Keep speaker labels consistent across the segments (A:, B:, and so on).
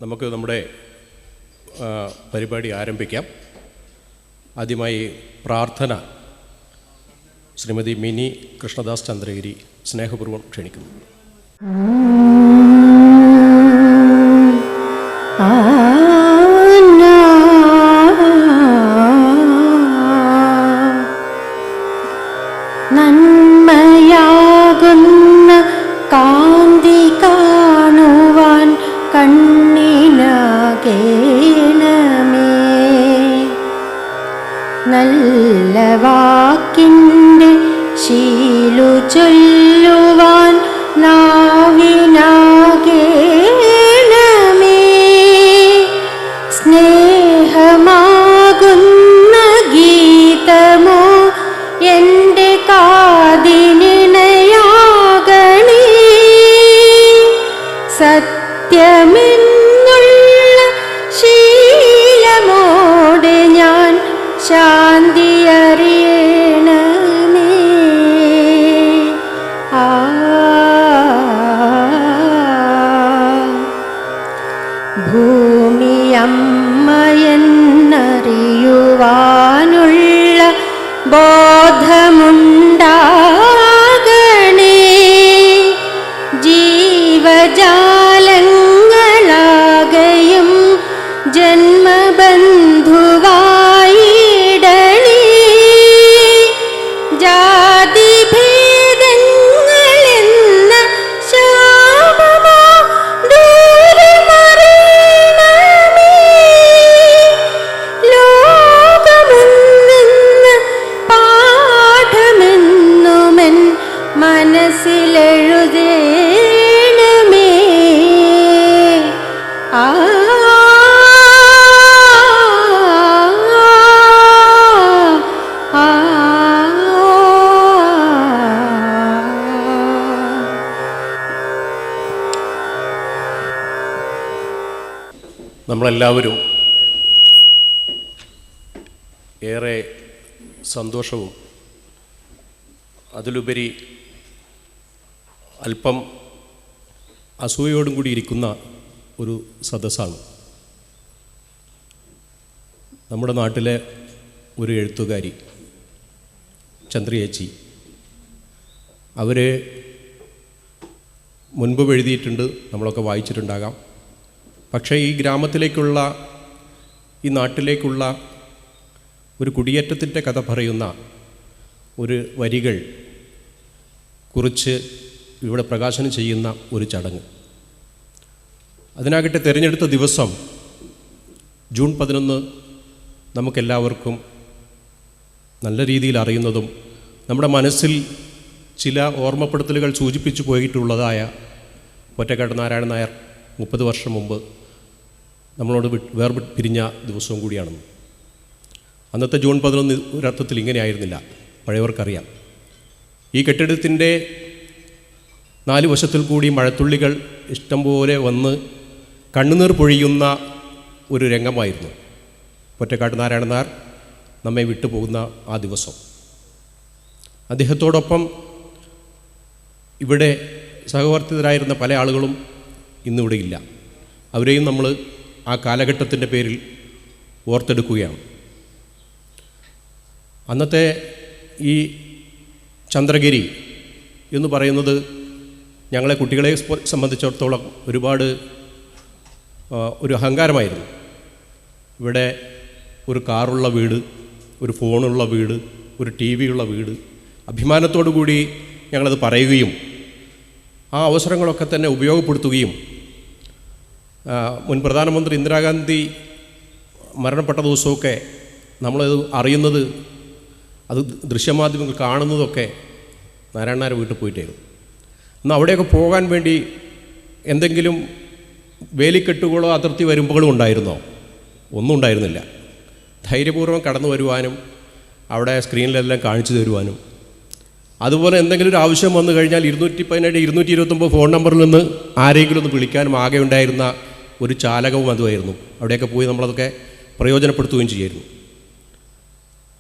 A: നമുക്ക് നമ്മുടെ പരിപാടി ആരംഭിക്കാം. ആദ്യമായി പ്രാർത്ഥന ശ്രീമതി മിനി കൃഷ്ണദാസ് ചന്ദ്രഗിരി സ്നേഹപൂർവ്വം ക്ഷണിക്കുന്നു.
B: നന്മയാകുന്ന കാന്തി കാണുവാൻ കണ്ണിനാകേണമേ, നല്ല വാക്കിൻ്റെ ശീലു ചൊല്ലുവാൻ നാവിനാകേണമേ, സ്നേഹമാകുന്ന ഗീതമോ എൻ്റെ കാതിനിണയാകണേ, സത്യമെന്നുള്ള ശീലമോടെ ഞാൻ ശാന്തി അറിയണമേ. ഭൂമിയമ്മയെന്നറിയുവാനുള്ള ബോധമുണ്ടാകണേ, ജീവജാലങ്ങളാകയും ജന്മബന്ധുവായിടണേ, ജാതിഭേദങ്ങളെന്ന ശാപമോ ദൂരമറിയണമേ, ലോകമെന്ന പാഠമെന്നുമെൻ മനസ്സിലെഴുതേണമേ.
A: നമ്മളെല്ലാവരും ഏറെ സന്തോഷവും അതിലുപരി അല്പം അസൂയയോടും കൂടി ഇരിക്കുന്ന ഒരു സദസ്സാണ്. നമ്മുടെ നാട്ടിലെ ഒരു എഴുത്തുകാരി ചന്ദ്രയേച്ചി, അവർ മുൻപ് എഴുതിയിട്ടുണ്ട്, നമ്മളൊക്കെ വായിച്ചിട്ടുണ്ടാകാം. പക്ഷേ ഈ ഗ്രാമത്തിലേക്കുള്ള, ഈ നാട്ടിലേക്കുള്ള ഒരു കുടിയേറ്റത്തിൻ്റെ കഥ പറയുന്ന ഒരു വരികൾ കുറിച്ച് ഇവിടെ പ്രകാശനം ചെയ്യുന്ന ഒരു ചടങ്ങ്. അതിനാകട്ടെ തിരഞ്ഞെടുത്ത ദിവസം ജൂൺ 11 നമുക്കെല്ലാവർക്കും നല്ല രീതിയിൽ അറിയുന്നതും നമ്മുടെ മനസ്സിൽ ചില ഓർമ്മപ്പെടുത്തലുകൾ സൂചിപ്പിച്ചു പോയിട്ടുള്ളതായ പൊറ്റക്കാട് നാരായണൻ നായർ 30 വർഷം മുമ്പ് നമ്മളോട് പിരിഞ്ഞ ദിവസവും കൂടിയാണെന്ന്. അന്നത്തെ ജൂൺ 11 ഒരർത്ഥത്തിൽ ഇങ്ങനെയായിരുന്നില്ല, പഴയവർക്കറിയാം. ഈ കെട്ടിടത്തിൻ്റെ 4 വശത്തിൽ കൂടി മഴത്തുള്ളികൾ ഇഷ്ടം പോലെ വന്ന് കണ്ണുനീർ പൊഴിയുന്ന ഒരു രംഗമായിരുന്നു പൊറ്റക്കാട് നാരായണൻ നായർ നമ്മെ വിട്ടുപോകുന്ന ആ ദിവസം. അദ്ദേഹത്തോടൊപ്പം ഇവിടെ സഹവർത്തിതരായിരുന്ന പല ആളുകളും ഇന്നിവിടെ ഇല്ല. അവരെയും നമ്മൾ ആ കാലഘട്ടത്തിൻ്റെ പേരിൽ ഓർത്തെടുക്കുകയാണ്. അന്നത്തെ ഈ ചന്ദ്രഗിരി എന്ന് പറയുന്നത് ഞങ്ങളെ കുട്ടികളെ സംബന്ധിച്ചിടത്തോളം ഒരുപാട് ഒരു അഹങ്കാരമായിരുന്നു. ഇവിടെ ഒരു കാറുള്ള വീട്, ഒരു ഫോണുള്ള വീട്, ഒരു ടി വിയുള്ള വീട്, അഭിമാനത്തോടു കൂടി ഞങ്ങളത് പറയുകയും ആ അവസരങ്ങളൊക്കെ തന്നെ ഉപയോഗപ്പെടുത്തുകയും മുൻ പ്രധാനമന്ത്രി ഇന്ദിരാഗാന്ധി മരണപ്പെട്ട ദിവസമൊക്കെ നമ്മളത് അറിയുന്നത്, അത് ദൃശ്യമാധ്യമങ്ങൾ കാണുന്നതൊക്കെ നാരായണനാരെ വീട്ടിൽ പോയിട്ടായിരുന്നു. എന്നാൽ അവിടെയൊക്കെ പോകാൻ വേണ്ടി എന്തെങ്കിലും വേലിക്കെട്ടുകളോ അതിർത്തി വരുമ്പോഴും ഉണ്ടായിരുന്നോ? ഒന്നും ഉണ്ടായിരുന്നില്ല. ധൈര്യപൂർവ്വം കടന്നു വരുവാനും അവിടെ സ്ക്രീനിലെല്ലാം കാണിച്ചു തരുവാനും, അതുപോലെ എന്തെങ്കിലും ഒരു ആവശ്യം വന്നു കഴിഞ്ഞാൽ 217 229 ഫോൺ നമ്പറിൽ നിന്ന് ആരെങ്കിലും ഒന്ന് വിളിക്കാനും ആകെ ഉണ്ടായിരുന്ന ഒരു ചാലകവും അതുമായിരുന്നു. അവിടെയൊക്കെ പോയി നമ്മളതൊക്കെ പ്രയോജനപ്പെടുത്തുകയും ചെയ്യായിരുന്നു.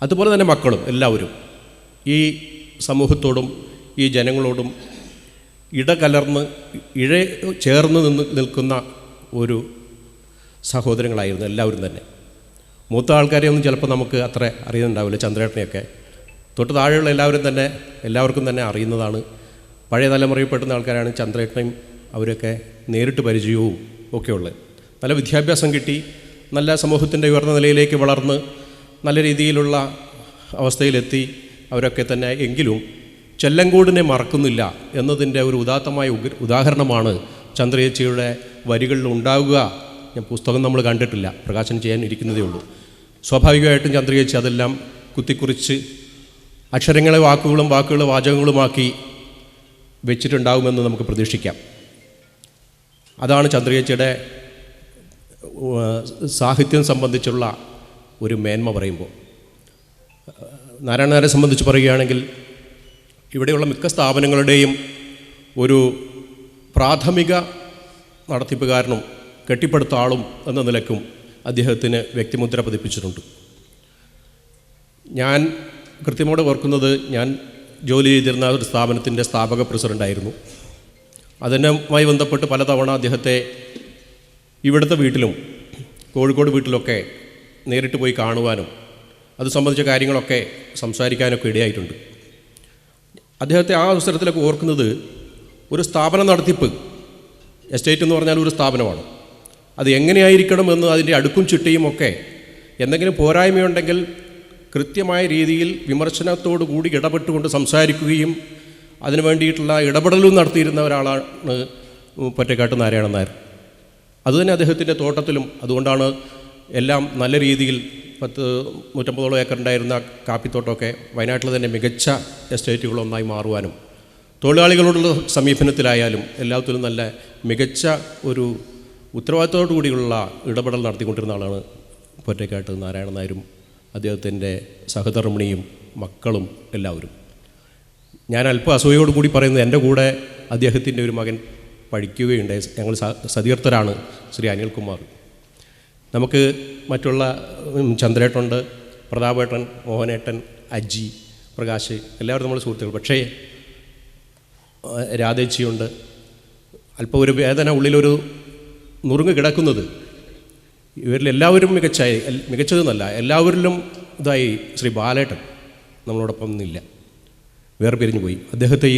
A: അതുപോലെ തന്നെ മക്കളും എല്ലാവരും ഈ സമൂഹത്തോടും ഈ ജനങ്ങളോടും ഇടകലർന്ന് ചേർന്ന് നിൽക്കുന്ന ഒരു സഹോദരങ്ങളായിരുന്നു എല്ലാവരും തന്നെ. മൂത്ത ആൾക്കാരെയൊന്നും ചിലപ്പോൾ നമുക്ക് അത്ര അറിയുന്നുണ്ടാവില്ല. ചന്ദ്രേട്ടനെയൊക്കെ തൊട്ട് താഴെയുള്ള എല്ലാവർക്കും തന്നെ അറിയുന്നതാണ്. പഴയ തലമുറയിൽപ്പെടുന്ന ആൾക്കാരാണ് ചന്ദ്രേട്ടനെയും അവരൊക്കെ നേരിട്ട് പരിചയവും ഒക്കെ ഉള്ളത്. നല്ല വിദ്യാഭ്യാസം കിട്ടി, നല്ല സമൂഹത്തിൻ്റെ ഉയർന്ന നിലയിലേക്ക് വളർന്ന് നല്ല രീതിയിലുള്ള അവസ്ഥയിലെത്തി അവരൊക്കെ തന്നെ. എങ്കിലും ചെല്ലങ്കോടിനെ മറക്കുന്നില്ല എന്നതിൻ്റെ ഒരു ഉദാത്തമായ ഉദാഹരണമാണ് ചന്ദ്രയേച്ചിയുടെ വരികളിൽ ഉണ്ടാവുക. ഞാൻ പുസ്തകം നമ്മൾ കണ്ടിട്ടില്ല, പ്രകാശനം ചെയ്യാൻ ഇരിക്കുന്നതേ ഉള്ളൂ. സ്വാഭാവികമായിട്ടും ചന്ദ്രയേച്ചി അതെല്ലാം കുത്തിക്കുറിച്ച് അക്ഷരങ്ങളെ വാക്കുകളെ വാചകങ്ങളുമാക്കി വെച്ചിട്ടുണ്ടാകുമെന്ന് നമുക്ക് പ്രതീക്ഷിക്കാം. അതാണ് ചന്ദ്രയേച്ചിയുടെ സാഹിത്യം സംബന്ധിച്ചുള്ള ഒരു മേന്മ പറയുമ്പോൾ. നാരായണനാരെ സംബന്ധിച്ച് പറയുകയാണെങ്കിൽ ഇവിടെയുള്ള മിക്ക സ്ഥാപനങ്ങളുടെയും ഒരു പ്രാഥമിക നടത്തിപ്പുകാരനും കെട്ടിപ്പടുത്ത ആളും എന്ന നിലയ്ക്കും അദ്ദേഹത്തിന് വ്യക്തിമുദ്ര പതിപ്പിച്ചിട്ടുണ്ട്. ഞാൻ കൃത്യമായിട്ട് ഓർക്കുന്നത്, ഞാൻ ജോലി ചെയ്തിരുന്ന ഒരു സ്ഥാപനത്തിൻ്റെ സ്ഥാപക പ്രസിഡൻ്റായിരുന്നു. അതിനുമായി ബന്ധപ്പെട്ട് പലതവണ അദ്ദേഹത്തെ ഇവിടുത്തെ വീട്ടിലും കോഴിക്കോട് വീട്ടിലൊക്കെ നേരിട്ട് പോയി കാണുവാനും അത് സംബന്ധിച്ച കാര്യങ്ങളൊക്കെ സംസാരിക്കാനൊക്കെ ഇടയായിട്ടുണ്ട്. അദ്ദേഹത്തെ ആ അവസരത്തിലൊക്കെ ഓർക്കുന്നത്, ഒരു സ്ഥാപന നടത്തിപ്പ്, എസ്റ്റേറ്റ് എന്ന് പറഞ്ഞാൽ ഒരു സ്ഥാപനമാണ്, അത് എങ്ങനെയായിരിക്കണമെന്ന് അതിൻ്റെ അടുക്കും ചിട്ടയും ഒക്കെ എന്തെങ്കിലും പോരായ്മയുണ്ടെങ്കിൽ കൃത്യമായ രീതിയിൽ വിമർശനത്തോടു കൂടി ഇടപെട്ടുകൊണ്ട് സംസാരിക്കുകയും അതിനു വേണ്ടിയിട്ടുള്ള ഇടപെടലും നടത്തിയിരുന്ന ഒരാളാണ് പൊറ്റക്കാട്ട് നാരായണൻ നായർ. അതുതന്നെ അദ്ദേഹത്തിൻ്റെ തോട്ടത്തിലും. അതുകൊണ്ടാണ് എല്ലാം നല്ല രീതിയിൽ 150 ഏക്കറുണ്ടായിരുന്ന കാപ്പിത്തോട്ടമൊക്കെ വയനാട്ടിൽ തന്നെ മികച്ച എസ്റ്റേറ്റുകളൊന്നായി മാറുവാനും തൊഴിലാളികളോടുള്ള സമീപനത്തിലായാലും എല്ലാത്തിലും നല്ല മികച്ച ഒരു ഉത്തരവാദിത്തത്തോടു കൂടിയുള്ള ഇടപെടൽ നടത്തിക്കൊണ്ടിരുന്ന ആളാണ് പൊറ്റക്കാട്ട് നാരായണൻ നായരും അദ്ദേഹത്തിൻ്റെ സഹധർമ്മിണിയും മക്കളും എല്ലാവരും. ഞാൻ അല്പം അസൂയയോട് കൂടി പറയുന്നത്, എൻ്റെ കൂടെ അദ്ദേഹത്തിൻ്റെ ഒരു മകൻ പഠിക്കുകയുണ്ടായി. ഞങ്ങൾ സതീർത്ഥരാണ്, ശ്രീ അനിൽകുമാർ. നമുക്ക് മറ്റുള്ള ചന്ദ്രേട്ടനുണ്ട്, പ്രതാപേട്ടൻ, മോഹനേട്ടൻ, അജി, പ്രകാശ്, എല്ലാവരും നമ്മൾ സുഹൃത്തുക്കൾ. പക്ഷേ രാധേച്ചിയുണ്ട്. അല്പം ഒരു വേദന ഉള്ളിലൊരു നുറുങ്ങ് കിടക്കുന്നത്, ഇവരിലെല്ലാവരും മികച്ചതെന്നല്ല, എല്ലാവരിലും ഇതായി ശ്രീ ബാലേട്ടൻ നമ്മളോടൊപ്പം ഒന്നുമില്ല, വേറെ പിരിഞ്ഞു പോയി. അദ്ദേഹത്തെ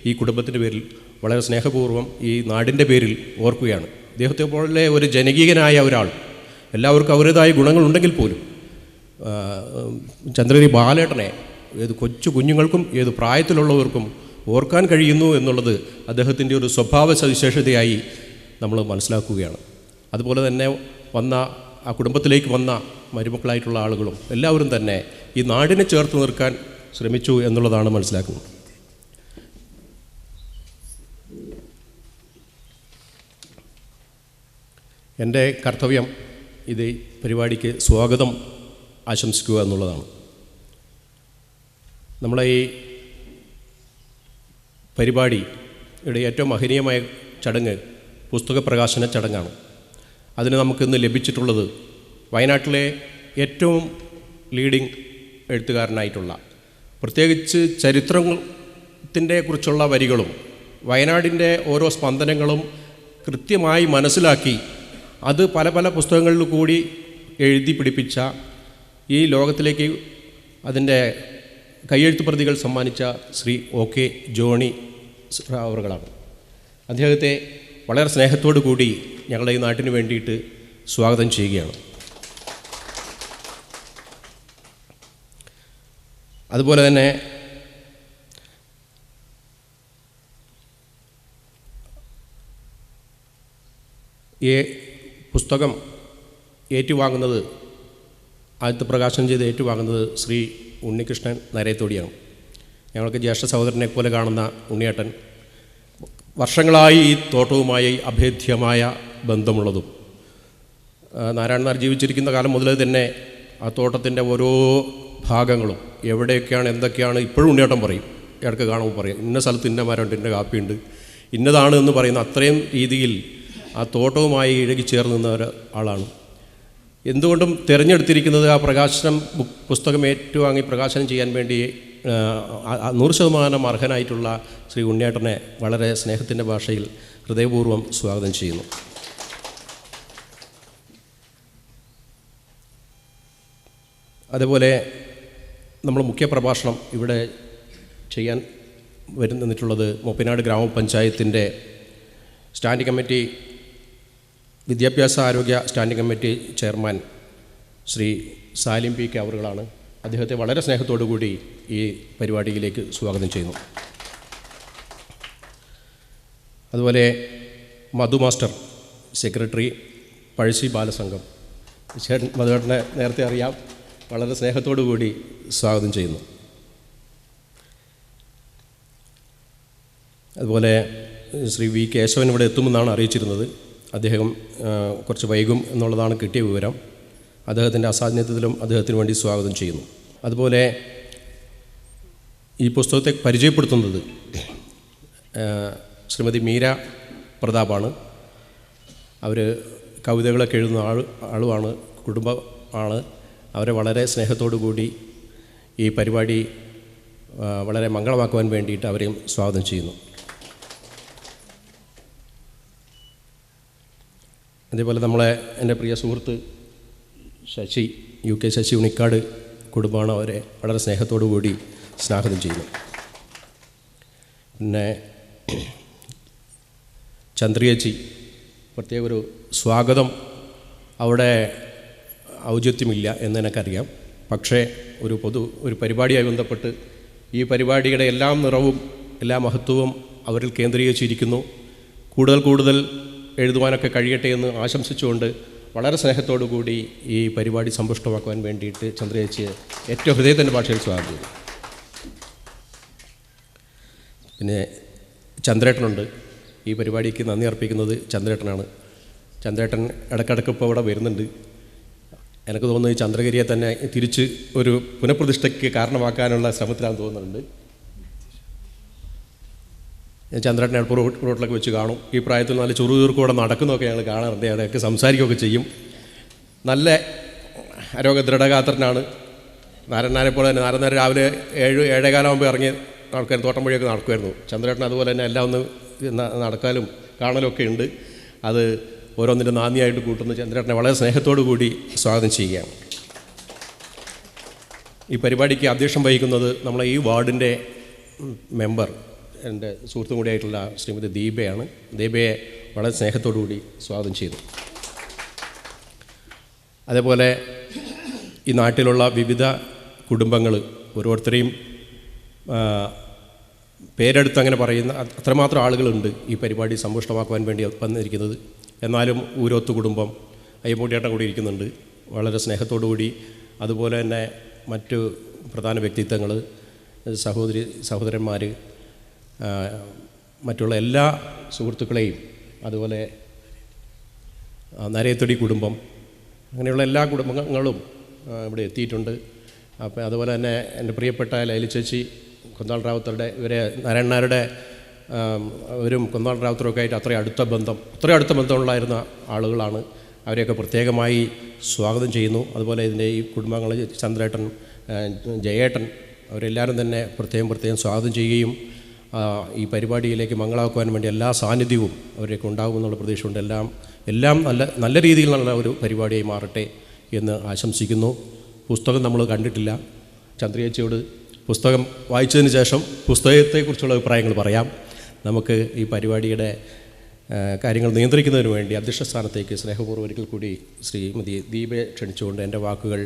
A: ഈ കുടുംബത്തിൻ്റെ പേരിൽ വളരെ സ്നേഹപൂർവ്വം ഈ നാടിൻ്റെ പേരിൽ ഓർക്കുകയാണ്. അദ്ദേഹത്തെ പോലെ ഒരു ജനകീയനായ ഒരാൾ, എല്ലാവർക്കും അവരുടേതായ ഗുണങ്ങളുണ്ടെങ്കിൽ പോലും ചന്ദ്രഗിരി ബാലേട്ടനെ ഏത് കൊച്ചു കുഞ്ഞുങ്ങൾക്കും ഏത് പ്രായത്തിലുള്ളവർക്കും ഓർക്കാൻ കഴിയുന്നു എന്നുള്ളത് അദ്ദേഹത്തിൻ്റെ ഒരു സ്വഭാവ സവിശേഷതയായി നമ്മൾ മനസ്സിലാക്കുകയാണ്. അതുപോലെ തന്നെ ആ കുടുംബത്തിലേക്ക് വന്ന മരുമക്കളായിട്ടുള്ള ആളുകളും എല്ലാവരും തന്നെ ഈ നാടിനെ ചേർത്ത് നിർക്കാൻ ശ്രമിച്ചു എന്നുള്ളതാണ് മനസ്സിലാക്കുന്നത്. എൻ്റെ കർത്തവ്യം ഇത് പരിപാടിക്ക് സ്വാഗതം ആശംസിക്കുക എന്നുള്ളതാണ്. നമ്മളെ ഈ പരിപാടിയുടെ ഏറ്റവും മഹനീയമായ ചടങ്ങ് പുസ്തക പ്രകാശന ചടങ്ങാണ്. അതിന് നമുക്കിന്ന് ലഭിച്ചിട്ടുള്ളത് വയനാട്ടിലെ ഏറ്റവും ലീഡിങ് എഴുത്തുകാരനായിട്ടുള്ള, പ്രത്യേകിച്ച് ചരിത്രത്തിൻ്റെ കുറിച്ചുള്ള വരികളും വയനാടിൻ്റെ ഓരോ സ്പന്ദനങ്ങളും കൃത്യമായി മനസ്സിലാക്കി അത് പല പല പുസ്തകങ്ങളിൽ കൂടി എഴുതി പിടിപ്പിച്ച, ഈ ലോകത്തിലേക്ക് അതിൻ്റെ കയ്യെഴുത്ത് പ്രതികൾ സമ്മാനിച്ച ശ്രീ OK ജോണി അവറുകളാണ്. അദ്ദേഹത്തെ വളരെ സ്നേഹത്തോടു കൂടി ഞങ്ങളുടെ ഈ നാട്ടിന് വേണ്ടിയിട്ട് സ്വാഗതം ചെയ്യുകയാണ്. അതുപോലെ തന്നെ ഈ പുസ്തകം ഏറ്റുവാങ്ങുന്നത്, ആദ്യത്തെ പ്രകാശനം ചെയ്ത് ഏറ്റുവാങ്ങുന്നത് ശ്രീ ഉണ്ണികൃഷ്ണൻ നരയത്തോടിയാണ്. ഞങ്ങൾക്ക് ജ്യേഷ്ഠ സഹോദരനെ പോലെ കാണുന്ന ഉണ്ണിയേട്ടൻ വർഷങ്ങളായി ഈ തോട്ടവുമായി അഭേദ്യമായ ബന്ധമുള്ളതും, നാരായണൻ നായർ ജീവിച്ചിരിക്കുന്ന കാലം മുതൽ തന്നെ ആ തോട്ടത്തിൻ്റെ ഓരോ ഭാഗങ്ങളും എവിടെയൊക്കെയാണ് എന്തൊക്കെയാണ് ഇപ്പോഴും ഉണ്ണിയേട്ടൻ പറയും. ഇടയ്ക്ക് കാണുമ്പോൾ പറയും, ഇന്ന സ്ഥലത്ത് ഇന്ന മരമുണ്ട്, ഇന്ന കാപ്പിയുണ്ട്, ഇന്നതാണ് എന്ന് പറയുന്ന അത്രയും രീതിയിൽ ആ തോട്ടവുമായി ഇഴകിച്ചേർന്ന് നിന്ന ഒരാളാണ്. എന്തുകൊണ്ടും തിരഞ്ഞെടുത്തിരിക്കുന്നത് ആ പ്രകാശനം പുസ്തകം ഏറ്റുവാങ്ങി പ്രകാശനം ചെയ്യാൻ വേണ്ടി 100% അർഹനായിട്ടുള്ള ശ്രീ ഉണ്ണിയേട്ടനെ വളരെ സ്നേഹത്തിൻ്റെ ഭാഷയിൽ ഹൃദയപൂർവ്വം സ്വാഗതം ചെയ്യുന്നു. അതുപോലെ നമ്മൾ മുഖ്യ പ്രഭാഷണം ഇവിടെ ചെയ്യാൻ നിന്നിട്ടുള്ളത് മൂപ്പനാട് ഗ്രാമപഞ്ചായത്തിൻ്റെ സ്റ്റാൻഡിംഗ് കമ്മിറ്റി വിദ്യാഭ്യാസ ആരോഗ്യ standing committee chairman Shri Salim P K അവറുകളാണ്. അദ്ദേഹത്തെ വളരെ സ്നേഹത്തോടു കൂടി ഈ പരിപാടിയിലേക്ക് സ്വാഗതം ചെയ്യുന്നു. അതുപോലെ മധു മാസ്റ്റർ സെക്രട്ടറി പഴശ്ശി ബാലസംഘം, മധുവേട്ടനെ നേരത്തെ അറിയാം, വളരെ സ്നേഹത്തോടു കൂടി സ്വാഗതം ചെയ്യുന്നു. അതുപോലെ ശ്രീ വി കേശവൻ ഇവിടെ എത്തുമെന്നാണ് അറിയിച്ചിരുന്നത്. അദ്ദേഹം കുറച്ച് വൈകും എന്നുള്ളതാണ് കിട്ടിയ വിവരം. അദ്ദേഹത്തിൻ്റെ അസാന്നിധ്യത്തിലും അദ്ദേഹത്തിന് വേണ്ടി സ്വാഗതം ചെയ്യുന്നു. അതുപോലെ ഈ പുസ്തകത്തെ പരിചയപ്പെടുത്തുന്നത് ശ്രീമതി മീര പ്രതാപാണ്. അവർ കവിതകളൊക്കെ എഴുതുന്ന ആളുമാണ്, കുടുംബമാണ്. അവരെ വളരെ സ്നേഹത്തോടു കൂടി ഈ പരിപാടി വളരെ മംഗളമാക്കുവാൻ വേണ്ടിയിട്ട് അവരെയും സ്വാഗതം ചെയ്യുന്നു. അതേപോലെ എൻ്റെ പ്രിയ സുഹൃത്ത് ശശി, UK ശശി ഉണിക്കാട് കുടുംബമാണ്. അവരെ വളരെ സ്നേഹത്തോടു കൂടി സ്വാഗതം ചെയ്യുന്നു. പിന്നെ ചന്ദ്രിയേച്ചി, പ്രത്യേക ഒരു സ്വാഗതം അവിടെ ഔചിത്യമില്ല എന്ന് എനിക്കറിയാം. പക്ഷേ ഒരു പരിപാടിയായി ബന്ധപ്പെട്ട് ഈ പരിപാടിയുടെ എല്ലാ നിറവും എല്ലാ മഹത്വവും അവരിൽ കേന്ദ്രീകരിച്ചിരിക്കുന്നു. കൂടുതൽ എഴുതുവാനൊക്കെ കഴിയട്ടെ എന്ന് ആശംസിച്ചുകൊണ്ട് വളരെ സ്നേഹത്തോടു കൂടി ഈ പരിപാടി സമ്പുഷ്ടമാക്കുവാൻ വേണ്ടിയിട്ട് ചന്ദ്രയേച്ചിയെ ഏറ്റവും ഹൃദയത്തിൻ്റെ ഭാഷയിൽ സ്വാഗതം ചെയ്തു. പിന്നെ ചന്ദ്രേട്ടനുണ്ട്. ഈ പരിപാടിക്ക് നന്ദി അർപ്പിക്കുന്നത് ചന്ദ്രേട്ടനാണ്. ചന്ദ്രേട്ടൻ ഇടയ്ക്കിടയ്ക്ക് ഇപ്പോൾ ഇവിടെ വരുന്നുണ്ട്. എനിക്ക് തോന്നുന്നു ഈ ചന്ദ്രഗിരിയെ തന്നെ തിരിച്ച് ഒരു പുനഃപ്രതിഷ്ഠയ്ക്ക് കാരണമാക്കാനുള്ള ശ്രമത്തിലാണെന്ന് തോന്നുന്നുണ്ട്. ചന്ദ്രേട്ടനെ എളുപ്പം റോട്ടിലൊക്കെ വെച്ച് കാണും. ഈ പ്രായത്തിൽ നല്ല ചുറുചുറുക്കൂടെ നടക്കുന്നതൊക്കെ ഞങ്ങൾ കാണാറുണ്ട്. അവിടെയൊക്കെ സംസാരിക്കുകയൊക്കെ ചെയ്യും. നല്ല ആരോഗ്യദൃഢഗാത്രനാണ്. നാരനാരെ പോലെ തന്നെ നാരനാരെ രാവിലെ 7-7:15 ഇറങ്ങി ആൾക്കാർ തോട്ടം വഴിയൊക്കെ നടക്കുമായിരുന്നു. ചന്ദ്രേട്ടൻ അതുപോലെ തന്നെ എല്ലാം ഒന്ന് നടക്കാനും കാണലും ഒക്കെ ഉണ്ട്. അത് ഓരോന്നിൻ്റെ നാന്ദിയായിട്ട് കൂട്ടുന്ന ചന്ദ്രേട്ടനെ വളരെ സ്നേഹത്തോടു കൂടി സ്വാഗതം ചെയ്യുകയാണ്. ഈ പരിപാടിക്ക് അധ്യക്ഷം വഹിക്കുന്നത് നമ്മളെ ഈ വാർഡിൻ്റെ മെമ്പർ, എൻ്റെ സുഹൃത്തും കൂടിയായിട്ടുള്ള ശ്രീമതി ദീപയാണ്. ദീപയെ വളരെ സ്നേഹത്തോടു കൂടി സ്വാഗതം ചെയ്തു. അതേപോലെ ഈ നാട്ടിലുള്ള വിവിധ കുടുംബങ്ങൾ ഓരോരുത്തരെയും പേരെടുത്ത് അങ്ങനെ പറയുന്ന അത്രമാത്രം ആളുകളുണ്ട് ഈ പരിപാടി സമ്പുഷ്ടമാക്കുവാൻ വേണ്ടി വന്നിരിക്കുന്നത്. എന്നാലും ഊരോത്ത് കുടുംബം അയ്യമ്പൂട്ടിയേട്ടൻ കൂടി ഇരിക്കുന്നുണ്ട്, വളരെ സ്നേഹത്തോടു കൂടി. അതുപോലെ തന്നെ മറ്റു പ്രധാന വ്യക്തിത്വങ്ങൾ, സഹോദരന്മാർ, മറ്റുള്ള എല്ലാ സുഹൃത്തുക്കളെയും, അതുപോലെ നരയത്തൊടി കുടുംബം, അങ്ങനെയുള്ള എല്ലാ കുടുംബങ്ങളും ഇവിടെ എത്തിയിട്ടുണ്ട്. അപ്പം അതുപോലെ തന്നെ എൻ്റെ പ്രിയപ്പെട്ട ലൈലി ചേച്ചി, കുന്നാൾ റാവുത്തറുടെ, ഇവരെ നാരായണനാരുടെ അവരും കുന്നാൾ റാവുത്തറൊക്കെ ആയിട്ട് അത്രയും അടുത്ത ബന്ധമുണ്ടായിരുന്ന ആളുകളാണ്. അവരെയൊക്കെ പ്രത്യേകമായി സ്വാഗതം ചെയ്യുന്നു. അതുപോലെ ഇതിൻ്റെ ഈ കുടുംബങ്ങൾ ചന്ദ്രേട്ടൻ, ജയേട്ടൻ, അവരെല്ലാവരും തന്നെ പ്രത്യേകം സ്വാഗതം ചെയ്യുകയും ഈ പരിപാടിയിലേക്ക് മംഗളമാക്കുവാൻ വേണ്ടി എല്ലാ സാന്നിധ്യവും അവരൊക്കെ ഉണ്ടാകുമെന്നുള്ള പ്രതീക്ഷയുണ്ട്. എല്ലാം നല്ല രീതിയിൽ നല്ല ഒരു പരിപാടിയായി മാറട്ടെ എന്ന് ആശംസിക്കുന്നു. പുസ്തകം നമ്മൾ കണ്ടിട്ടില്ല. ചന്ദ്രയേച്ചിയോട് പുസ്തകം വായിച്ചതിന് ശേഷം പുസ്തകത്തെക്കുറിച്ചുള്ള അഭിപ്രായങ്ങൾ പറയാം. നമുക്ക് ഈ പരിപാടിയുടെ കാര്യങ്ങൾ നിയന്ത്രിക്കുന്നതിന് വേണ്ടി അധ്യക്ഷ സ്ഥാനത്തേക്ക് സ്നേഹപൂർവ്വം ഒരിക്കൽ കൂടി ശ്രീമതി ദീപയെ ക്ഷണിച്ചുകൊണ്ട് എൻ്റെ വാക്കുകൾ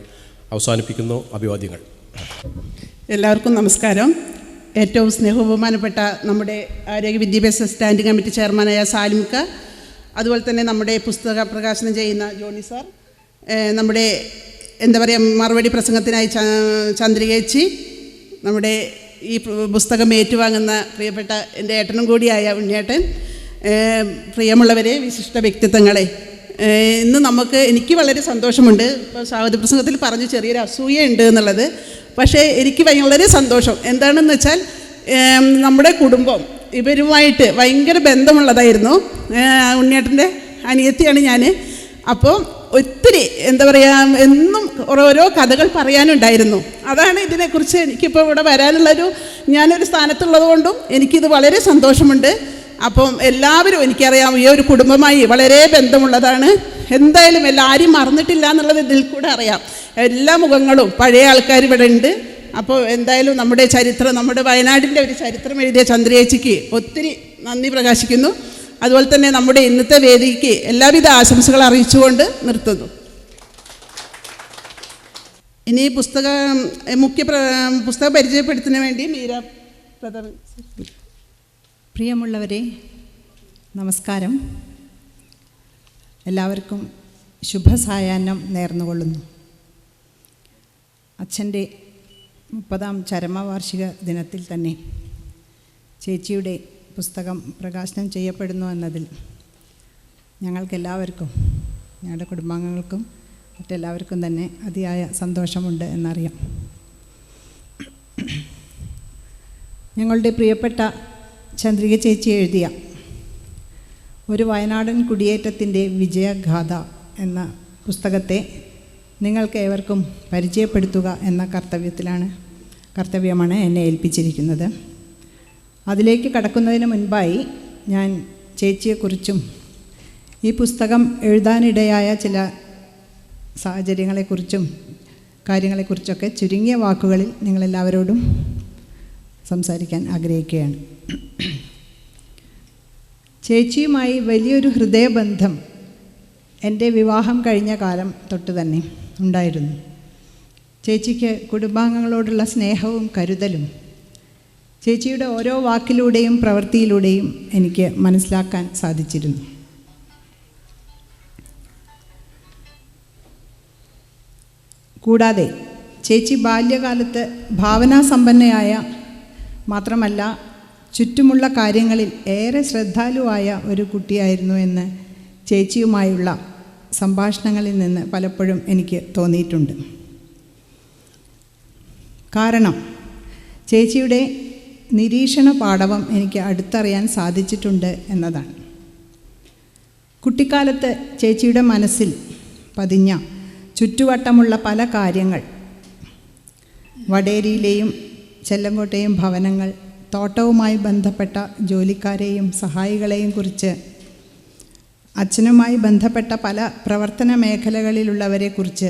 A: അവസാനിപ്പിക്കുന്നു. അഭിവാദ്യങ്ങൾ.
C: എല്ലാവർക്കും നമസ്കാരം. ഏറ്റവും സ്നേഹബഹുമാനപ്പെട്ട നമ്മുടെ ആരോഗ്യ വിദ്യാഭ്യാസ സ്റ്റാൻഡിംഗ് കമ്മിറ്റി ചെയർമാനായ സാലിംക്ക, അതുപോലെ തന്നെ നമ്മുടെ പുസ്തക പ്രകാശനം ചെയ്യുന്ന ജോണി സാർ, നമ്മുടെ മറുപടി പ്രസംഗത്തിനായി ചന്ദ്രികേച്ചി, നമ്മുടെ ഈ പുസ്തകം ഏറ്റുവാങ്ങുന്ന പ്രിയപ്പെട്ട എൻ്റെ ഏട്ടനും കൂടിയായ ഉണ്ണിയേട്ടൻ, പ്രിയമുള്ളവരെ, വിശിഷ്ട വ്യക്തിത്വങ്ങളെ, ഇന്ന് എനിക്ക് വളരെ സന്തോഷമുണ്ട്. ഇപ്പോൾ സ്വാഗത പ്രസംഗത്തിൽ പറഞ്ഞു ചെറിയൊരു അസൂയ ഉണ്ട് എന്നുള്ളത്. പക്ഷേ എനിക്ക് വളരെ സന്തോഷം. എന്താണെന്ന് വെച്ചാൽ നമ്മുടെ കുടുംബം ഇവരുമായിട്ട് ഭയങ്കര ബന്ധമുള്ളതായിരുന്നു. ഉണ്ണിയേട്ടൻ്റെ അനിയത്തിയാണ് ഞാൻ. അപ്പോൾ ഒത്തിരി എന്നും ഓരോ കഥകൾ പറയാനുണ്ടായിരുന്നു. അതാണ് ഇതിനെക്കുറിച്ച് എനിക്കിപ്പോൾ ഇവിടെ വരാനുള്ളൊരു ഞാനൊരു സ്ഥാനത്തുള്ളത് കൊണ്ടും എനിക്കിത് വളരെ സന്തോഷമുണ്ട്. അപ്പം എല്ലാവരും, എനിക്കറിയാം, ഈ ഒരു കുടുംബമായി വളരെ ബന്ധമുള്ളതാണ്. എന്തായാലും എല്ലാവരും മറന്നിട്ടില്ല എന്നുള്ളത് ഇതിൽ കൂടെ അറിയാം. എല്ലാ മുഖങ്ങളും പഴയ ആൾക്കാർ ഇവിടെ ഉണ്ട്. അപ്പോൾ എന്തായാലും നമ്മുടെ ചരിത്രം, നമ്മുടെ വയനാടിൻ്റെ ഒരു ചരിത്രം എഴുതിയ ചന്ദ്രയേച്ചിക്ക് ഒത്തിരി നന്ദി പ്രകാശിക്കുന്നു. അതുപോലെ തന്നെ നമ്മുടെ ഇന്നത്തെ വേദിക്ക് എല്ലാവിധ ആശംസകൾ അറിയിച്ചുകൊണ്ട് നിർത്തുന്നു. ഇനി പുസ്തകം പരിചയപ്പെടുത്തുന്നതിന് വേണ്ടി മീര പ്രധാന.
D: പ്രിയമുള്ളവരെ, നമസ്കാരം. എല്ലാവർക്കും ശുഭസായാഹ്നം നേർന്നുകൊള്ളുന്നു. അച്ഛൻ്റെ 30ാം ചരമവാർഷിക ദിനത്തിൽ തന്നെ ചേച്ചിയുടെ പുസ്തകം പ്രകാശനം ചെയ്യപ്പെടുന്നു എന്നതിൽ ഞങ്ങൾക്കെല്ലാവർക്കും, ഞങ്ങളുടെ കുടുംബാംഗങ്ങൾക്കും മറ്റെല്ലാവർക്കും തന്നെ അതിയായ സന്തോഷമുണ്ട് എന്നറിയാം. ഞങ്ങളുടെ പ്രിയപ്പെട്ട ചന്ദ്രിക ചേച്ചി എഴുതിയ ഒരു വയനാടൻ കുടിയേറ്റത്തിൻ്റെ വിജയഗാഥ എന്ന പുസ്തകത്തെ നിങ്ങൾക്ക് ഏവർക്കും പരിചയപ്പെടുത്തുക എന്ന കർത്തവ്യമാണ് എന്നെ ഏൽപ്പിച്ചിരിക്കുന്നത്. അതിലേക്ക് കടക്കുന്നതിന് മുൻപായി ഞാൻ ചേച്ചിയെക്കുറിച്ചും ഈ പുസ്തകം എഴുതാനിടയായ ചില സാഹചര്യങ്ങളെക്കുറിച്ചും കാര്യങ്ങളെക്കുറിച്ചൊക്കെ ചുരുങ്ങിയ വാക്കുകളിൽ നിങ്ങളെല്ലാവരോടും സംസാരിക്കാൻ ആഗ്രഹിക്കുകയാണ്. ചേച്ചിയുമായി വലിയൊരു ഹൃദയബന്ധം എൻ്റെ വിവാഹം കഴിഞ്ഞ കാലം തൊട്ട് തന്നെ ഉണ്ടായിരുന്നു. ചേച്ചിക്ക് കുടുംബാംഗങ്ങളോടുള്ള സ്നേഹവും കരുതലും ചേച്ചിയുടെ ഓരോ വാക്കിലൂടെയും പ്രവൃത്തിയിലൂടെയും എനിക്ക് മനസ്സിലാക്കാൻ സാധിച്ചിരുന്നു. കൂടാതെ ചേച്ചി ബാല്യകാലത്ത് ഭാവനാസമ്പന്നയായ മാത്രമല്ല ചുറ്റുമുള്ള കാര്യങ്ങളിൽ ഏറെ ശ്രദ്ധാലുവായ ഒരു കുട്ടിയായിരുന്നു എന്ന് ചേച്ചിയുമായുള്ള സംഭാഷണങ്ങളിൽ നിന്ന് പലപ്പോഴും എനിക്ക് തോന്നിയിട്ടുണ്ട്. കാരണം ചേച്ചിയുടെ നിരീക്ഷണ പാടവം എനിക്ക് അടുത്തറിയാൻ സാധിച്ചിട്ടുണ്ട് എന്നതാണ്. കുട്ടിക്കാലത്ത് ചേച്ചിയുടെ മനസ്സിൽ പതിഞ്ഞ ചുറ്റുവട്ടമുള്ള പല കാര്യങ്ങൾ, വടേരിയിലെയും ചെല്ലങ്കോട്ടെയും ഭവനങ്ങൾ, തോട്ടവുമായി ബന്ധപ്പെട്ട ജോലിക്കാരെയും സഹായികളെയും കുറിച്ച്, അച്ഛനുമായി ബന്ധപ്പെട്ട പല പ്രവർത്തന മേഖലകളിലുള്ളവരെക്കുറിച്ച്,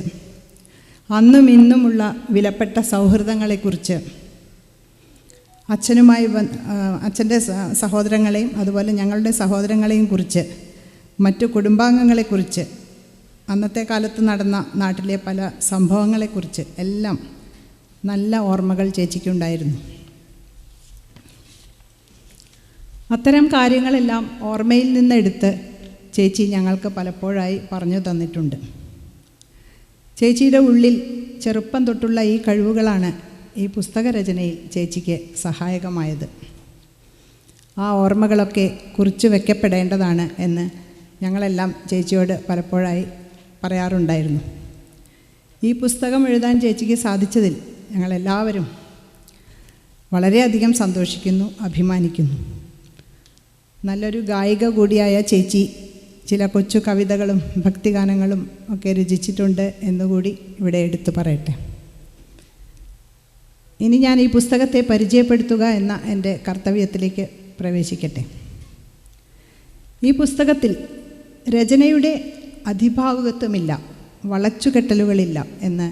D: അന്നും ഇന്നുമുള്ള വിലപ്പെട്ട സൗഹൃദങ്ങളെക്കുറിച്ച്, അച്ഛൻ്റെ സഹോദരങ്ങളെയും അതുപോലെ ഞങ്ങളുടെ സഹോദരങ്ങളെയും കുറിച്ച്, മറ്റു കുടുംബാംഗങ്ങളെക്കുറിച്ച്, അന്നത്തെ കാലത്ത് നടന്ന നാട്ടിലെ പല സംഭവങ്ങളെക്കുറിച്ച് എല്ലാം നല്ല ഓർമ്മകൾ ചേച്ചിക്കുണ്ടായിരുന്നു. അത്തരം കാര്യങ്ങളെല്ലാം ഓർമ്മയിൽ നിന്നെടുത്ത് ചേച്ചി ഞങ്ങൾക്ക് പലപ്പോഴായി പറഞ്ഞു തന്നിട്ടുണ്ട്. ചേച്ചിയുടെ ഉള്ളിൽ ചെറുപ്പം തൊട്ടുള്ള ഈ കഴിവുകളാണ് ഈ പുസ്തകരചനയിൽ ചേച്ചിക്ക് സഹായകമായത്. ആ ഓർമ്മകളൊക്കെ കുറിച്ചു വയ്ക്കപ്പെടേണ്ടതാണ് എന്ന് ഞങ്ങളെല്ലാം ചേച്ചിയോട് പലപ്പോഴായി പറയാറുണ്ടായിരുന്നു. ഈ പുസ്തകം എഴുതാൻ ചേച്ചിക്ക് സാധിച്ചതിൽ ഞങ്ങളെല്ലാവരും വളരെയധികം സന്തോഷിക്കുന്നു, അഭിമാനിക്കുന്നു. നല്ലൊരു ഗായിക കൂടിയായ ചേച്ചി ചില കൊച്ചു കവിതകളും ഭക്തിഗാനങ്ങളും ഒക്കെ രചിച്ചിട്ടുണ്ട് എന്നുകൂടി ഇവിടെ എടുത്തു പറയട്ടെ. ഇനി ഞാൻ ഈ പുസ്തകത്തെ പരിചയപ്പെടുത്തുക എന്ന എൻ്റെ കർത്തവ്യത്തിലേക്ക് പ്രവേശിക്കട്ടെ. ഈ പുസ്തകത്തിൽ രചനയുടെ അധിഭാവുകത്വമില്ല, വളച്ചുകെട്ടലുകളില്ല എന്ന്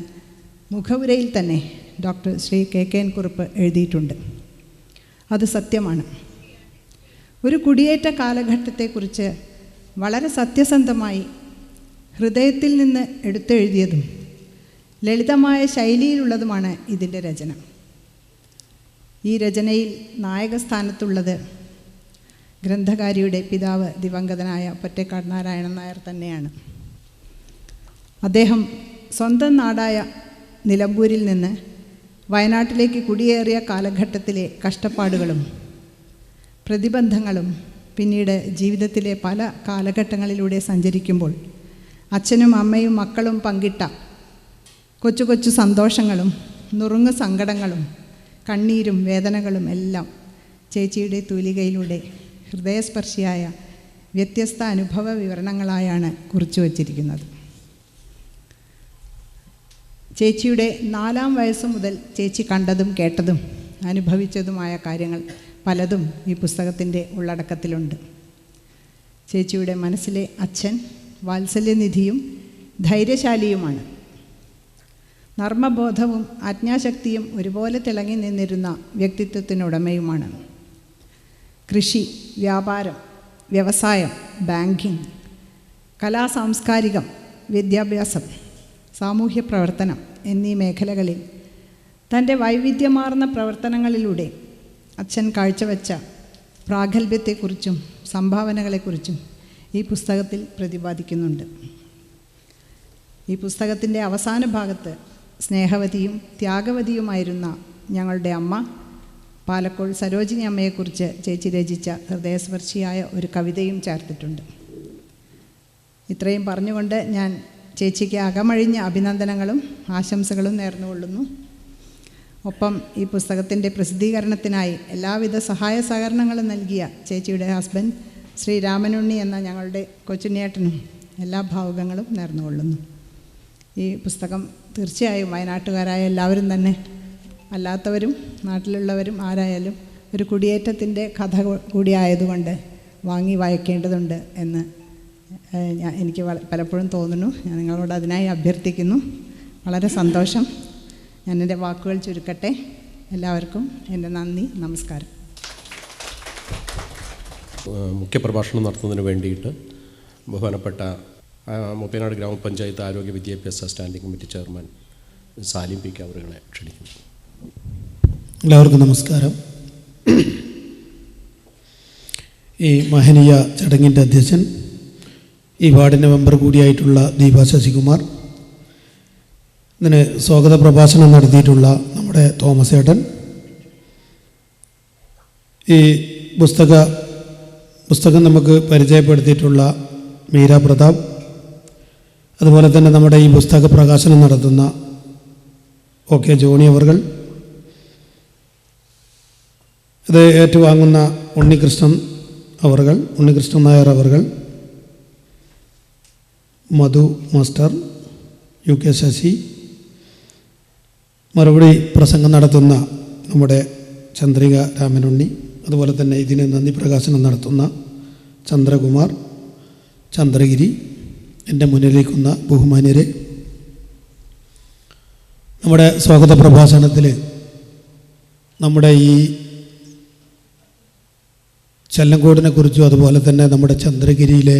D: മുഖവുരയിൽ തന്നെ ഡോക്ടർ ശ്രീ KKN കുറുപ്പ് എഴുതിയിട്ടുണ്ട്. അത് സത്യമാണ്. ഒരു കുടിയേറ്റ കാലഘട്ടത്തെക്കുറിച്ച് വളരെ സത്യസന്ധമായി ഹൃദയത്തിൽ നിന്ന് എടുത്തെഴുതിയതും ലളിതമായ ശൈലിയിലുള്ളതുമാണ് ഇതിൻ്റെ രചന. ഈ രചനയിൽ നായകസ്ഥാനത്തുള്ളത് ഗ്രന്ഥകാരിയുടെ പിതാവ് ദിവംഗതനായ പൊറ്റേക്കാട് നാരായണൻ നായർ തന്നെയാണ്. അദ്ദേഹം സ്വന്തം നാടായ നിലമ്പൂരിൽ നിന്ന് വയനാട്ടിലേക്ക് കുടിയേറിയ കാലഘട്ടത്തിലെ കഷ്ടപ്പാടുകളും പ്രതിബന്ധങ്ങളും പിന്നീട് ജീവിതത്തിലെ പല കാലഘട്ടങ്ങളിലൂടെ സഞ്ചരിക്കുമ്പോൾ അച്ഛനും അമ്മയും മക്കളും പങ്കിട്ട കൊച്ചു കൊച്ചു സന്തോഷങ്ങളും നുറുങ്ങ് സങ്കടങ്ങളും കണ്ണീരും വേദനകളും എല്ലാം ചേച്ചിയുടെ തൂലികയിലൂടെ ഹൃദയസ്പർശിയായ വ്യത്യസ്ത അനുഭവ വിവരണങ്ങളായാണ് കുറിച്ചു വച്ചിരിക്കുന്നത്. ചേച്ചിയുടെ 4-ാം വയസ്സ് മുതൽ ചേച്ചി കണ്ടതും കേട്ടതും അനുഭവിച്ചതുമായ കാര്യങ്ങൾ പലതും ഈ പുസ്തകത്തിൻ്റെ ഉള്ളടക്കത്തിലുണ്ട്. ചേച്ചിയുടെ മനസ്സിലെ അച്ഛൻ, വാത്സല്യനിധിയും ധൈര്യശാലിയുമാണ്. നർമ്മബോധവും ആജ്ഞാശക്തിയും ഒരുപോലെ തിളങ്ങി നിന്നിരുന്ന വ്യക്തിത്വത്തിനുടമയുമാണ്. കൃഷി, വ്യാപാരം, വ്യവസായം, ബാങ്കിങ്, കലാസാംസ്കാരികം, വിദ്യാഭ്യാസം, സാമൂഹ്യ പ്രവർത്തനം എന്നീ മേഖലകളിൽ തൻ്റെ വൈവിധ്യമാർന്ന പ്രവർത്തനങ്ങളിലൂടെ അച്ഛൻ കാഴ്ചവെച്ച പ്രാഗൽഭ്യത്തെക്കുറിച്ചും സംഭാവനകളെക്കുറിച്ചും ഈ പുസ്തകത്തിൽ പ്രതിപാദിക്കുന്നുണ്ട്. ഈ പുസ്തകത്തിൻ്റെ അവസാന ഭാഗത്ത് സ്നേഹവതിയും ത്യാഗവതിയുമായിരുന്ന ഞങ്ങളുടെ അമ്മ പാലക്കോട് സരോജിനി അമ്മയെക്കുറിച്ച് ചേച്ചി രചിച്ച ഹൃദയസ്പർശിയായ ഒരു കവിതയും ചേർത്തിട്ടുണ്ട്. ഇത്രയും പറഞ്ഞുകൊണ്ട് ഞാൻ ചേച്ചിക്ക് അകമഴിഞ്ഞ അഭിനന്ദനങ്ങളും ആശംസകളും നേർന്നുകൊള്ളുന്നു. ഒപ്പം ഈ പുസ്തകത്തിൻ്റെ പ്രസിദ്ധീകരണത്തിനായി എല്ലാവിധ സഹായ സഹകരണങ്ങളും നൽകിയ ചേച്ചിയുടെ ഹസ്ബൻഡ് ശ്രീ രാമനുണ്ണി എന്ന ഞങ്ങളുടെ കൊച്ചുണ്ണിയേട്ടനും എല്ലാ ഭാവുകങ്ങളും നേർന്നുകൊള്ളുന്നു. ഈ പുസ്തകം തീർച്ചയായും വയനാട്ടുകാരായ എല്ലാവരും തന്നെ, അല്ലാത്തവരും നാട്ടിലുള്ളവരും ആരായാലും ഒരു കുടിയേറ്റത്തിൻ്റെ കഥ കൂടി ആയതുകൊണ്ട് വാങ്ങി വായിക്കേണ്ടതുണ്ട് എന്ന് എനിക്ക് പലപ്പോഴും തോന്നുന്നു. ഞാൻ നിങ്ങളോട് അതിനായി അഭ്യർത്ഥിക്കുന്നു. വളരെ സന്തോഷം. ഞാൻ എൻ്റെ വാക്കുകൾ ചുരുക്കട്ടെ. എല്ലാവർക്കും എൻ്റെ നന്ദി, നമസ്കാരം.
A: മുഖ്യപ്രഭാഷണം നടത്തുന്നതിന് വേണ്ടിയിട്ട് ബഹുമാനപ്പെട്ട മുപ്പനാട് ഗ്രാമപഞ്ചായത്ത് ആരോഗ്യ വിദ്യാഭ്യാസ standing committee chairman Salim P അവരുകളെ ക്ഷണിക്കുന്നു.
E: എല്ലാവർക്കും നമസ്കാരം. ഈ മഹനീയ ചടങ്ങിൻ്റെ അധ്യക്ഷൻ, ഈ വാർഡിൻ്റെ മെമ്പർ കൂടിയായിട്ടുള്ള ദീപ ശശികുമാർ, ഇതിന് സ്വാഗത പ്രഭാഷണം നടത്തിയിട്ടുള്ള നമ്മുടെ തോമസ് ഏട്ടൻ, ഈ പുസ്തകം നമുക്ക് പരിചയപ്പെടുത്തിയിട്ടുള്ള മീര പ്രതാപ്, അതുപോലെ തന്നെ നമ്മുടെ ഈ പുസ്തക പ്രകാശനം നടത്തുന്ന OK ജോണി അവർകൾ, ഇത് ഏറ്റുവാങ്ങുന്ന ഉണ്ണികൃഷ്ണൻ നായർ അവർകൾ, മധു മാസ്റ്റർ, UK ശശി, മറുപടി പ്രസംഗം നടത്തുന്ന നമ്മുടെ ചന്ദ്രിക രാമനുണ്ണി, അതുപോലെ തന്നെ ഇതിന് നന്ദി പ്രകാശനം നടത്തുന്ന ചന്ദ്രകുമാർ, ചന്ദ്രഗിരി, എൻ്റെ മുന്നിലിരിക്കുന്ന ബഹുമാന്യരെ, നമ്മുടെ സ്വാഗത പ്രഭാഷണത്തിൽ നമ്മുടെ ഈ ചെല്ലങ്കോടിനെ കുറിച്ചും അതുപോലെ തന്നെ നമ്മുടെ ചന്ദ്രഗിരിയിലെ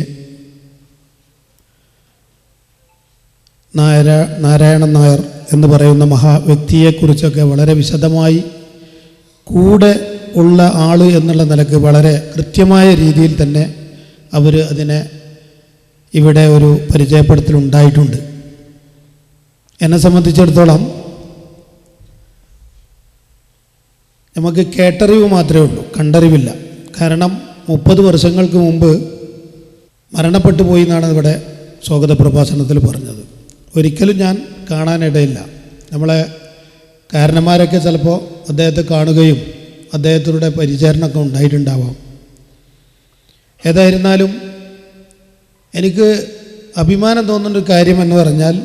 E: നാരായണൻ നായർ എന്ന് പറയുന്ന മഹാവ്യക്തിയെക്കുറിച്ചൊക്കെ വളരെ വിശദമായി കൂടെ ഉള്ള ആൾ എന്നുള്ള നിലക്ക് വളരെ കൃത്യമായ രീതിയിൽ തന്നെ അവർ അതിനെ ഇവിടെ ഒരു പരിചയപ്പെടുത്തലുണ്ടായിട്ടുണ്ട്. എന്നെ സംബന്ധിച്ചിടത്തോളം നമുക്ക് കേട്ടറിവ് മാത്രമേ ഉള്ളൂ, കണ്ടറിവില്ല. കാരണം 30 വർഷങ്ങൾക്ക് മുമ്പ് മരണപ്പെട്ടു പോയി എന്നാണ് ഇവിടെ സ്വാഗത പ്രഭാഷണത്തിൽ പറഞ്ഞത്. ഒരിക്കലും ഞാൻ കാണാനിടയില്ല. നമ്മളെ കാരണന്മാരൊക്കെ ചിലപ്പോൾ അദ്ദേഹത്തെ കാണുകയും അദ്ദേഹത്തിലൂടെ പരിചരണമൊക്കെ ഉണ്ടായിട്ടുണ്ടാവാം. ഏതായിരുന്നാലും എനിക്ക് അഭിമാനം തോന്നുന്നൊരു കാര്യം എന്ന് പറഞ്ഞാൽ,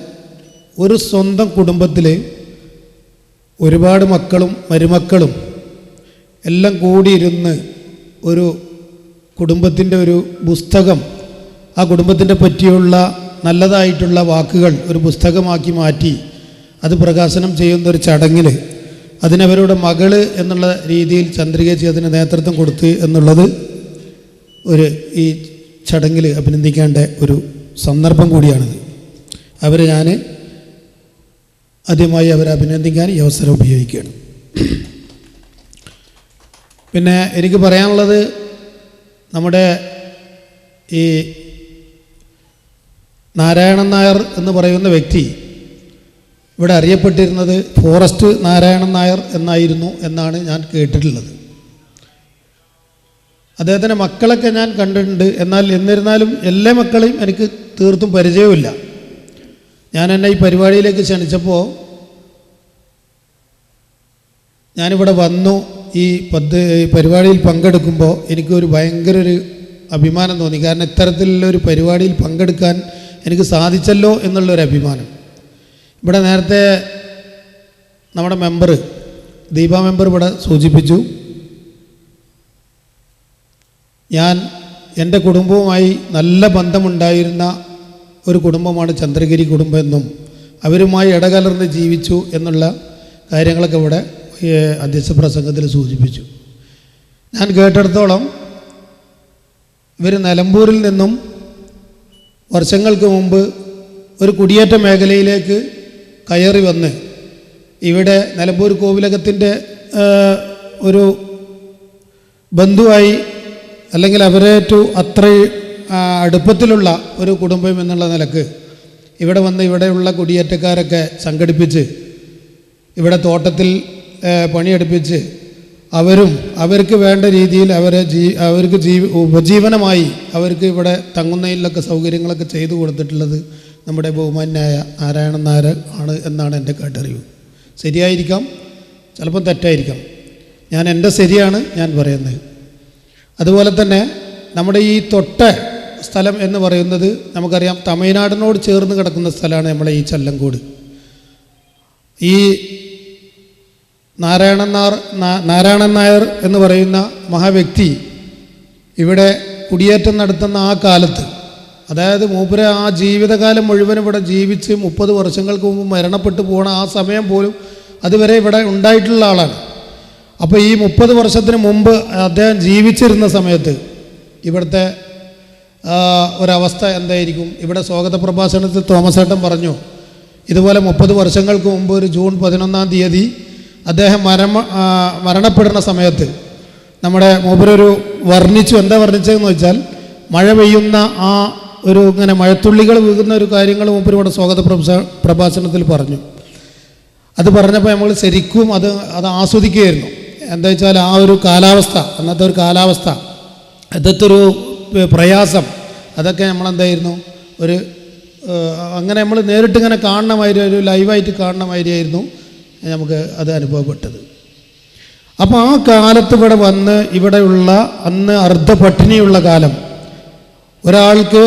E: ഒരു സ്വന്തം കുടുംബത്തിൽ ഒരുപാട് മക്കളും മരുമക്കളും എല്ലാം കൂടിയിരുന്ന് ഒരു കുടുംബത്തിൻ്റെ ഒരു പുസ്തകം, ആ കുടുംബത്തിൻ്റെ പറ്റിയുള്ള നല്ലതായിട്ടുള്ള വാക്കുകൾ ഒരു പുസ്തകമാക്കി മാറ്റി അത് പ്രകാശനം ചെയ്യുന്നൊരു ചടങ്ങിൽ അതിനവരുടെ മകള് എന്നുള്ള രീതിയിൽ ചന്ദ്രികേച്ചി അതിന് നേതൃത്വം കൊടുത്തു എന്നുള്ളത് ഈ ചടങ്ങിൽ അഭിനന്ദിക്കേണ്ട ഒരു സന്ദർഭം കൂടിയാണിത്. അവരെ ഞാൻ ആദ്യമായി അവരെ അഭിനന്ദിക്കാൻ ഈ അവസരം ഉപയോഗിക്കുകയാണ്. പിന്നെ എനിക്ക് പറയാനുള്ളത്, നമ്മുടെ ഈ നാരായണൻ നായർ എന്ന് പറയുന്ന വ്യക്തി ഇവിടെ അറിയപ്പെട്ടിരുന്നത് ഫോറസ്റ്റ് നാരായണൻ നായർ എന്നായിരുന്നു എന്നാണ് ഞാൻ കേട്ടിട്ടുള്ളത്. അദ്ദേഹത്തിൻ്റെ മക്കളൊക്കെ ഞാൻ കണ്ടിട്ടുണ്ട്. എന്നാൽ എന്നിരുന്നാലും എല്ലാ മക്കളെയും എനിക്ക് തീർത്തും പരിചയമില്ല. ഞാൻ എന്നെ ഈ പരിപാടിയിലേക്ക് ക്ഷണിച്ചപ്പോൾ ഞാനിവിടെ വന്നു. ഈ പരിപാടിയിൽ പങ്കെടുക്കുമ്പോൾ എനിക്കൊരു ഭയങ്കര ഒരു അഭിമാനം തോന്നി. കാരണം ഇത്തരത്തിലുള്ളൊരു പരിപാടിയിൽ പങ്കെടുക്കാൻ എനിക്ക് സാധിച്ചല്ലോ എന്നുള്ളൊരു അഭിമാനം. ഇവിടെ നേരത്തെ നമ്മുടെ മെമ്പർ ദീപ മെമ്പർ ഇവിടെ സൂചിപ്പിച്ചു, ഞാൻ എൻ്റെ കുടുംബവുമായി നല്ല ബന്ധമുണ്ടായിരുന്ന ഒരു കുടുംബമാണ് ചന്ദ്രഗിരി കുടുംബം എന്നും അവരുമായി ഇടകലർന്ന് ജീവിച്ചു എന്നുള്ള കാര്യങ്ങളൊക്കെ ഇവിടെ അധ്യക്ഷ പ്രസംഗത്തിൽ സൂചിപ്പിച്ചു. ഞാൻ കേട്ടിടത്തോളം ഇവർ നിലമ്പൂരിൽ നിന്നും വർഷങ്ങൾക്ക് മുമ്പ് ഒരു കുടിയേറ്റ മേഖലയിലേക്ക് കയറി വന്ന് ഇവിടെ നിലമ്പൂർ കോവിലകത്തിൻ്റെ ഒരു ബന്ധുവായി അല്ലെങ്കിൽ അവരേറ്റു അത്ര അടുപ്പത്തിലുള്ള ഒരു കുടുംബം എന്നുള്ള നിലക്ക് ഇവിടെ വന്ന് ഇവിടെയുള്ള കുടിയേറ്റക്കാരൊക്കെ സംഘടിപ്പിച്ച് ഇവിടെ തോട്ടത്തിൽ പണിയെടുപ്പിച്ച് അവർക്ക് വേണ്ട രീതിയിൽ അവർക്ക് ഉപജീവനമായി അവർക്ക് ഇവിടെ തങ്ങുന്നതിലൊക്കെ സൗകര്യങ്ങളൊക്കെ ചെയ്തു കൊടുത്തിട്ടുള്ളത് നമ്മുടെ ബഹുമാന്യായ നാരായണൻ നായർ ആണ് എന്നാണ് എൻ്റെ കേട്ടറിവ്. ശരിയായിരിക്കാം, ചിലപ്പോൾ തെറ്റായിരിക്കാം. ഞാൻ എൻ്റെ ശരിയാണ് ഞാൻ പറയുന്നത്. അതുപോലെ തന്നെ നമ്മുടെ ഈ തൊട്ട സ്ഥലം എന്ന് പറയുന്നത് നമുക്കറിയാം, തമിഴ്നാടിനോട് ചേർന്ന് കിടക്കുന്ന സ്ഥലമാണ് നമ്മളെ ഈ ചല്ലങ്കോട്. ഈ നാരായണൻ നായർ എന്ന് പറയുന്ന മഹാവ്യക്തി ഇവിടെ കുടിയേറ്റം നടത്തുന്ന ആ കാലത്ത്, അതായത് മൂപ്പര് ആ ജീവിതകാലം മുഴുവൻ ഇവിടെ ജീവിച്ച് 30 വർഷങ്ങൾക്ക് മുമ്പ് മരണപ്പെട്ടു പോകണ ആ സമയം പോലും അതുവരെ ഇവിടെ ഉണ്ടായിട്ടുള്ള ആളാണ്. അപ്പോൾ ഈ 30 വർഷത്തിന് മുമ്പ് അദ്ദേഹം ജീവിച്ചിരുന്ന സമയത്ത് ഇവിടുത്തെ ഒരവസ്ഥ എന്തായിരിക്കും? ഇവിടെ സ്വാഗത പ്രഭാഷണത്തിൽ തോമസ് ഏട്ടൻ പറഞ്ഞു, ഇതുപോലെ 30 വർഷങ്ങൾക്ക് മുമ്പ് ഒരു ജൂൺ 11-ാം തീയതി അദ്ദേഹം മരണപ്പെടുന്ന സമയത്ത് നമ്മുടെ മൂപ്പരൊരു വർണ്ണിച്ചു. എന്താ വർണ്ണിച്ചതെന്ന് വെച്ചാൽ, മഴ പെയ്യുന്ന ആ ഒരു ഇങ്ങനെ മഴത്തുള്ളികൾ വീഴുന്ന ഒരു കാര്യങ്ങൾ മൂപ്പര് ഇവിടെ സ്വാഗത പ്രഭാഷണത്തിൽ പറഞ്ഞു. അത് പറഞ്ഞപ്പോൾ നമ്മൾ ശരിക്കും അത് ആസ്വദിക്കുകയായിരുന്നു. എന്താ വെച്ചാൽ ആ ഒരു കാലാവസ്ഥ, അന്നത്തെ ഒരു കാലാവസ്ഥ, അന്നത്തെ ഒരു പ്രയാസം, അതൊക്കെ നമ്മളെന്തായിരുന്നു ഒരു അങ്ങനെ നമ്മൾ നേരിട്ട് ഇങ്ങനെ കാണുന്ന മാതിരി, ഒരു ലൈവായിട്ട് കാണുന്ന മാതിരിയായിരുന്നു നമുക്ക് അത് അനുഭവപ്പെട്ടത്. അപ്പോൾ ആ കാലത്ത് ഇവിടെ വന്ന് ഇവിടെയുള്ള അന്ന് അർദ്ധ പട്ടിണിയുള്ള കാലം, ഒരാൾക്ക്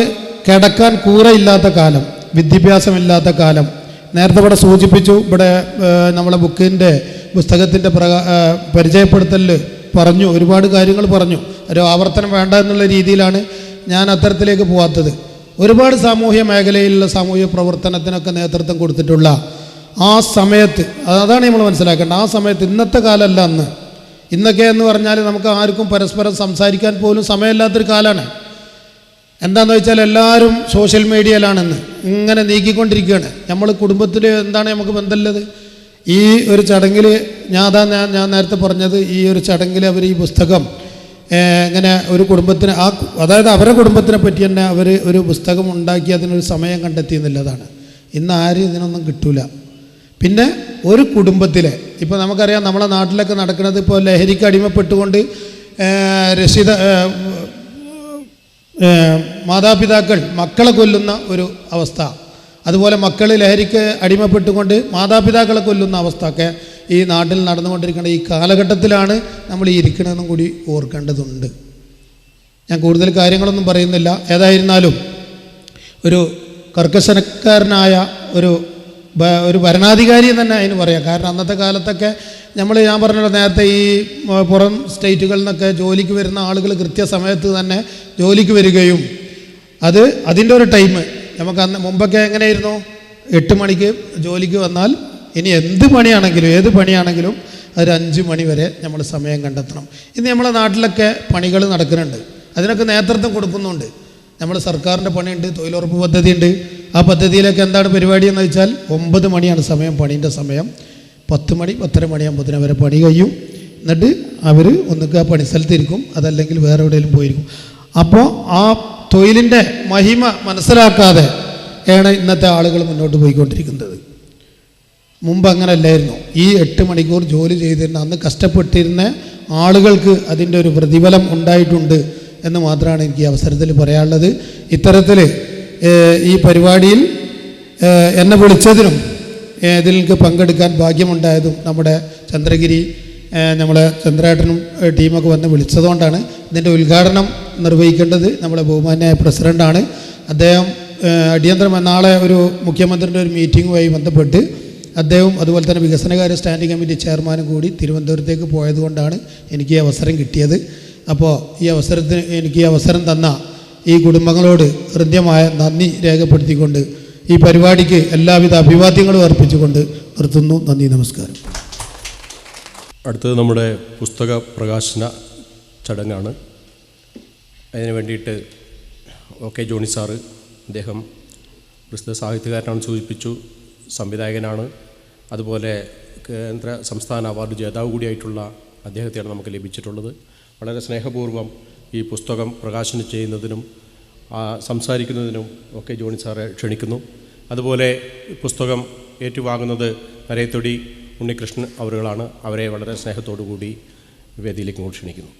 E: കിടക്കാൻ കൂരയില്ലാത്ത കാലം, വിദ്യാഭ്യാസമില്ലാത്ത കാലം, നേരത്തെ ഇവിടെ സൂചിപ്പിച്ചു. ഇവിടെ നമ്മളെ പുസ്തകത്തിൻ്റെ പരിചയപ്പെടുത്തലിൽ പറഞ്ഞു, ഒരുപാട് കാര്യങ്ങൾ പറഞ്ഞു. ഒരു ആവർത്തനം വേണ്ട എന്നുള്ള രീതിയിലാണ് ഞാൻ അത്തരത്തിലേക്ക് പോകാത്തത്. ഒരുപാട് സാമൂഹ്യ മേഖലയിലുള്ള സാമൂഹ്യ പ്രവർത്തനത്തിനൊക്കെ നേതൃത്വം കൊടുത്തിട്ടുള്ള ആ സമയത്ത്, അതാണ് നമ്മൾ മനസ്സിലാക്കേണ്ടത്. ആ സമയത്ത്, ഇന്നത്തെ കാലമല്ല അന്ന്. ഇന്നൊക്കെ എന്ന് പറഞ്ഞാൽ നമുക്ക് ആർക്കും പരസ്പരം സംസാരിക്കാൻ പോലും സമയമില്ലാത്തൊരു കാലമാണ്. എന്താണെന്ന് വെച്ചാൽ എല്ലാവരും സോഷ്യൽ മീഡിയയിലാണെന്ന് ഇങ്ങനെ നീക്കിക്കൊണ്ടിരിക്കുകയാണ്. നമ്മൾ കുടുംബത്തിൽ എന്താണ് നമുക്ക് ബന്ധമുള്ളത്? ഈ ഒരു ചടങ്ങിൽ ഞാൻ നേരത്തെ പറഞ്ഞത്, ഈ ഒരു ചടങ്ങിൽ അവർ ഈ പുസ്തകം ഇങ്ങനെ ഒരു കുടുംബത്തിന് അതായത് അവരുടെ കുടുംബത്തിനെ പറ്റി തന്നെ അവർ ഒരു പുസ്തകം ഉണ്ടാക്കി അതിനൊരു സമയം കണ്ടെത്തിയെന്നുള്ളതാണ്. ഇന്ന് ആരും ഇതിനൊന്നും കിട്ടൂല. പിന്നെ ഒരു കുടുംബത്തിലെ, ഇപ്പോൾ നമുക്കറിയാം നമ്മളെ നാട്ടിലൊക്കെ നടക്കുന്നത്, ഇപ്പോൾ ലഹരിക്ക് അടിമപ്പെട്ടുകൊണ്ട് മാതാപിതാക്കൾ മക്കളെ കൊല്ലുന്ന ഒരു അവസ്ഥ, അതുപോലെ മക്കൾ ലഹരിക്ക് അടിമപ്പെട്ടുകൊണ്ട് മാതാപിതാക്കളെ കൊല്ലുന്ന അവസ്ഥ ഒക്കെ ഈ നാട്ടിൽ നടന്നുകൊണ്ടിരിക്കുന്ന ഈ കാലഘട്ടത്തിലാണ് നമ്മൾ ഈ ഇരിക്കണമെന്നും കൂടി ഓർക്കേണ്ടതുണ്ട്. ഞാൻ കൂടുതൽ കാര്യങ്ങളൊന്നും പറയുന്നില്ല. ഏതായിരുന്നാലും ഒരു കർക്കശക്കാരനായ ഒരു ഭരണാധികാരി തന്നെ അതിന് പറയാം. കാരണം അന്നത്തെ കാലത്തൊക്കെ ഞാൻ പറഞ്ഞല്ലോ നേരത്തെ, ഈ പുറം സ്റ്റേറ്റുകളിൽ നിന്നൊക്കെ ജോലിക്ക് വരുന്ന ആളുകൾ കൃത്യസമയത്ത് തന്നെ ജോലിക്ക് വരികയും അതിൻ്റെ ഒരു ടൈം നമുക്ക് അന്ന് മുമ്പൊക്കെ എങ്ങനെയായിരുന്നു? 8 മണിക്ക് ജോലിക്ക് വന്നാൽ ഇനി ഏത് പണിയാണെങ്കിലും ഒരു 5 മണി വരെ നമ്മൾ സമയം കണ്ടെത്തണം. ഇന്ന് നമ്മളെ നാട്ടിലൊക്കെ പണികൾ നടക്കുന്നുണ്ട്, അതിനൊക്കെ നേതൃത്വം കൊടുക്കുന്നുണ്ട്. നമ്മൾ സർക്കാരിൻ്റെ പണിയുണ്ട്, തൊഴിലുറപ്പ് പദ്ധതിയുണ്ട്. ആ പദ്ധതിയിലൊക്കെ എന്താണ് പരിപാടി എന്ന് വെച്ചാൽ 9 മണിയാണ് സമയം, പണീൻ്റെ സമയം. 10 മണി 10:30 മണിയാകുമ്പോഴത്തേനും അവരെ പണി കഴിയും. എന്നിട്ട് അവർ ഒന്നുകിൽ ആ പണിസ്ഥലത്തിരിക്കും, അതല്ലെങ്കിൽ വേറെ എവിടെയെങ്കിലും പോയിരിക്കും. അപ്പോൾ ആ തൊഴിലിൻ്റെ മഹിമ മനസ്സിലാക്കാതെ ആണ് ഇന്നത്തെ ആളുകൾ മുന്നോട്ട് പോയിക്കൊണ്ടിരിക്കുന്നത്. മുമ്പ് അങ്ങനെയല്ലായിരുന്നു. ഈ 8 മണിക്കൂർ ജോലി ചെയ്തിരുന്ന അന്ന് കഷ്ടപ്പെട്ടിരുന്ന ആളുകൾക്ക് അതിൻ്റെ ഒരു പ്രതിഫലം ഉണ്ടായിട്ടുണ്ട് എന്ന് മാത്രമാണ് എനിക്ക് ഈ അവസരത്തിൽ പറയാനുള്ളത്. ഇത്തരത്തിൽ ഈ പരിപാടിയിൽ എന്നെ വിളിച്ചതിനും ഇതിലേക്ക് പങ്കെടുക്കാൻ ഭാഗ്യമുണ്ടായതും നമ്മുടെ ചന്ദ്രഗിരി നമ്മളെ ചന്ദ്രേട്ടനും ടീമൊക്കെ വന്ന് വിളിച്ചതുകൊണ്ടാണ്. ഇതിൻ്റെ ഉദ്ഘാടനം നിർവഹിക്കേണ്ടത് നമ്മളെ ബഹുമാന്യായ പ്രസിഡൻ്റാണ്. അദ്ദേഹം നാളെ ഒരു മുഖ്യമന്ത്രിയുടെ ഒരു മീറ്റിങ്ങുമായി ബന്ധപ്പെട്ട് അദ്ദേഹവും അതുപോലെ തന്നെ വികസനകാര്യ സ്റ്റാൻഡിംഗ് കമ്മിറ്റി ചെയർമാനും കൂടി തിരുവനന്തപുരത്തേക്ക് പോയതുകൊണ്ടാണ് എനിക്ക് ഈ അവസരം കിട്ടിയത്. അപ്പോൾ ഈ അവസരത്തിന് എനിക്ക് ഈ അവസരം തന്ന ഈ കുടുംബങ്ങളോട് ഹൃദ്യമായ നന്ദി രേഖപ്പെടുത്തിക്കൊണ്ട് ഈ പരിപാടിക്ക് എല്ലാവിധ അഭിവാദ്യങ്ങളും അർപ്പിച്ചുകൊണ്ട് നിർത്തുന്നു. നന്ദി, നമസ്കാരം.
A: അടുത്തത് നമ്മുടെ പുസ്തക പ്രകാശന ചടങ്ങാണ്. അതിന് വേണ്ടിയിട്ട് OK ജോണി സാറ്, അദ്ദേഹം പ്രസിദ്ധ സാഹിത്യകാരനാണ്, സൂചിപ്പിച്ചു, സംവിധായകനാണ്, അതുപോലെ കേന്ദ്ര സംസ്ഥാന അവാർഡ് ജേതാവ് കൂടിയായിട്ടുള്ള അദ്ദേഹത്തെയാണ് നമുക്ക് ലഭിച്ചിട്ടുള്ളത്. വളരെ സ്നേഹപൂർവ്വം ഈ പുസ്തകം പ്രകാശനം ചെയ്യുന്നതിനും സംസാരിക്കുന്നതിനും OK ജോണി സാറെ ക്ഷണിക്കുന്നു. അതുപോലെ പുസ്തകം ഏറ്റുവാങ്ങുന്നത് നരേത്തൊടി ഉണ്ണികൃഷ്ണൻ അവരുകളാണ്. അവരെ വളരെ സ്നേഹത്തോടു കൂടി വേദിയിലേക്ക് ക്ഷണിക്കുന്നു.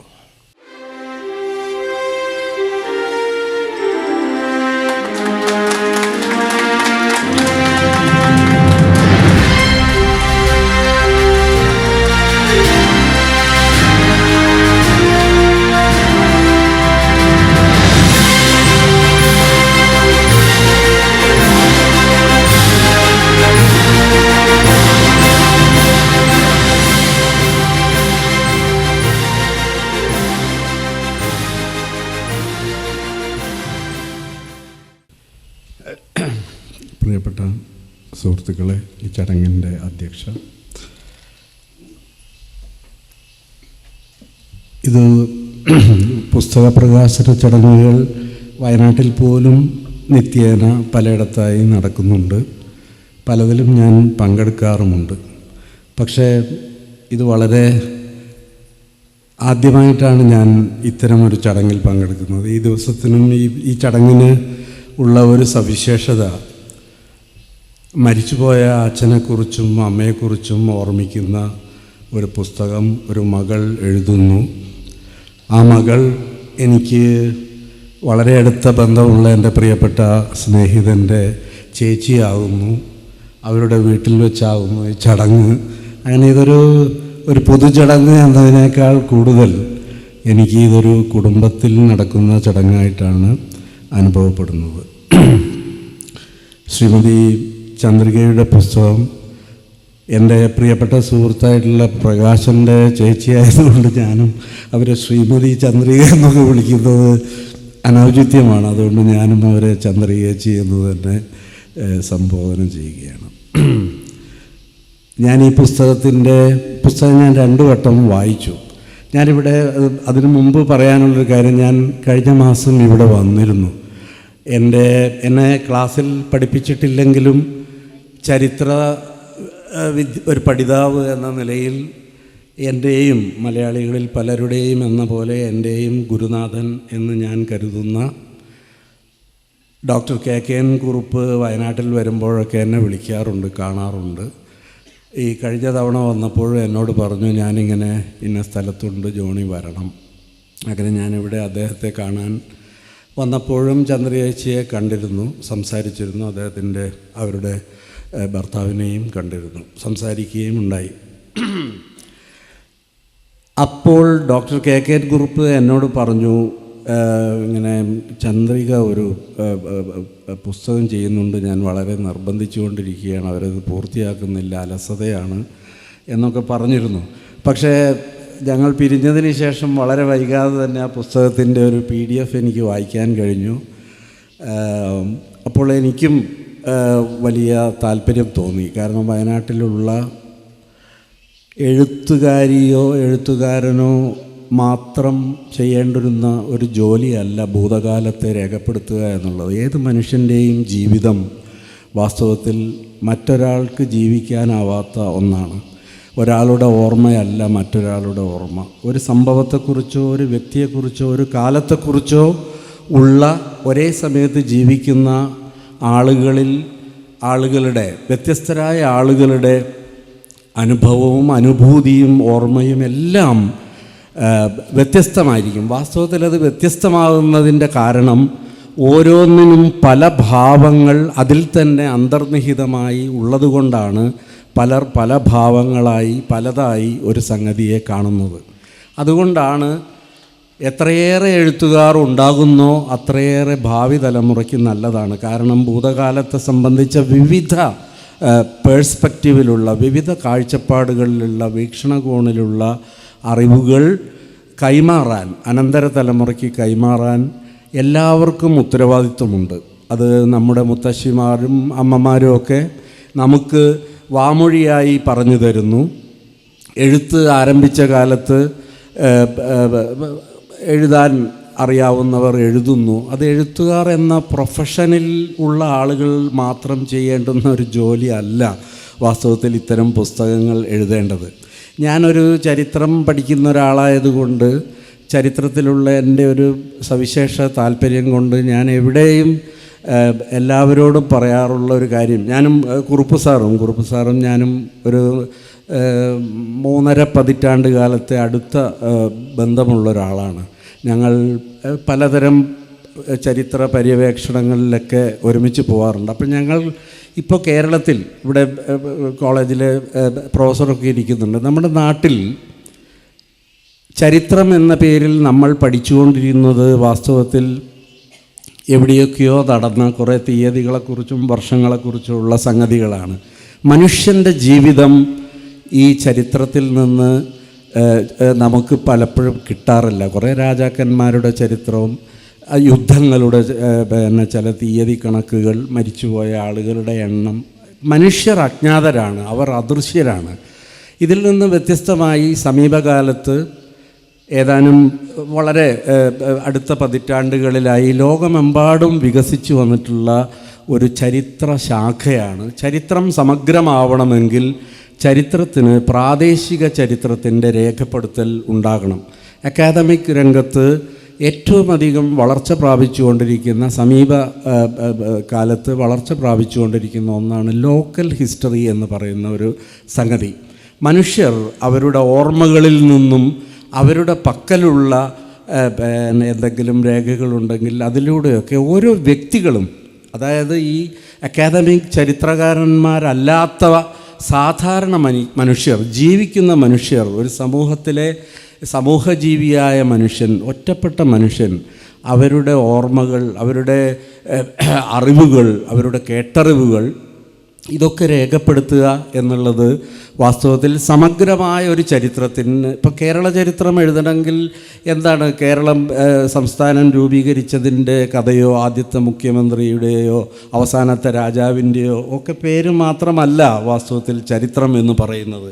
F: പ്രിയപ്പെട്ട സുഹൃത്തുക്കളെ, ഈ ചടങ്ങിൻ്റെ അധ്യക്ഷ, ഇത് പുസ്തക പ്രകാശന ചടങ്ങുകൾ വയനാട്ടിൽ പോലും നിത്യേന പലയിടത്തായി നടക്കുന്നുണ്ട്. പലതിലും ഞാൻ പങ്കെടുക്കാറുമുണ്ട്. പക്ഷേ ഇത് വളരെ ആദ്യമായിട്ടാണ് ഞാൻ ഇത്തരമൊരു ചടങ്ങിൽ പങ്കെടുക്കുന്നത്. ഈ ദിവസത്തിനും ഈ ചടങ്ങിന് ഉള്ള ഒരു സവിശേഷത, മരിച്ചുപോയ അച്ഛനെക്കുറിച്ചും അമ്മയെക്കുറിച്ചും ഓർമ്മിക്കുന്ന ഒരു പുസ്തകം ഒരു മകൾ എഴുതുന്നു. ആ മകൾ എനിക്ക് വളരെ അടുത്ത ബന്ധമുള്ള എൻ്റെ പ്രിയപ്പെട്ട സ്നേഹിതൻ്റെ ചേച്ചിയാകുന്നു. അവരുടെ വീട്ടിൽ വെച്ചാകുന്നു ഈ ചടങ്ങ്. അങ്ങനെ ഒരു പൊതുചടങ്ങ് എന്നതിനേക്കാൾ കൂടുതൽ എനിക്ക് ഇതൊരു കുടുംബത്തിൽ നടക്കുന്ന ചടങ്ങായിട്ടാണ് അനുഭവപ്പെടുന്നത്. ശ്രീമതി ചന്ദ്രികയുടെ പുസ്തകം എൻ്റെ പ്രിയപ്പെട്ട സുഹൃത്തായിട്ടുള്ള പ്രകാശൻ്റെ ചേച്ചിയായതുകൊണ്ട് ഞാനും അവരെ ശ്രീമതി ചന്ദ്രിക എന്നൊക്കെ വിളിക്കുന്നത് അനൗചിത്യമാണ്. അതുകൊണ്ട് ഞാനും അവരെ ചന്ദ്രിക ചേച്ചി എന്ന് തന്നെ സംബോധന ചെയ്യുകയാണ്. ഞാൻ ഈ പുസ്തകം ഞാൻ 2 വട്ടം വായിച്ചു. ഞാനിവിടെ അതിനു മുമ്പ് പറയാനുള്ളൊരു കാര്യം, ഞാൻ കഴിഞ്ഞ മാസം ഇവിടെ വന്നിരുന്നു. എന്നെ ക്ലാസ്സിൽ പഠിപ്പിച്ചിട്ടില്ലെങ്കിലും ഒരു പഠിതാവ് എന്ന നിലയിൽ എൻ്റെയും മലയാളികളിൽ പലരുടെയും എന്ന പോലെ എൻ്റെയും ഗുരുനാഥൻ എന്ന് ഞാൻ കരുതുന്ന ഡോക്ടർ KKN കുറുപ്പ് വയനാട്ടിൽ വരുമ്പോഴൊക്കെ എന്നെ വിളിക്കാറുണ്ട്, കാണാറുണ്ട്. ഈ കഴിഞ്ഞ തവണ വന്നപ്പോഴും എന്നോട് പറഞ്ഞു, ഞാനിങ്ങനെ ഇന്ന സ്ഥലത്തുണ്ട്, ജോണി വരണം. അങ്ങനെ ഞാനിവിടെ അദ്ദേഹത്തെ കാണാൻ വന്നപ്പോഴും ചന്ദ്രയേച്ചിയെ കണ്ടിരുന്നു, സംസാരിച്ചിരുന്നു. അവരുടെ ഭർത്താവിനെയും കണ്ടിരുന്നു, സംസാരിക്കുകയും ഉണ്ടായി. അപ്പോൾ ഡോക്ടർ KKN കുറുപ്പ് എന്നോട് പറഞ്ഞു, ഇങ്ങനെ ചന്ദ്രിക ഒരു പുസ്തകം ചെയ്യുന്നുണ്ട്, ഞാൻ വളരെ നിർബന്ധിച്ചുകൊണ്ടിരിക്കുകയാണ്, അവരത് പൂർത്തിയാക്കുന്നില്ല, അലസതയാണ് എന്നൊക്കെ പറഞ്ഞിരുന്നു. പക്ഷേ ഞങ്ങൾ പിരിഞ്ഞതിന് ശേഷം വളരെ വൈകാതെ തന്നെ ആ പുസ്തകത്തിൻ്റെ ഒരു PDF എനിക്ക് വായിക്കാൻ കഴിഞ്ഞു. അപ്പോൾ എനിക്കും വലിയ താല്പര്യം തോന്നി. കാരണം വയനാട്ടിലുള്ള എഴുത്തുകാരിയോ എഴുത്തുകാരനോ മാത്രം ചെയ്യേണ്ടിരുന്ന ഒരു ജോലിയല്ല ഭൂതകാലത്തെ രേഖപ്പെടുത്തുക എന്നുള്ളത്. ഏത് മനുഷ്യൻ്റെയും ജീവിതം വാസ്തവത്തിൽ മറ്റൊരാൾക്ക് ജീവിക്കാനാവാത്ത ഒന്നാണ്. ഒരാളുടെ ഓർമ്മയല്ല മറ്റൊരാളുടെ ഓർമ്മ. ഒരു സംഭവത്തെക്കുറിച്ചോ ഒരു വ്യക്തിയെക്കുറിച്ചോ ഒരു കാലത്തെക്കുറിച്ചോ ഉള്ള ഒരേ സമയത്ത് ജീവിക്കുന്ന ആളുകളുടെ വ്യത്യസ്തരായ ആളുകളുടെ അനുഭവവും അനുഭൂതിയും ഓർമ്മയും എല്ലാം വ്യത്യസ്തമായിരിക്കും. വാസ്തവത്തിൽ അത് വ്യത്യസ്തമാകുന്നതിൻ്റെ കാരണം ഓരോന്നിനും പല ഭാവങ്ങൾ അതിൽ തന്നെ അന്തർനിഹിതമായി ഉള്ളതുകൊണ്ടാണ് പലർ പല ഭാവങ്ങളായി പലതായി ഒരു സംഗതിയെ കാണുന്നത്. അതുകൊണ്ടാണ് എത്രയേറെ എഴുത്തുകാർ ഉണ്ടാകുന്നോ അത്രയേറെ ഭാവി തലമുറയ്ക്ക് നല്ലതാണ്. കാരണം ഭൂതകാലത്തെ സംബന്ധിച്ച വിവിധ പേഴ്സ്പെക്റ്റീവിലുള്ള വിവിധ കാഴ്ചപ്പാടുകളിലുള്ള വീക്ഷണകോണിലുള്ള അറിവുകൾ കൈമാറാൻ, അനന്തര തലമുറയ്ക്ക് കൈമാറാൻ എല്ലാവർക്കും ഉത്തരവാദിത്വമുണ്ട്. അത് നമ്മുടെ മുത്തശ്ശിമാരും അമ്മമാരും ഒക്കെ നമുക്ക് വാമൊഴിയായി പറഞ്ഞു തരുന്നു. എഴുത്ത് ആരംഭിച്ച കാലത്ത് എഴുതാൻ അറിയാവുന്നവർ എഴുതുന്നു. അത് എഴുത്തുകാർ എന്ന പ്രൊഫഷനിൽ ഉള്ള ആളുകൾ മാത്രം ചെയ്യേണ്ടുന്ന ഒരു ജോലി അല്ല വാസ്തവത്തിൽ ഇത്തരം പുസ്തകങ്ങൾ എഴുതേണ്ടത്. ഞാനൊരു ചരിത്രം പഠിക്കുന്ന ഒരാളായതുകൊണ്ട് ചരിത്രത്തിലുള്ള എൻ്റെ ഒരു സവിശേഷ താല്പര്യം കൊണ്ട് ഞാൻ എവിടെയും എല്ലാവരോടും പറയാറുള്ള ഒരു കാര്യം, ഞാനും കുറുപ്പ് സാറും ഞാനും ഒരു 3.5 പതിറ്റാണ്ട് കാലത്തെ അടുത്ത ബന്ധമുള്ള ഒരാളാണ്. ഞങ്ങൾ പലതരം ചരിത്ര പര്യവേക്ഷണങ്ങളിലൊക്കെ ഒരുമിച്ച് പോകാറുണ്ട്. അപ്പം ഞങ്ങൾ ഇപ്പോൾ കേരളത്തിൽ ഇവിടെ കോളേജിലെ പ്രൊഫസറൊക്കെ ഇരിക്കുന്നുണ്ട്. നമ്മുടെ നാട്ടിൽ ചരിത്രം എന്ന പേരിൽ നമ്മൾ പഠിച്ചുകൊണ്ടിരുന്നത് വാസ്തവത്തിൽ എവിടെയൊക്കെയോ നടന്ന കുറേ തീയതികളെക്കുറിച്ചും വർഷങ്ങളെക്കുറിച്ചുമുള്ള സംഗതികളാണ്. മനുഷ്യൻ്റെ ജീവിതം ഈ ചരിത്രത്തിൽ നിന്ന് നമുക്ക് പലപ്പോഴും കിട്ടാറില്ല. കുറേ രാജാക്കന്മാരുടെ ചരിത്രവും യുദ്ധങ്ങളുടെ ചില തീയതി കണക്കുകൾ, മരിച്ചുപോയ ആളുകളുടെ എണ്ണം. മനുഷ്യർ അജ്ഞാതരാണ്, അവർ അദൃശ്യരാണ്. ഇതിൽ നിന്ന് വ്യത്യസ്തമായി സമീപകാലത്ത് ഏതാനും വളരെ അടുത്ത പതിറ്റാണ്ടുകളിലായി ലോകമെമ്പാടും വികസിച്ചു വന്നിട്ടുള്ള ഒരു ചരിത്ര ശാഖയാണ്. ചരിത്രം സമഗ്രമാവണമെങ്കിൽ ചരിത്രത്തിന് പ്രാദേശിക ചരിത്രത്തിൻ്റെ രേഖപ്പെടുത്തൽ ഉണ്ടാകണം. അക്കാദമിക് രംഗത്ത് ഏറ്റവും അധികം വളർച്ച പ്രാപിച്ചുകൊണ്ടിരിക്കുന്ന സമീപ കാലത്ത് വളർച്ച പ്രാപിച്ചുകൊണ്ടിരിക്കുന്ന ഒന്നാണ് ലോക്കൽ ഹിസ്റ്ററി എന്ന് പറയുന്ന ഒരു സംഗതി. മനുഷ്യർ അവരുടെ ഓർമ്മകളിൽ നിന്നും അവരുടെ പക്കലുള്ള എന്തെങ്കിലും രേഖകളുണ്ടെങ്കിൽ അതിലൂടെയൊക്കെ ഓരോ വ്യക്തികളും, അതായത് ഈ അക്കാദമിക് ചരിത്രകാരന്മാരല്ലാത്ത സാധാരണ മനുഷ്യർ, ജീവിക്കുന്ന മനുഷ്യർ, ഒരു സമൂഹത്തിലെ സമൂഹജീവിയായ മനുഷ്യൻ, ഒറ്റപ്പെട്ട മനുഷ്യൻ, അവരുടെ ഓർമ്മകൾ, അവരുടെ അറിവുകൾ, അവരുടെ കേട്ടറിവുകൾ ഇതൊക്കെ രേഖപ്പെടുത്തുക എന്നുള്ളത് വാസ്തവത്തിൽ സമഗ്രമായ ഒരു ചരിത്രത്തിന്, ഇപ്പോൾ കേരള ചരിത്രം എഴുതണമെങ്കിൽ എന്താണ്, കേരളം സംസ്ഥാനം രൂപീകരിച്ചതിൻ്റെ കഥയോ ആദ്യത്തെ മുഖ്യമന്ത്രിയുടെയോ അവസാനത്തെ രാജാവിൻ്റെയോ ഒക്കെ പേര് മാത്രമല്ല വാസ്തവത്തിൽ ചരിത്രം എന്ന് പറയുന്നത്.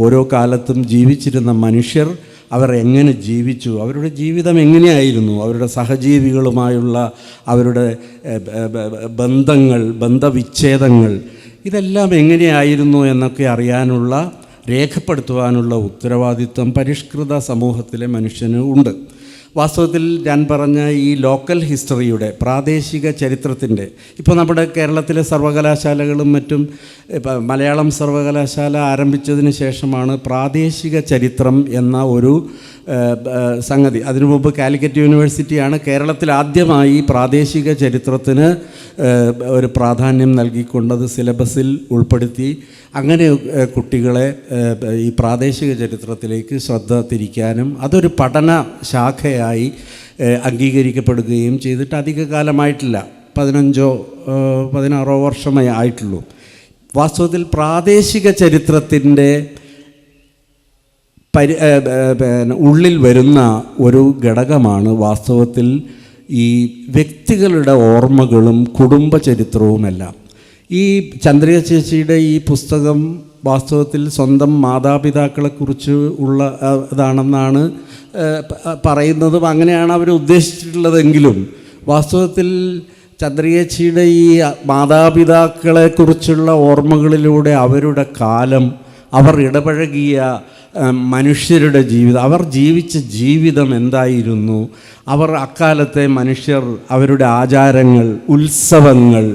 F: ഓരോ കാലത്തും ജീവിച്ചിരുന്ന മനുഷ്യർ അവർ എങ്ങനെ ജീവിച്ചു, അവരുടെ ജീവിതം എങ്ങനെയായിരുന്നു, അവരുടെ സഹജീവികളുമായുള്ള അവരുടെ ബന്ധങ്ങൾ, ബന്ധവിച്ഛേദങ്ങൾ, ഇതെല്ലാം എങ്ങനെയായിരുന്നു എന്നൊക്കെ അറിയാനുള്ള, രേഖപ്പെടുത്തുവാനുള്ള ഉത്തരവാദിത്വം പരിഷ്കൃത സമൂഹത്തിലെ മനുഷ്യന് ഉണ്ട്. വാസ്തവത്തിൽ ഞാൻ പറഞ്ഞ ഈ ലോക്കൽ ഹിസ്റ്ററിയുടെ, പ്രാദേശിക ചരിത്രത്തിൻ്റെ, ഇപ്പോൾ നമ്മുടെ കേരളത്തിലെ സർവകലാശാലകളും മറ്റും, മലയാളം സർവകലാശാല ആരംഭിച്ചതിന് ശേഷമാണ് പ്രാദേശിക ചരിത്രം എന്ന ഒരു സംഗതി. അതിനു മുമ്പ് കാലിക്കറ്റ് യൂണിവേഴ്സിറ്റിയാണ് കേരളത്തിൽ ആദ്യമായി പ്രാദേശിക ചരിത്രത്തിന് ഒരു പ്രാധാന്യം നൽകിക്കൊണ്ടത് സിലബസിൽ ഉൾപ്പെടുത്തി. അങ്ങനെ കുട്ടികളെ ഈ പ്രാദേശിക ചരിത്രത്തിലേക്ക് ശ്രദ്ധ തിരിക്കാനും അതൊരു പഠന ശാഖയായി അംഗീകരിക്കപ്പെടുകയും ചെയ്തിട്ട് അധിക കാലമായിട്ടില്ല, 15-16 വർഷമേ ആയിട്ടുള്ളൂ. വാസ്തവത്തിൽ പ്രാദേശിക ചരിത്രത്തിൻ്റെ ഉള്ളിൽ വരുന്ന ഒരു ഘടകമാണ് വാസ്തവത്തിൽ ഈ വ്യക്തികളുടെ ഓർമ്മകളും കുടുംബ ചരിത്രവുമെല്ലാം. ഈ ചന്ദ്രിക ചേച്ചിയുടെ ഈ പുസ്തകം വാസ്തവത്തിൽ സ്വന്തം മാതാപിതാക്കളെക്കുറിച്ച് ഉള്ള ഇതാണെന്നാണ് പറയുന്നതും അങ്ങനെയാണ് അവർ ഉദ്ദേശിച്ചിട്ടുള്ളതെങ്കിലും വാസ്തവത്തിൽ ചന്ദ്രികേച്ചിയുടെ ഈ മാതാപിതാക്കളെക്കുറിച്ചുള്ള ഓർമ്മകളിലൂടെ അവരുടെ കാലം, അവർ ഇടപഴകിയ മനുഷ്യരുടെ ജീവിതം, അവർ ജീവിച്ച ജീവിതം എന്തായിരുന്നു, അവർ അക്കാലത്തെ മനുഷ്യർ, അവരുടെ ആചാരങ്ങൾ, ഉത്സവങ്ങൾ,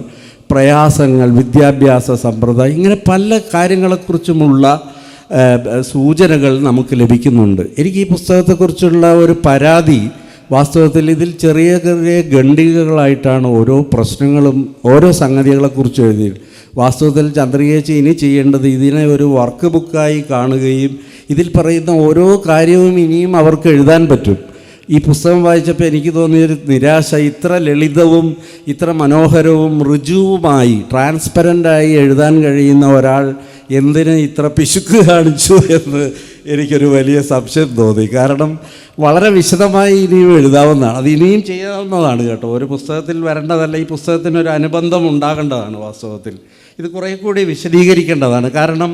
F: പ്രയാസങ്ങൾ, വിദ്യാഭ്യാസ സമ്പ്രദായം, ഇങ്ങനെ പല കാര്യങ്ങളെക്കുറിച്ചുമുള്ള സൂചനകൾ നമുക്ക് ലഭിക്കുന്നുണ്ട്. എനിക്ക് ഈ പുസ്തകത്തെക്കുറിച്ചുള്ള ഒരു പരാതി, വാസ്തവത്തിൽ ഇതിൽ ചെറിയ ചെറിയ ഖണ്ഡികകളായിട്ടാണ് ഓരോ പ്രശ്നങ്ങളും ഓരോ സംഗതികളെക്കുറിച്ച് എഴുതിയത്. വാസ്തവത്തിൽ ചന്ദ്രികേച്ചി ഇനി ചെയ്യേണ്ടത് ഇതിനെ ഒരു വർക്ക് ബുക്കായി കാണുകയും ഇതിൽ പറയുന്ന ഓരോ കാര്യവും ഇനിയും അവർക്ക് എഴുതാൻ പറ്റും. ഈ പുസ്തകം വായിച്ചപ്പോൾ എനിക്ക് തോന്നിയൊരു നിരാശ, ഇത്ര ലളിതവും ഇത്ര മനോഹരവും ഋജുവുമായി ട്രാൻസ്പെറൻ്റായി എഴുതാൻ കഴിയുന്ന ഒരാൾ എന്തിന് ഇത്ര പിശുക്ക് കാണിച്ചു എന്ന് എനിക്കൊരു വലിയ സംശയം തോന്നി. കാരണം വളരെ വിശദമായി ഇനിയും എഴുതാവുന്നതാണ്, അത് ഇനിയും ചെയ്യാവുന്നതാണ് കേട്ടോ. ഒരു പുസ്തകത്തിൽ വരേണ്ടതല്ല, ഈ പുസ്തകത്തിനൊരു അനുബന്ധം ഉണ്ടാകേണ്ടതാണ്. വാസ്തവത്തിൽ ഇത് കുറേ കൂടി വിശദീകരിക്കേണ്ടതാണ്. കാരണം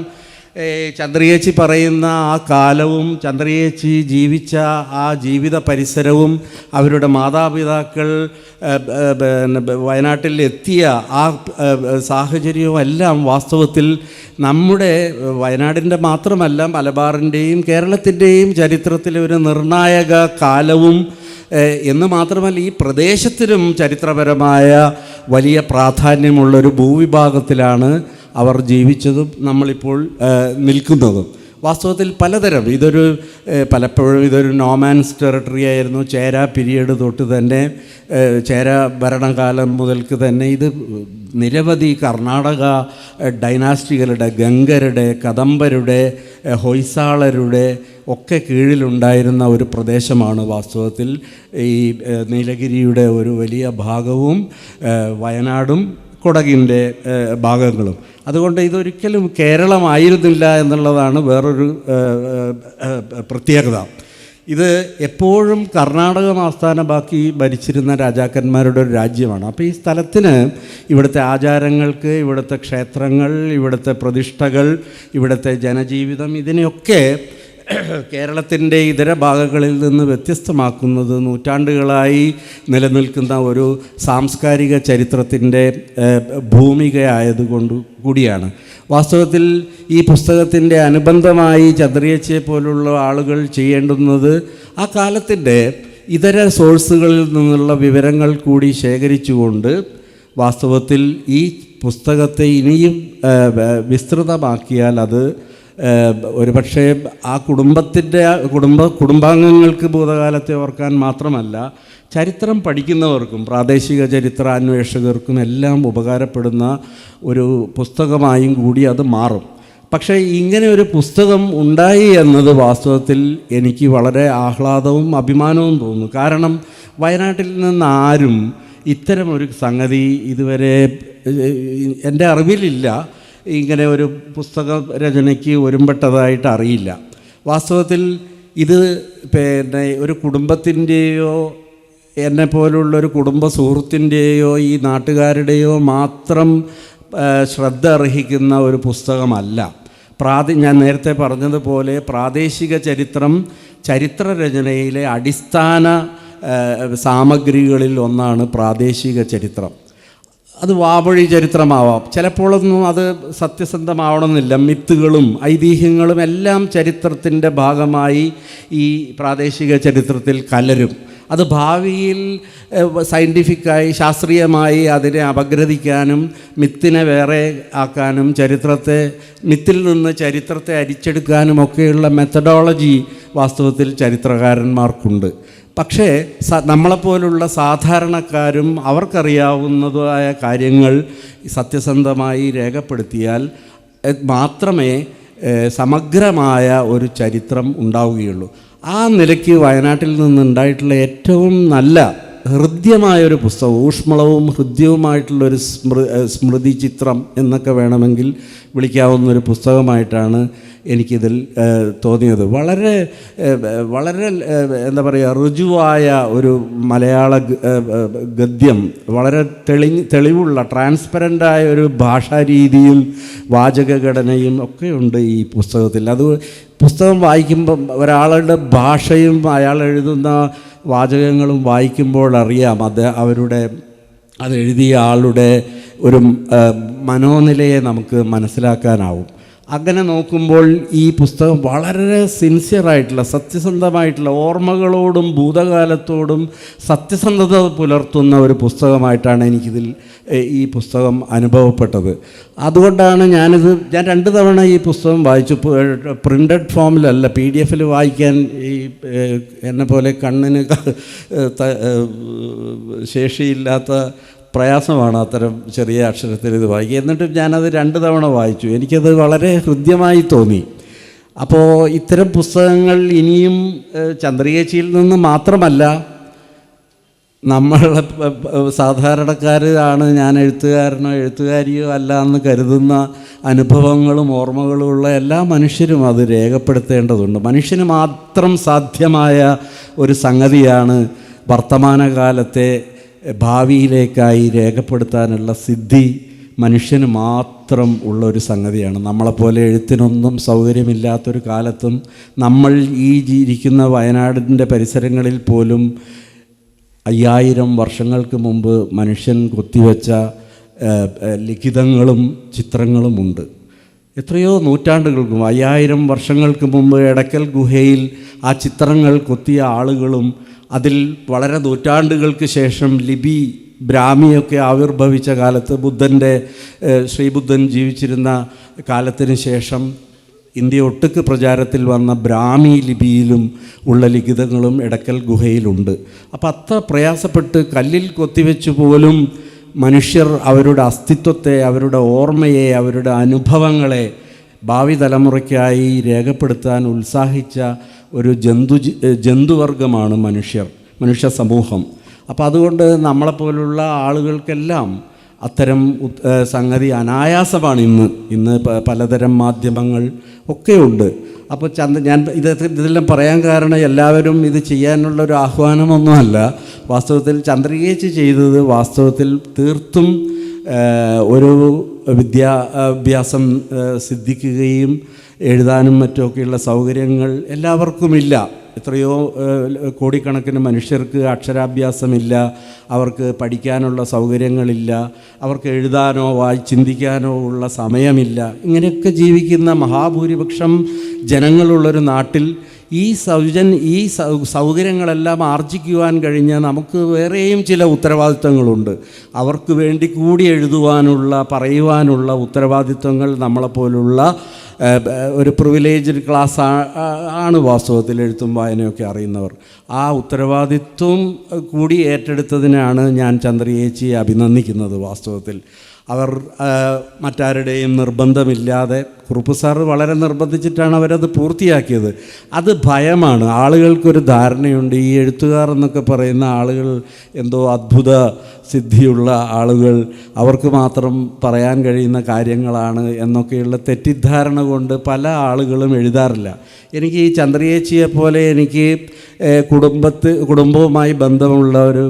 F: ചന്ദ്രിയേച്ചി പറയുന്ന ആ കാലവും ചന്ദ്രിയേച്ചി ജീവിച്ച ആ ജീവിത പരിസരവും അവരുടെ മാതാപിതാക്കൾ വയനാട്ടിൽ എത്തിയ ആ സാഹചര്യവും എല്ലാം വാസ്തവത്തിൽ നമ്മുടെ വയനാടിൻ്റെ മാത്രമല്ല മലബാറിൻ്റെയും കേരളത്തിൻ്റെയും ചരിത്രത്തിലെ ഒരു നിർണായക കാലവും എന്ന് മാത്രമല്ല ഈ പ്രദേശത്തിനും ചരിത്രപരമായ വലിയ പ്രാധാന്യമുള്ളൊരു ഭൂവിഭാഗത്തിലാണ് അവർ ജീവിച്ചതും നമ്മളിപ്പോൾ നിൽക്കുന്നതും. വാസ്തവത്തിൽ പലതരം പലപ്പോഴും ഇതൊരു നോമാൻസ് ടെറിട്ടറി ആയിരുന്നു. ചേര പീരിയഡ് തൊട്ട് തന്നെ, ചേര ഭരണകാലം മുതൽക്ക് തന്നെ ഇത് നിരവധി കർണാടക ഡൈനാസ്റ്റികളുടെ, ഗംഗരുടെ, കദംബരുടെ, ഹൊയ്സാളരുടെ ഒക്കെ കീഴിലുണ്ടായിരുന്ന ഒരു പ്രദേശമാണ് വാസ്തവത്തിൽ ഈ നീലഗിരിയുടെ ഒരു വലിയ ഭാഗവും വയനാടും കൊടകിൻ്റെ ഭാഗങ്ങളും. അതുകൊണ്ട് ഇതൊരിക്കലും കേരളമായിരുന്നില്ല എന്നുള്ളതാണ് വേറൊരു പ്രത്യേകത. ഇത് എപ്പോഴും കർണാടകം ആസ്ഥാനമാക്കി ഭരിച്ചിരുന്ന രാജാക്കന്മാരുടെ ഒരു രാജ്യമാണ്. അപ്പോൾ ഈ സ്ഥലത്തിന് ഇവിടുത്തെ ആചാരങ്ങൾക്ക്, ഇവിടുത്തെ ക്ഷേത്രങ്ങൾ, ഇവിടുത്തെ പ്രതിഷ്ഠകൾ, ഇവിടുത്തെ ജനജീവിതം, ഇതിനെയൊക്കെ കേരളത്തിൻ്റെ ഇതര ഭാഗങ്ങളിൽ നിന്ന് വ്യത്യസ്തമാക്കുന്നത് നൂറ്റാണ്ടുകളായി നിലനിൽക്കുന്ന ഒരു സാംസ്കാരിക ചരിത്രത്തിൻ്റെ ഭൂമികയായതുകൊണ്ട് കൂടിയാണ്. വാസ്തവത്തിൽ ഈ പുസ്തകത്തിൻ്റെ അനുബന്ധമായി ചന്ദ്രിയേച്ചിയെ പോലുള്ള ആളുകൾ ചെയ്യേണ്ടുന്നത് ആ കാലത്തിൻ്റെ ഇതര സോഴ്സുകളിൽ നിന്നുള്ള വിവരങ്ങൾ കൂടി ശേഖരിച്ചുകൊണ്ട് വാസ്തവത്തിൽ ഈ പുസ്തകത്തെ ഇനിയും വിസ്തൃതമാക്കിയാൽ അത് ഒരുപക്ഷെ ആ കുടുംബാംഗങ്ങൾക്ക് ഭൂതകാലത്തെ ഓർക്കാൻ മാത്രമല്ല ചരിത്രം പഠിക്കുന്നവർക്കും പ്രാദേശിക ചരിത്രാന്വേഷകർക്കും എല്ലാം ഉപകാരപ്പെടുന്ന ഒരു പുസ്തകമായും കൂടി അത് മാറും. പക്ഷേ ഇങ്ങനെ ഒരു പുസ്തകം ഉണ്ടായി എന്നത് വാസ്തവത്തിൽ എനിക്ക് വളരെ ആഹ്ലാദവും അഭിമാനവും തോന്നുന്നു. കാരണം വയനാട്ടിൽ നിന്ന് ആരും ഇത്തരമൊരു സംഗതി ഇതുവരെ എൻ്റെ അറിവിലില്ല. ഇങ്ങനെ ഒരു പുസ്തക രചനയ്ക്ക് ഒരുമ്പെട്ടതായിട്ട് അറിയില്ല. വാസ്തവത്തിൽ ഇത് ഒരു കുടുംബത്തിൻ്റെയോ എന്നെപ്പോലുള്ളൊരു കുടുംബ സുഹൃത്തിൻ്റെയോ ഈ നാട്ടുകാരുടെയോ മാത്രം ശ്രദ്ധ അർഹിക്കുന്ന ഒരു പുസ്തകമല്ല. ഞാൻ നേരത്തെ പറഞ്ഞതുപോലെ പ്രാദേശിക ചരിത്രം ചരിത്രരചനയിലെ അടിസ്ഥാന സാമഗ്രികളിൽ ഒന്നാണ് പ്രാദേശിക ചരിത്രം. അത് വാമൊഴി ചരിത്രമാവാം, ചിലപ്പോഴൊന്നും അത് സത്യസന്ധമാവണമെന്നില്ല. മിത്തുകളും ഐതിഹ്യങ്ങളും എല്ലാം ചരിത്രത്തിൻ്റെ ഭാഗമായി ഈ പ്രാദേശിക ചരിത്രത്തിൽ കലരും. അത് ഭാവിയിൽ സയൻറ്റിഫിക്കായി ശാസ്ത്രീയമായി അതിനെ അപഗ്രഥിക്കാനും മിത്തിനെ വേറെ ആക്കാനും മിത്തിൽ നിന്ന് ചരിത്രത്തെ അരിച്ചെടുക്കാനും ഒക്കെയുള്ള മെത്തഡോളജി വാസ്തവത്തിൽ ചരിത്രകാരന്മാർക്കുണ്ട്. പക്ഷേ നമ്മളെപ്പോലുള്ള സാധാരണക്കാരും അവർക്കറിയാവുന്നതായ കാര്യങ്ങൾ സത്യസന്ധമായി രേഖപ്പെടുത്തിയാൽ മാത്രമേ സമഗ്രമായ ഒരു ചരിത്രം ഉണ്ടാവുകയുള്ളൂ. ആ നിലയ്ക്ക് വയനാട്ടിൽ നിന്നുണ്ടായിട്ടുള്ള ഏറ്റവും നല്ല ഹൃദ്യമായൊരു പുസ്തകം, ഊഷ്മളവും ഹൃദ്യവുമായിട്ടുള്ളൊരു സ്മൃതി ചിത്രം എന്നൊക്കെ വേണമെങ്കിൽ വിളിക്കാവുന്നൊരു പുസ്തകമായിട്ടാണ് എനിക്കിതിൽ തോന്നിയത്. വളരെ വളരെ എന്താ പറയുക, ഋജുവായ ഒരു മലയാള ഗദ്യം, വളരെ തെളിവുള്ള ട്രാൻസ്പെറൻ്റായ ഒരു ഭാഷാരീതിയും വാചകഘടനയും ഒക്കെയുണ്ട് ഈ പുസ്തകത്തിൽ. അത് പുസ്തകം വായിക്കുമ്പം ഒരാളുടെ ഭാഷയും അയാൾ എഴുതുന്ന വാചകങ്ങളും വായിക്കുമ്പോൾ അറിയാം അത് എഴുതിയ ആളുടെ ഒരു മനോനിലയെ നമുക്ക് മനസ്സിലാക്കാനാവും. അങ്ങനെ നോക്കുമ്പോൾ ഈ പുസ്തകം വളരെ സിൻസിയറായിട്ടുള്ള, സത്യസന്ധമായിട്ടുള്ള, ഓർമ്മകളോടും ഭൂതകാലത്തോടും സത്യസന്ധത പുലർത്തുന്ന ഒരു പുസ്തകമായിട്ടാണ് എനിക്കിതിൽ ഈ പുസ്തകം അനുഭവപ്പെട്ടത്. അതുകൊണ്ടാണ് ഞാൻ 2 തവണ ഈ പുസ്തകം വായിച്ചു. പ്രിൻ്റഡ് ഫോമിലല്ല, PDF വായിക്കാൻ ഈ എന്നെപ്പോലെ കണ്ണിന് ശേഷിയില്ലാത്ത പ്രയാസമാണ് അത്തരം ചെറിയ അക്ഷരത്തിൽ ഇത് വായിക്കുക. എന്നിട്ടും ഞാനത് 2 തവണ വായിച്ചു. എനിക്കത് വളരെ ഹൃദ്യമായി തോന്നി. അപ്പോൾ ഇത്തരം പുസ്തകങ്ങൾ ഇനിയും ചന്ദ്രിയേച്ചിയിൽ നിന്ന് മാത്രമല്ല നമ്മളെ സാധാരണക്കാരാണ് ഞാൻ എഴുത്തുകാരനോ എഴുത്തുകാരിയോ അല്ല എന്ന് കരുതുന്ന അനുഭവങ്ങളും ഓർമ്മകളും ഉള്ള എല്ലാ മനുഷ്യരും അത് രേഖപ്പെടുത്തേണ്ടതുണ്ട്. മനുഷ്യന് മാത്രം സാധ്യമായ ഒരു സംഗതിയാണ് വർത്തമാനകാലത്തെ ഭാവിയിലേക്കായി രേഖപ്പെടുത്താനുള്ള സിദ്ധി മനുഷ്യന് മാത്രം ഉള്ളൊരു സംഗതിയാണ്. നമ്മളെപ്പോലെ എഴുത്തിനൊന്നും സൗകര്യമില്ലാത്തൊരു കാലത്തും നമ്മൾ ഈ ഇരിക്കുന്ന വയനാടിൻ്റെ പരിസരങ്ങളിൽ പോലും 5000 വർഷങ്ങൾക്ക് മുമ്പ് മനുഷ്യൻ കൊത്തിവെച്ച ലിഖിതങ്ങളും ചിത്രങ്ങളുമുണ്ട്. എത്രയോ നൂറ്റാണ്ടുകൾക്കും 5000 വർഷങ്ങൾക്ക് മുമ്പ് എടക്കൽ ഗുഹയിൽ ആ ചിത്രങ്ങൾ കൊത്തിയ ആളുകളും അതിൽ വളരെ നൂറ്റാണ്ടുകൾക്ക് ശേഷം ലിപി ബ്രാഹ്മിയൊക്കെ ആവിർഭവിച്ച കാലത്ത് ശ്രീബുദ്ധൻ ജീവിച്ചിരുന്ന കാലത്തിന് ശേഷം ഇന്ത്യ ഒട്ടുക്ക് പ്രചാരത്തിൽ വന്ന ബ്രാഹ്മി ലിപിയിലും ഉള്ള ലിഖിതങ്ങളും എടക്കൽ ഗുഹയിലുണ്ട്. അപ്പോൾ അത്ര പ്രയാസപ്പെട്ട് കല്ലിൽ കൊത്തിവെച്ച് പോലും മനുഷ്യർ അവരുടെ അസ്തിത്വത്തെ, അവരുടെ ഓർമ്മയെ, അവരുടെ അനുഭവങ്ങളെ ഭാവി തലമുറയ്ക്കായി രേഖപ്പെടുത്താൻ ഉത്സാഹിച്ച ഒരു ജന്തുവർഗമാണ് മനുഷ്യ സമൂഹം. അപ്പോൾ അതുകൊണ്ട് നമ്മളെപ്പോലുള്ള ആളുകൾക്കെല്ലാം അത്തരം സംഗതി അനായാസമാണ്. ഇന്ന് പലതരം മാധ്യമങ്ങൾ ഒക്കെയുണ്ട്. അപ്പോൾ ഞാൻ ഇതെല്ലാം പറയാൻ കാരണം എല്ലാവരും ഇത് ചെയ്യാനുള്ളൊരു ആഹ്വാനമൊന്നുമല്ല. വാസ്തവത്തിൽ ചന്ദ്രികേച്ചി ചെയ്തത് വാസ്തവത്തിൽ തീർത്തും ഒരു വിദ്യാഭ്യാസം സിദ്ധിക്കുകയും എഴുതാനും മറ്റുമൊക്കെയുള്ള സൗകര്യങ്ങൾ എല്ലാവർക്കുമില്ല. എത്രയോ കോടിക്കണക്കിന് മനുഷ്യർക്ക് അക്ഷരാഭ്യാസമില്ല, അവർക്ക് പഠിക്കാനുള്ള സൗകര്യങ്ങളില്ല, അവർക്ക് എഴുതാനോ ചിന്തിക്കാനോ ഉള്ള സമയമില്ല. ഇങ്ങനെയൊക്കെ ജീവിക്കുന്ന മഹാഭൂരിപക്ഷം ജനങ്ങളുള്ളൊരു നാട്ടിൽ ഈ സൗകര്യങ്ങളെല്ലാം ആർജിക്കുവാൻ കഴിഞ്ഞാൽ നമുക്ക് വേറെയും ചില ഉത്തരവാദിത്വങ്ങളുണ്ട്. അവർക്ക് വേണ്ടി കൂടി എഴുതുവാനുള്ള, പറയുവാനുള്ള ഉത്തരവാദിത്വങ്ങൾ നമ്മളെപ്പോലുള്ള ഒരു പ്രിവിലേജ്ഡ് ക്ലാസ് ആണ് വാസ്തവത്തിൽ എഴുത്തും വായനയൊക്കെ അറിയുന്നവർ. ആ ഉത്തരവാദിത്വം കൂടി ഏറ്റെടുത്തതിനാണ് ഞാൻ ചന്ദ്രയേച്ചിയെ അഭിനന്ദിക്കുന്നത്. വാസ്തവത്തിൽ അവർ മറ്റാരുടെയും നിർബന്ധമില്ലാതെ, കുറുപ്പ് സാറ് വളരെ നിർബന്ധിച്ചിട്ടാണ് അവരത് പൂർത്തിയാക്കിയത്. അത് ഭയമാണ്. ആളുകൾക്കൊരു ധാരണയുണ്ട് ഈ എഴുത്തുകാർ എന്നൊക്കെ പറയുന്ന ആളുകൾ എന്തോ അത്ഭുത സിദ്ധിയുള്ള ആളുകൾ, അവർക്ക് മാത്രം പറയാൻ കഴിയുന്ന കാര്യങ്ങളാണ് എന്നൊക്കെയുള്ള തെറ്റിദ്ധാരണ കൊണ്ട് പല ആളുകളും എഴുതാറില്ല. എനിക്ക് ഈ ചന്ദ്രയേച്ചിയെപ്പോലെ എനിക്ക് കുടുംബവുമായി ബന്ധമുള്ള ഒരു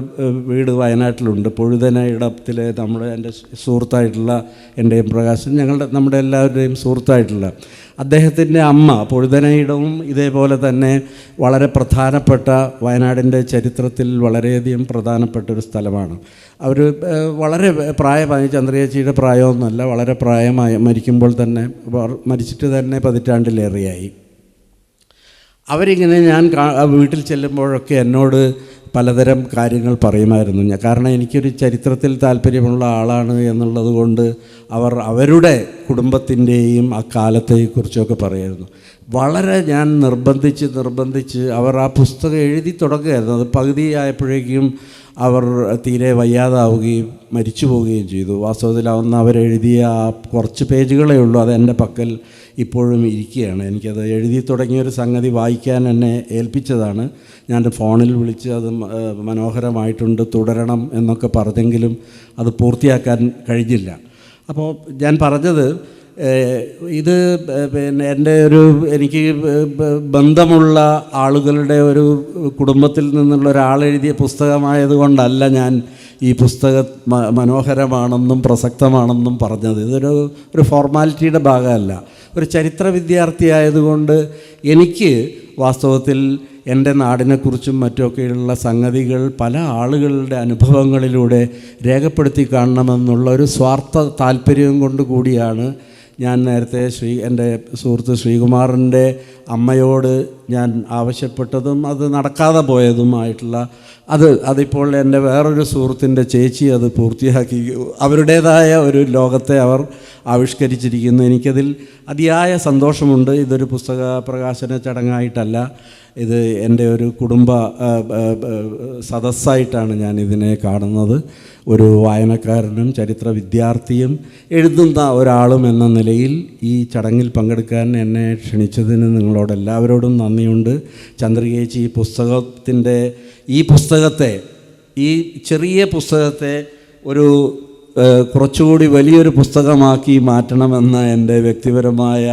F: വീട് വയനാട്ടിലുണ്ട്. പൊഴുതന ഇടത്തിൽ എൻ്റെ സുഹൃത്തായിട്ടുള്ള എൻ്റെയും പ്രകാശൻ, നമ്മുടെ എല്ലാവരുടെയും സുഹൃത്തായിട്ടുള്ള അദ്ദേഹത്തിൻ്റെ അമ്മ പൊഴുതനയിടവും ഇതേപോലെ തന്നെ വളരെ പ്രധാനപ്പെട്ട വയനാടിൻ്റെ ചരിത്രത്തിൽ വളരെയധികം പ്രധാനപ്പെട്ട ഒരു സ്ഥലമാണ്. അവർ വളരെ പ്രായമായി, ചന്ദ്രയേച്ചിയുടെ പ്രായമൊന്നുമല്ല, വളരെ പ്രായമായി മരിക്കുമ്പോൾ തന്നെ, മരിച്ചിട്ട് തന്നെ 10 പതിറ്റാണ്ടിലേറെയായി. അവരിങ്ങനെ ഞാൻ വീട്ടിൽ ചെല്ലുമ്പോഴൊക്കെ എന്നോട് പലതരം കാര്യങ്ങൾ പറയുമായിരുന്നു. കാരണം എനിക്കൊരു ചരിത്രത്തിൽ താല്പര്യമുള്ള ആളാണ് എന്നുള്ളത് കൊണ്ട് അവരുടെ കുടുംബത്തിൻ്റെയും ആ കാലത്തെക്കുറിച്ചൊക്കെ പറയുമായിരുന്നു. വളരെ ഞാൻ നിർബന്ധിച്ച് അവർ ആ പുസ്തകം എഴുതി തുടങ്ങുകയായിരുന്നു. അത് പകുതിയായപ്പോഴേക്കും അവർ തീരെ വയ്യാതാവുകയും മരിച്ചു പോവുകയും ചെയ്തു. വാസ്തവത്തിൽ അന്ന് അവരെഴുതിയ ആ കുറച്ച് പേജുകളേ ഉള്ളൂ, അത് എൻ്റെ പക്കൽ ഇപ്പോഴും ഇരിക്കുകയാണ്. എനിക്കത് എഴുതി തുടങ്ങിയൊരു സംഗതി വായിക്കാൻ എന്നെ ഏൽപ്പിച്ചതാണ്. ഞാൻ ഫോണിൽ വിളിച്ച് അത് മനോഹരമായിട്ടുണ്ട്, തുടരണം എന്നൊക്കെ പറഞ്ഞെങ്കിലും അത് പൂർത്തിയാക്കാൻ കഴിഞ്ഞില്ല. അപ്പോൾ ഞാൻ പറഞ്ഞത്, ഇത് എൻ്റെ എനിക്ക് ബന്ധമുള്ള ആളുകളുടെ ഒരു കുടുംബത്തിൽ നിന്നുള്ള ഒരാളെഴുതിയ പുസ്തകമായതുകൊണ്ടല്ല ഞാൻ ഈ പുസ്തകം മനോഹരമാണെന്നും പ്രസക്തമാണെന്നും പറഞ്ഞത്. ഇതൊരു ഫോർമാലിറ്റിയുടെ ഭാഗമല്ല. ഒരു ചരിത്ര വിദ്യാർത്ഥി ആയതുകൊണ്ട് എനിക്ക് വാസ്തവത്തിൽ എൻ്റെ നാടിനെക്കുറിച്ചും മറ്റുമൊക്കെയുള്ള സംഗതികൾ പല ആളുകളുടെ അനുഭവങ്ങളിലൂടെ രേഖപ്പെടുത്തി കാണണമെന്നുള്ള ഒരു സ്വാർത്ഥ താല്പര്യം കൊണ്ട് കൂടിയാണ് ഞാൻ നേരത്തെ എൻ്റെ സുഹൃത്ത് ശ്രീകുമാറിൻ്റെ അമ്മയോട് ഞാൻ ആവശ്യപ്പെട്ടതും അത് നടക്കാതെ പോയതുമായിട്ടുള്ള അതിപ്പോൾ എൻ്റെ വേറൊരു സുഹൃത്തിൻ്റെ ചേച്ചി അത് പൂർത്തിയാക്കി അവരുടേതായ ഒരു ലോകത്തെ അവർ ആവിഷ്കരിച്ചിരിക്കുന്നു. എനിക്കതിൽ അതിയായ സന്തോഷമുണ്ട്. ഇതൊരു പുസ്തക പ്രകാശന ചടങ്ങായിട്ടല്ല, ഇത് എൻ്റെ ഒരു കുടുംബ സദസ്സായിട്ടാണ് ഞാൻ ഇതിനെ കാണുന്നത്. ഒരു വായനക്കാരനും ചരിത്ര വിദ്യാർത്ഥിയും എഴുതുന്ന ഒരാളും എന്ന നിലയിൽ ഈ ചടങ്ങിൽ പങ്കെടുക്കാൻ എന്നെ ക്ഷണിച്ചതിന് നിങ്ങളോടെല്ലാവരോടും നന്ദിയുണ്ട്. ചന്ദ്രികേച്ചി ഈ പുസ്തകത്തെ ഈ ചെറിയ പുസ്തകത്തെ ഒരു കുറച്ചുകൂടി വലിയൊരു പുസ്തകമാക്കി മാറ്റണമെന്ന എൻ്റെ വ്യക്തിപരമായ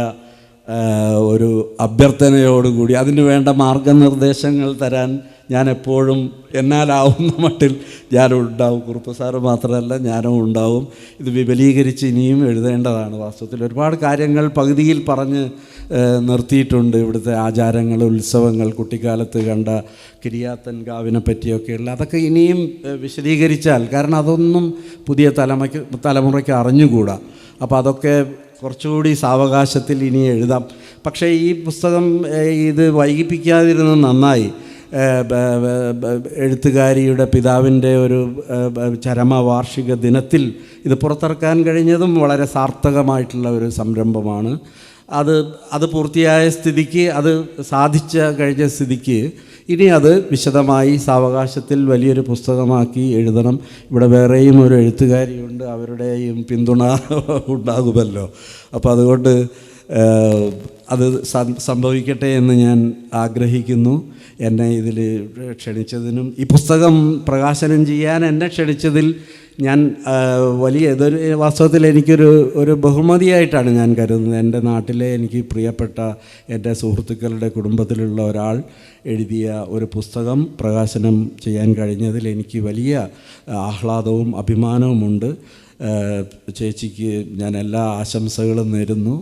F: ഒരു അഭ്യർത്ഥനയോടുകൂടി അതിന് വേണ്ട മാർഗനിർദ്ദേശങ്ങൾ തരാൻ ഞാൻ എപ്പോഴും എന്നാലാവുന്ന മട്ടിൽ ഞാനും ഉണ്ടാവും. കുറുപ്പ് സാറ് മാത്രമല്ല, ഞാനും ഉണ്ടാവും. ഇത് വിപുലീകരിച്ച് ഇനിയും എഴുതേണ്ടതാണ്. വാസ്തവത്തിൽ ഒരുപാട് കാര്യങ്ങൾ പകുതിയിൽ പറഞ്ഞ് നിർത്തിയിട്ടുണ്ട്. ഇവിടുത്തെ ആചാരങ്ങൾ, ഉത്സവങ്ങൾ, കുട്ടിക്കാലത്ത് കണ്ട കിരിയാത്തൻകാവിനെ പറ്റിയൊക്കെയുള്ള അതൊക്കെ ഇനിയും വിശദീകരിച്ചാൽ, കാരണം അതൊന്നും പുതിയ തലമുറയ്ക്ക് അറിഞ്ഞുകൂടാ. അപ്പോൾ അതൊക്കെ കുറച്ചുകൂടി സാവകാശത്തിൽ ഇനി എഴുതാം. പക്ഷേ ഈ പുസ്തകം ഇത് വൈകിപ്പിക്കാതിരുന്നത് നന്നായി. എഴുത്തുകാരിയുടെ പിതാവിൻ്റെ ഒരു ചരമവാർഷിക ദിനത്തിൽ ഇത് പുറത്തിറക്കാൻ കഴിഞ്ഞതും വളരെ സാർത്ഥകമായിട്ടുള്ള ഒരു സംരംഭമാണ്. അത് പൂർത്തിയായ സ്ഥിതിക്ക്, അത് കഴിഞ്ഞ സ്ഥിതിക്ക് ഇനി അത് വിശദമായി സാവകാശത്തിൽ വലിയൊരു പുസ്തകമാക്കി എഴുതണം. ഇവിടെ വേറെയും ഒരു എഴുത്തുകാരിയുണ്ട്, അവരുടെയും പിന്തുണ ഉണ്ടാകുമല്ലോ. അപ്പോൾ അതുകൊണ്ട് അത് സംഭവിക്കട്ടെ എന്ന് ഞാൻ ആഗ്രഹിക്കുന്നു. എന്നെ ഇതിൽ ക്ഷണിച്ചതിനും ഈ പുസ്തകം പ്രകാശനം ചെയ്യാൻ എന്നെ ക്ഷണിച്ചതിൽ ഞാൻ ഇതൊരു വാസ്തവത്തിൽ എനിക്കൊരു ബഹുമതിയായിട്ടാണ് ഞാൻ കരുതുന്നത്. എൻ്റെ നാട്ടിലെ എനിക്ക് പ്രിയപ്പെട്ട എൻ്റെ സുഹൃത്തുക്കളുടെ കുടുംബത്തിലുള്ള ഒരാൾ എഴുതിയ ഒരു പുസ്തകം പ്രകാശനം ചെയ്യാൻ കഴിഞ്ഞതിൽ എനിക്ക് വലിയ ആഹ്ലാദവും അഭിമാനവുമുണ്ട്. ചേച്ചിക്ക് ഞാൻ എല്ലാ ആശംസകളും നേരുന്നു.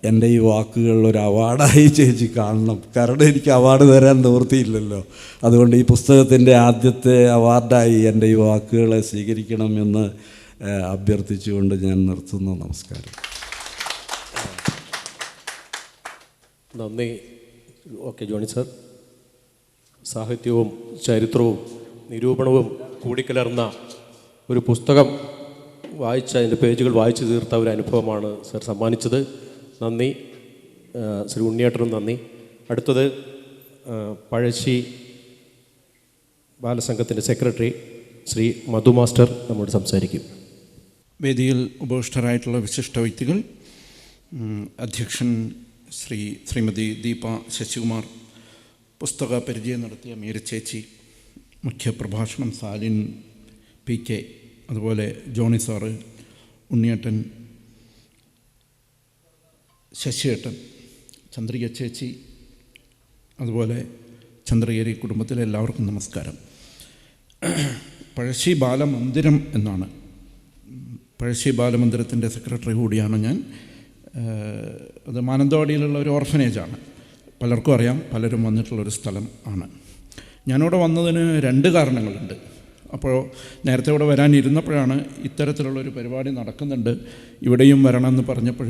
F: എൻ്റെ ഈ വാക്കുകൾ ഒരു അവാർഡായി ചേച്ചി കാണണം. കാരണം എനിക്ക് അവാർഡ് തരാൻ നിവൃത്തിയില്ലല്ലോ. അതുകൊണ്ട് ഈ പുസ്തകത്തിൻ്റെ ആദ്യത്തെ അവാർഡായി എൻ്റെ ഈ വാക്കുകളെ സ്വീകരിക്കണമെന്ന് അഭ്യർത്ഥിച്ചുകൊണ്ട് ഞാൻ നിർത്തുന്നു. നമസ്കാരം.
A: നന്ദി. ഓക്കെ ജോണി സാർ, സാഹിത്യവും ചരിത്രവും നിരൂപണവും കൂടിക്കലർന്ന ഒരു പുസ്തകം അതിൻ്റെ പേജുകൾ വായിച്ചു തീർത്ത ഒരു അനുഭവമാണ് സർ സമ്മാനിച്ചത്. നന്ദി. ശ്രീ ഉണ്ണിയേട്ടനും നന്ദി. അടുത്തത് പഴശ്ശി ബാലസംഘത്തിൻ്റെ സെക്രട്ടറി ശ്രീ മധു മാസ്റ്റർ നമ്മോട് സംസാരിക്കും.
G: വേദിയിൽ ഉപവിഷ്ടരായിട്ടുള്ള വിശിഷ്ട വ്യക്തികൾ, അധ്യക്ഷൻ ശ്രീമതി ദീപ ശശികുമാർ, പുസ്തക പരിചയം നടത്തിയ മീര ചേച്ചി, മുഖ്യപ്രഭാഷണം സാലിൻ PK, അതുപോലെ ജോണി സാറ്, ഉണ്ണിയേട്ടൻ, ശശിയേട്ടൻ, ചന്ദ്രിക ചേച്ചി, അതുപോലെ ചന്ദ്രഗിരി കുടുംബത്തിലെ എല്ലാവർക്കും നമസ്കാരം. പഴശ്ശി ബാലമന്ദിരം എന്നാണ്. പഴശ്ശി ബാലമന്ദിരത്തിൻ്റെ സെക്രട്ടറി കൂടിയാണ് ഞാൻ. അത് മാനന്തവാടിയിലുള്ള ഒരു ഓർഫനേജാണ്. പലർക്കും അറിയാം, പലരും വന്നിട്ടുള്ളൊരു സ്ഥലം ആണ്. ഞാനിവിടെ വന്നതിന് 2 കാരണങ്ങളുണ്ട്. അപ്പോൾ നേരത്തെ ഇവിടെ വരാനിരുന്നപ്പോഴാണ് ഇത്തരത്തിലുള്ളൊരു പരിപാടി നടക്കുന്നുണ്ട്, ഇവിടെയും വരണമെന്ന് പറഞ്ഞപ്പോൾ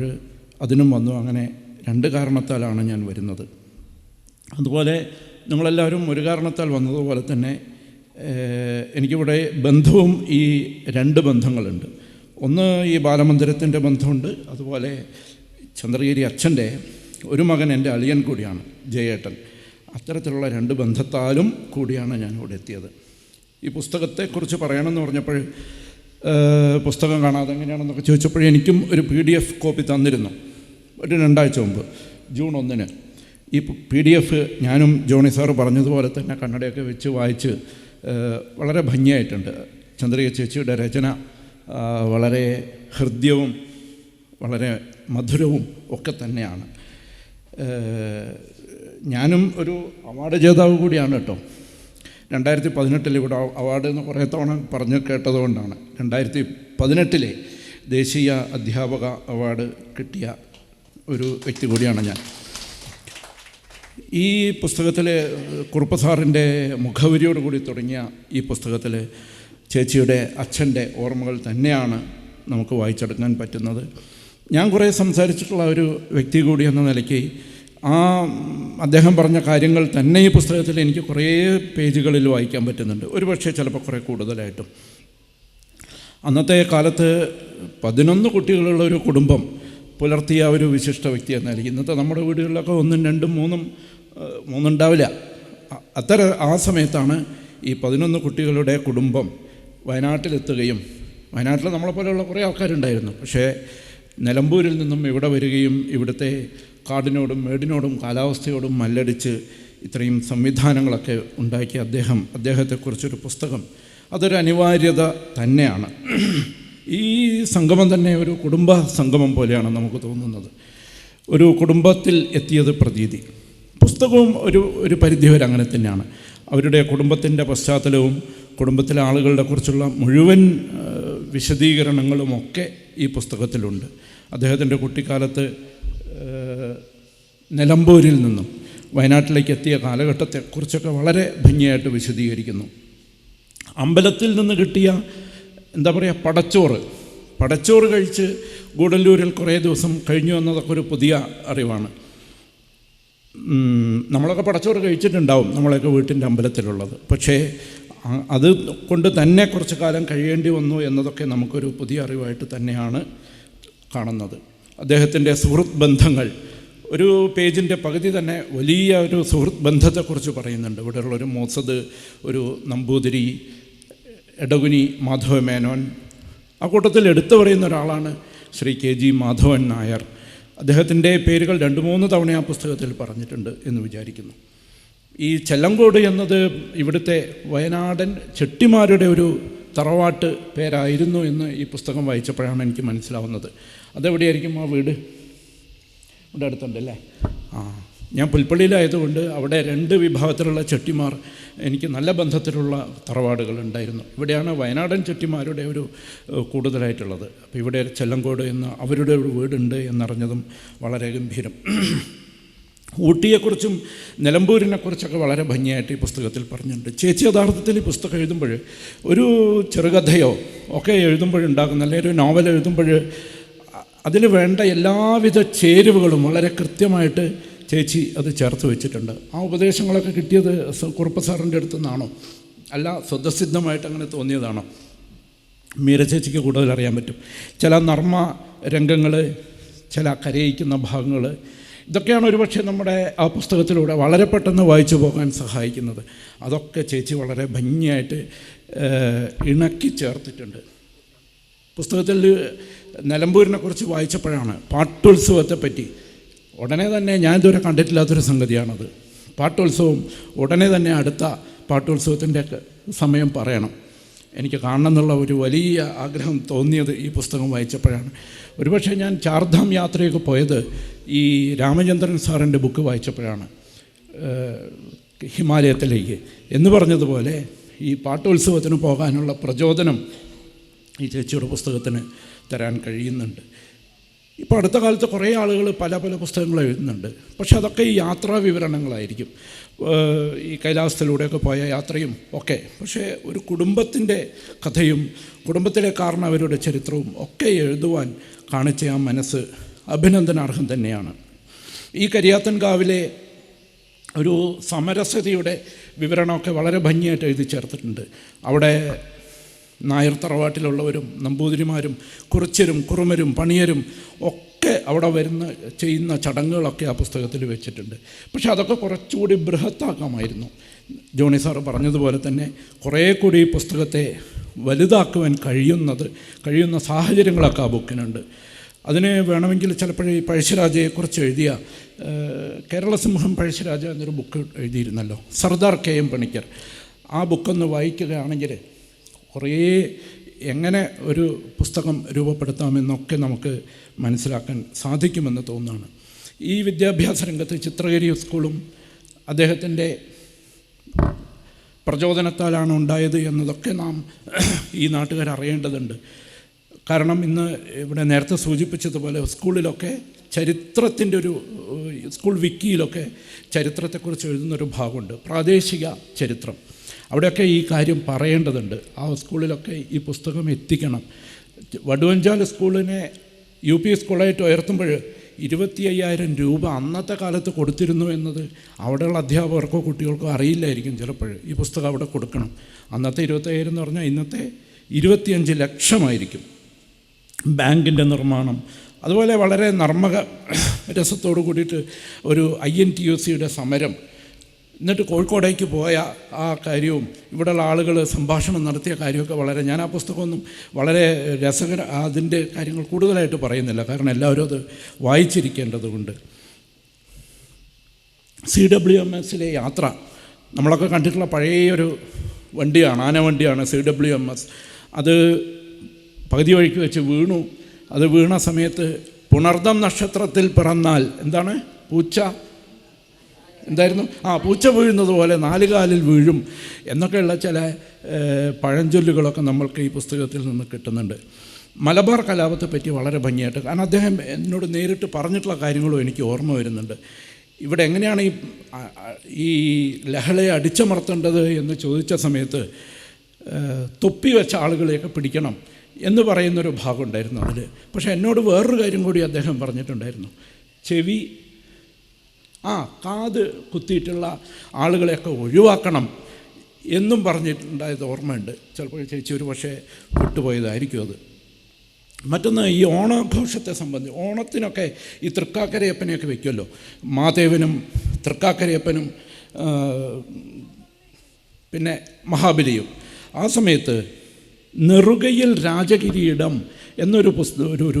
G: അതിനും വന്നു. അങ്ങനെ 2 കാരണത്താലാണ് ഞാൻ വരുന്നത്. അതുപോലെ നിങ്ങളെല്ലാവരും ഒരു കാരണത്താൽ വന്നതുപോലെ തന്നെ എനിക്കിവിടെ ബന്ധവും ഈ 2 ബന്ധങ്ങളുണ്ട്. ഒന്ന് ഈ ബാലമന്ദിരത്തിൻ്റെ ബന്ധമുണ്ട്. അതുപോലെ ചന്ദ്രഗിരി അച്ഛൻ്റെ ഒരു മകൻ എൻ്റെ അളിയൻ കൂടിയാണ്, ജയേട്ടൻ. അത്തരത്തിലുള്ള 2 ബന്ധത്താലും കൂടിയാണ് ഞാൻ ഇവിടെ എത്തിയത്. ഈ പുസ്തകത്തെക്കുറിച്ച് പറയണമെന്ന് പറഞ്ഞപ്പോൾ പുസ്തകം കാണാതെ എങ്ങനെയാണെന്നൊക്കെ ചോദിച്ചപ്പോഴേ എനിക്കും ഒരു PDF കോപ്പി തന്നിരുന്നു ഒരു 2 ആഴ്ച മുമ്പ്, ജൂൺ 1-ന്. ഈ PDF ഞാനും ജോണി സാറ് പറഞ്ഞതുപോലെ തന്നെ കണ്ണടയൊക്കെ വെച്ച് വായിച്ച് വളരെ ഭംഗിയായിട്ടുണ്ട്. ചന്ദ്രിക ചേച്ചിയുടെ രചന വളരെ ഹൃദ്യവും വളരെ മധുരവും ഒക്കെ തന്നെയാണ്. ഞാനും ഒരു അവാർഡ് ജേതാവ് കൂടിയാണ് കേട്ടോ. 2018 ഇവിടെ അവാർഡ് എന്ന് കുറേ തവണ പറഞ്ഞ് കേട്ടതുകൊണ്ടാണ്. 2018 ദേശീയ അധ്യാപക അവാർഡ് കിട്ടിയ ഒരു വ്യക്തി കൂടിയാണ് ഞാൻ. ഈ പുസ്തകത്തിൽ കുറുപ്പ് സാറിൻ്റെ മുഖവരിയോട് കൂടി തുടങ്ങിയ ഈ പുസ്തകത്തിൽ ചേച്ചിയുടെ അച്ഛൻ്റെ ഓർമ്മകൾ തന്നെയാണ് നമുക്ക് വായിച്ചെടുക്കാൻ പറ്റുന്നത്. ഞാൻ കുറേ സംസാരിച്ചിട്ടുള്ള ഒരു വ്യക്തി കൂടി എന്ന നിലയ്ക്ക് അദ്ദേഹം പറഞ്ഞ കാര്യങ്ങൾ തന്നെ ഈ പുസ്തകത്തിൽ എനിക്ക് കുറേ പേജുകളിൽ വായിക്കാൻ പറ്റുന്നുണ്ട്. ഒരുപക്ഷെ ചിലപ്പോൾ കുറേ കൂടുതലായിട്ടും. അന്നത്തെ കാലത്ത് 11 കുട്ടികളുള്ള ഒരു കുടുംബം പുലർത്തിയ ഒരു വിശിഷ്ട വ്യക്തി എന്ന നിലയ്ക്ക് ഇന്നത്തെ നമ്മുടെ വീടുകളിലൊക്കെ 1, 2, 3 ഉണ്ടാവില്ല. ആ സമയത്താണ് ഈ 11 കുട്ടികളുടെ കുടുംബം വയനാട്ടിലെത്തുകയും, വയനാട്ടിൽ നമ്മളെപ്പോലെയുള്ള കുറേ ആൾക്കാരുണ്ടായിരുന്നു, പക്ഷേ നിലമ്പൂരിൽ നിന്നും ഇവിടെ വരികയും ഇവിടുത്തെ കാടിനോടും മേടിനോടും കാലാവസ്ഥയോടും മല്ലടിച്ച് ഇത്രയും സംവിധാനങ്ങളൊക്കെ ഉണ്ടാക്കിയ അദ്ദേഹത്തെക്കുറിച്ചൊരു പുസ്തകം, അതൊരു അനിവാര്യത തന്നെയാണ്. ഈ സംഗമം തന്നെ ഒരു കുടുംബ സംഗമം പോലെയാണ് നമുക്ക് തോന്നുന്നത്. ഒരു കുടുംബത്തിൽ എത്തിയത് പ്രതീതി. പുസ്തകവും ഒരു പരിധിവരെ അങ്ങനെ തന്നെയാണ്. അവരുടെ കുടുംബത്തിൻ്റെ പശ്ചാത്തലവും കുടുംബത്തിലെ ആളുകളുടെ കുറിച്ചുള്ള മുഴുവൻ വിശദീകരണങ്ങളുമൊക്കെ ഈ പുസ്തകത്തിലുണ്ട്. അദ്ദേഹത്തിൻ്റെ കുട്ടിക്കാലത്ത് നിലമ്പൂരിൽ നിന്നും വയനാട്ടിലേക്ക് എത്തിയ കാലഘട്ടത്തെക്കുറിച്ചൊക്കെ വളരെ ഭംഗിയായിട്ട് വിശദീകരിക്കുന്നു. അമ്പലത്തിൽ നിന്ന് കിട്ടിയ പടച്ചോറ് കഴിച്ച് ഗൂഡല്ലൂരിൽ കുറേ ദിവസം കഴിഞ്ഞു എന്നതൊക്കെ ഒരു പുതിയ അറിവാണ്. നമ്മളൊക്കെ പടച്ചോറ് കഴിച്ചിട്ടുണ്ടാവും, നമ്മളൊക്കെ വീട്ടിൻ്റെ അമ്പലത്തിലുള്ളത്. പക്ഷേ അത് കൊണ്ട് തന്നെ കുറച്ച് കാലം കഴിയേണ്ടി വന്നു എന്നതൊക്കെ നമുക്കൊരു പുതിയ അറിവായിട്ട് തന്നെയാണ് കാണുന്നത്. അദ്ദേഹത്തിൻ്റെ സുഹൃത്ത് ബന്ധങ്ങൾ, ഒരു പേജിൻ്റെ പകുതി തന്നെ വലിയ ഒരു സുഹൃത്ത് ബന്ധത്തെക്കുറിച്ച് പറയുന്നുണ്ട്. ഇവിടെയുള്ളൊരു മോസദ്, ഒരു നമ്പൂതിരി, എടകുനി മാധവമേനോൻ, ആ കൂട്ടത്തിൽ എടുത്തു പറയുന്ന ഒരാളാണ് ശ്രീ KG മാധവൻ നായർ. അദ്ദേഹത്തിൻ്റെ പേരുകൾ 2-3 തവണ ആ പുസ്തകത്തിൽ പറഞ്ഞിട്ടുണ്ട് എന്ന് വിചാരിക്കുന്നു. ഈ ചെല്ലങ്കോട് എന്നത് ഇവിടുത്തെ വയനാടൻ ചെട്ടിമാരുടെ ഒരു തറവാട്ട് പേരായിരുന്നു എന്ന് ഈ പുസ്തകം വായിച്ചപ്പോഴാണ് എനിക്ക് മനസ്സിലാവുന്നത്. അതെവിടെയായിരിക്കും ആ വീട്? ഇവിടെ അടുത്തുണ്ടല്ലേ? ഞാൻ പുൽപ്പള്ളിയിലായതുകൊണ്ട് അവിടെ 2 വിഭാഗത്തിലുള്ള ചെട്ടിമാർ എനിക്ക് നല്ല ബന്ധത്തിലുള്ള തറവാടുകൾ ഉണ്ടായിരുന്നു. ഇവിടെയാണ് വയനാടൻ ചെട്ടിമാരുടെ ഒരു കൂടുതലായിട്ടുള്ളത്. അപ്പോൾ ഇവിടെ ചെല്ലങ്കോട് എന്ന അവരുടെ ഒരു വീടുണ്ട് എന്നറിഞ്ഞതും വളരെ ഗംഭീരം. ഊട്ടിയെക്കുറിച്ചും നിലമ്പൂരിനെക്കുറിച്ചൊക്കെ വളരെ ഭംഗിയായിട്ട് ഈ പുസ്തകത്തിൽ പറഞ്ഞിട്ടുണ്ട്. ചേച്ചി യഥാർത്ഥത്തിൽ ഈ പുസ്തകം എഴുതുമ്പോൾ ഒരു ചെറുകഥയോ ഒക്കെ എഴുതുമ്പോഴുണ്ടാകുന്ന, അല്ലെങ്കിൽ ഒരു നോവൽ എഴുതുമ്പോൾ അതിൽ വേണ്ട എല്ലാവിധ ചേരുവകളും വളരെ കൃത്യമായിട്ട് ചേച്ചി അത് ചേർത്ത് വെച്ചിട്ടുണ്ട്. ആ ഉപദേശങ്ങളൊക്കെ കിട്ടിയത് കുറുപ്പ് സാറിൻ്റെ അടുത്തു നിന്നാണോ, അല്ല സ്വതസിദ്ധമായിട്ട് അങ്ങനെ തോന്നിയതാണോ? മീര ചേച്ചിക്ക് കൂടുതൽ അറിയാൻ പറ്റും. ചില നർമ്മ രംഗങ്ങൾ, ചില കരയിക്കുന്ന ഭാഗങ്ങൾ, ഇതൊക്കെയാണ് ഒരുപക്ഷെ നമ്മുടെ ആ പുസ്തകത്തിലൂടെ വളരെ പെട്ടെന്ന് വായിച്ചു പോകാൻ സഹായിക്കുന്നത്. അതൊക്കെ ചേച്ചി വളരെ ഭംഗിയായിട്ട് ഇണക്കി ചേർത്തിട്ടുണ്ട്. പുസ്തകത്തിൽ നിലമ്പൂരിനെക്കുറിച്ച് വായിച്ചപ്പോഴാണ് പാട്ടുത്സവത്തെപ്പറ്റി ഉടനെ തന്നെ, ഞാൻ ഇതുവരെ കണ്ടിട്ടില്ലാത്തൊരു സംഗതിയാണത്. പാട്ടുത്സവം ഉടനെ തന്നെ അടുത്ത പാട്ടുത്സവത്തിൻ്റെ സമയം പറയണം, എനിക്ക് കാണണം എന്നുള്ള ഒരു വലിയ ആഗ്രഹം തോന്നിയത് ഈ പുസ്തകം വായിച്ചപ്പോഴാണ്. ഒരുപക്ഷെ ഞാൻ ചാർധാം യാത്രയൊക്കെ പോയത് ഈ രാമചന്ദ്രൻ സാറിൻ്റെ ബുക്ക് വായിച്ചപ്പോഴാണ്, ഹിമാലയത്തിലേക്ക് എന്ന് പറഞ്ഞതുപോലെ ഈ പാട്ടുത്സവത്തിന് പോകാനുള്ള പ്രചോദനം ഈ ചേച്ചിയുടെ പുസ്തകത്തിന് തരാൻ കഴിയുന്നുണ്ട്. ഇപ്പോൾ അടുത്ത കാലത്ത് കുറേ ആളുകൾ പല പുസ്തകങ്ങൾ എഴുതുന്നുണ്ട്. പക്ഷെ അതൊക്കെ ഈ യാത്രാ വിവരണങ്ങളായിരിക്കും, ഈ കൈലാസത്തിലൂടെയൊക്കെ പോയ യാത്രയും ഒക്കെ. പക്ഷേ ഒരു കുടുംബത്തിൻ്റെ കഥയും കുടുംബത്തിലെ കാരണവരുടെ ചരിത്രവും ഒക്കെ എഴുതുവാൻ കാണിച്ച ആ മനസ്സ് അഭിനന്ദനാർഹം തന്നെയാണ്. ഈ കരിയാത്തൻകാവിലെ ഒരു സമരസതയുടെ വിവരണമൊക്കെ വളരെ ഭംഗിയായിട്ട് എഴുതി ചേർത്തിട്ടുണ്ട്. അവിടെ നായർ തറവാട്ടിലുള്ളവരും നമ്പൂതിരിമാരും കുറിച്യരും കുറുമരും പണിയരും ഒക്കെ അവിടെ ചെയ്യുന്ന ചടങ്ങുകളൊക്കെ ആ പുസ്തകത്തിൽ വെച്ചിട്ടുണ്ട്. പക്ഷെ അതൊക്കെ കുറച്ചുകൂടി ബൃഹത്താക്കാമായിരുന്നു. ജോണി സാറ് പറഞ്ഞതുപോലെ തന്നെ കുറേ കൂടി ഈ പുസ്തകത്തെ വലുതാക്കുവാൻ കഴിയുന്ന സാഹചര്യങ്ങളൊക്കെ ആ ബുക്കിനുണ്ട്. അതിന് വേണമെങ്കിൽ ചിലപ്പോഴേ ഈ പഴശ്ശിരാജയെക്കുറിച്ച് എഴുതിയ കേരളസിംഹം പഴശ്ശിരാജ എന്നൊരു ബുക്ക് എഴുതിയിരുന്നല്ലോ, സർദാർ KM പണിക്കർ. ആ ബുക്കൊന്ന് വായിക്കുകയാണെങ്കിൽ കുറേ എങ്ങനെ ഒരു പുസ്തകം രൂപപ്പെടുത്താമെന്നൊക്കെ നമുക്ക് മനസ്സിലാക്കാൻ സാധിക്കുമെന്ന് തോന്നുകയാണ്. ഈ വിദ്യാഭ്യാസ രംഗത്ത് ചിത്രകരി സ്കൂളും അദ്ദേഹത്തിൻ്റെ പ്രചോദനത്താലാണ് ഉണ്ടായത് എന്നതൊക്കെ നാം ഈ നാട്ടുകാർ അറിയേണ്ടതുണ്ട്. കാരണം ഇന്ന് ഇവിടെ നേരത്തെ സൂചിപ്പിച്ചതുപോലെ സ്കൂളിലൊക്കെ ചരിത്രത്തിൻ്റെ ഒരു സ്കൂൾ വിക്കിയിലൊക്കെ ചരിത്രത്തെക്കുറിച്ച് എഴുതുന്നൊരു ഭാഗമുണ്ട്, പ്രാദേശിക ചരിത്രം. അവിടെയൊക്കെ ഈ കാര്യം പറയേണ്ടതുണ്ട്. ആ സ്കൂളിലൊക്കെ ഈ പുസ്തകം എത്തിക്കണം. വടുവഞ്ചാൽ സ്കൂളിനെ UP സ്കൂളായിട്ട് ഉയർത്തുമ്പോൾ 25,000 രൂപ അന്നത്തെ കാലത്ത് കൊടുത്തിരുന്നു എന്നത് അവിടെയുള്ള അധ്യാപകർക്കോ കുട്ടികൾക്കോ അറിയില്ലായിരിക്കും. ചിലപ്പോൾ ഈ പുസ്തകം അവിടെ കൊടുക്കണം. അന്നത്തെ 25,000 എന്ന് പറഞ്ഞാൽ ഇന്നത്തെ 25 ലക്ഷമായിരിക്കും. ബാങ്കിൻ്റെ നിർമ്മാണം, അതുപോലെ വളരെ നർമ്മക രസത്തോടു കൂടിയിട്ട് ഒരു INTUCയുടെ സമരം, എന്നിട്ട് കോഴിക്കോടേക്ക് പോയ ആ കാര്യവും ഇവിടെയുള്ള ആളുകൾ സംഭാഷണം നടത്തിയ കാര്യമൊക്കെ വളരെ, ഞാൻ ആ പുസ്തകമൊന്നും വളരെ അതിൻ്റെ കാര്യങ്ങൾ കൂടുതലായിട്ട് പറയുന്നില്ല, കാരണം എല്ലാവരും അത് വായിച്ചിരിക്കേണ്ടതുകൊണ്ട്. CWMSലെ യാത്ര നമ്മളൊക്കെ കണ്ടിട്ടുള്ള പഴയൊരു വണ്ടിയാണ്, ആനവണ്ടിയാണ് CWMS. അത് പകുതി വഴിക്ക് വെച്ച് വീണു. അത് വീണ സമയത്ത് പുണർദം നക്ഷത്രത്തിൽ പിറന്നാൽ എന്താണ് പൂച്ച എന്തായിരുന്നു പൂച്ച വീഴുന്നത് പോലെ 4 കാലിൽ വീഴും എന്നൊക്കെയുള്ള ചില പഴഞ്ചൊല്ലുകളൊക്കെ നമ്മൾക്ക് ഈ പുസ്തകത്തിൽ നിന്ന് കിട്ടുന്നുണ്ട്. മലബാർ കലാപത്തെ പറ്റി വളരെ ഭംഗിയായിട്ട്, കാരണം അദ്ദേഹം എന്നോട് നേരിട്ട് പറഞ്ഞിട്ടുള്ള കാര്യങ്ങളും എനിക്ക് ഓർമ്മ വരുന്നുണ്ട്. ഇവിടെ എങ്ങനെയാണ് ഈ ലഹളയെ അടിച്ചമർത്തേണ്ടത് എന്ന് ചോദിച്ച സമയത്ത് തൊപ്പി വെച്ച ആളുകളെയൊക്കെ പിടിക്കണം എന്ന് പറയുന്നൊരു ഭാഗം ഉണ്ടായിരുന്നു അതിൽ. പക്ഷേ എന്നോട് വേറൊരു കാര്യം കൂടി അദ്ദേഹം പറഞ്ഞിട്ടുണ്ടായിരുന്നു. കാത് കുത്തിയിട്ടുള്ള ആളുകളെയൊക്കെ ഒഴിവാക്കണം എന്നും പറഞ്ഞിട്ടുണ്ടായത് ഓർമ്മയുണ്ട്. ചിലപ്പോൾ ചേച്ചി ഒരു പക്ഷേ വിട്ടുപോയതായിരിക്കും അത്. മറ്റൊന്ന്, ഈ ഓണാഘോഷത്തെ സംബന്ധിച്ച് ഓണത്തിനൊക്കെ ഈ തൃക്കാക്കരയപ്പനെയൊക്കെ വയ്ക്കുമല്ലോ, മാതേവനും തൃക്കാക്കരയപ്പനും പിന്നെ മഹാബലിയും. ആ സമയത്ത് നെറുകയിൽ രാജകിരീടം എന്നൊരു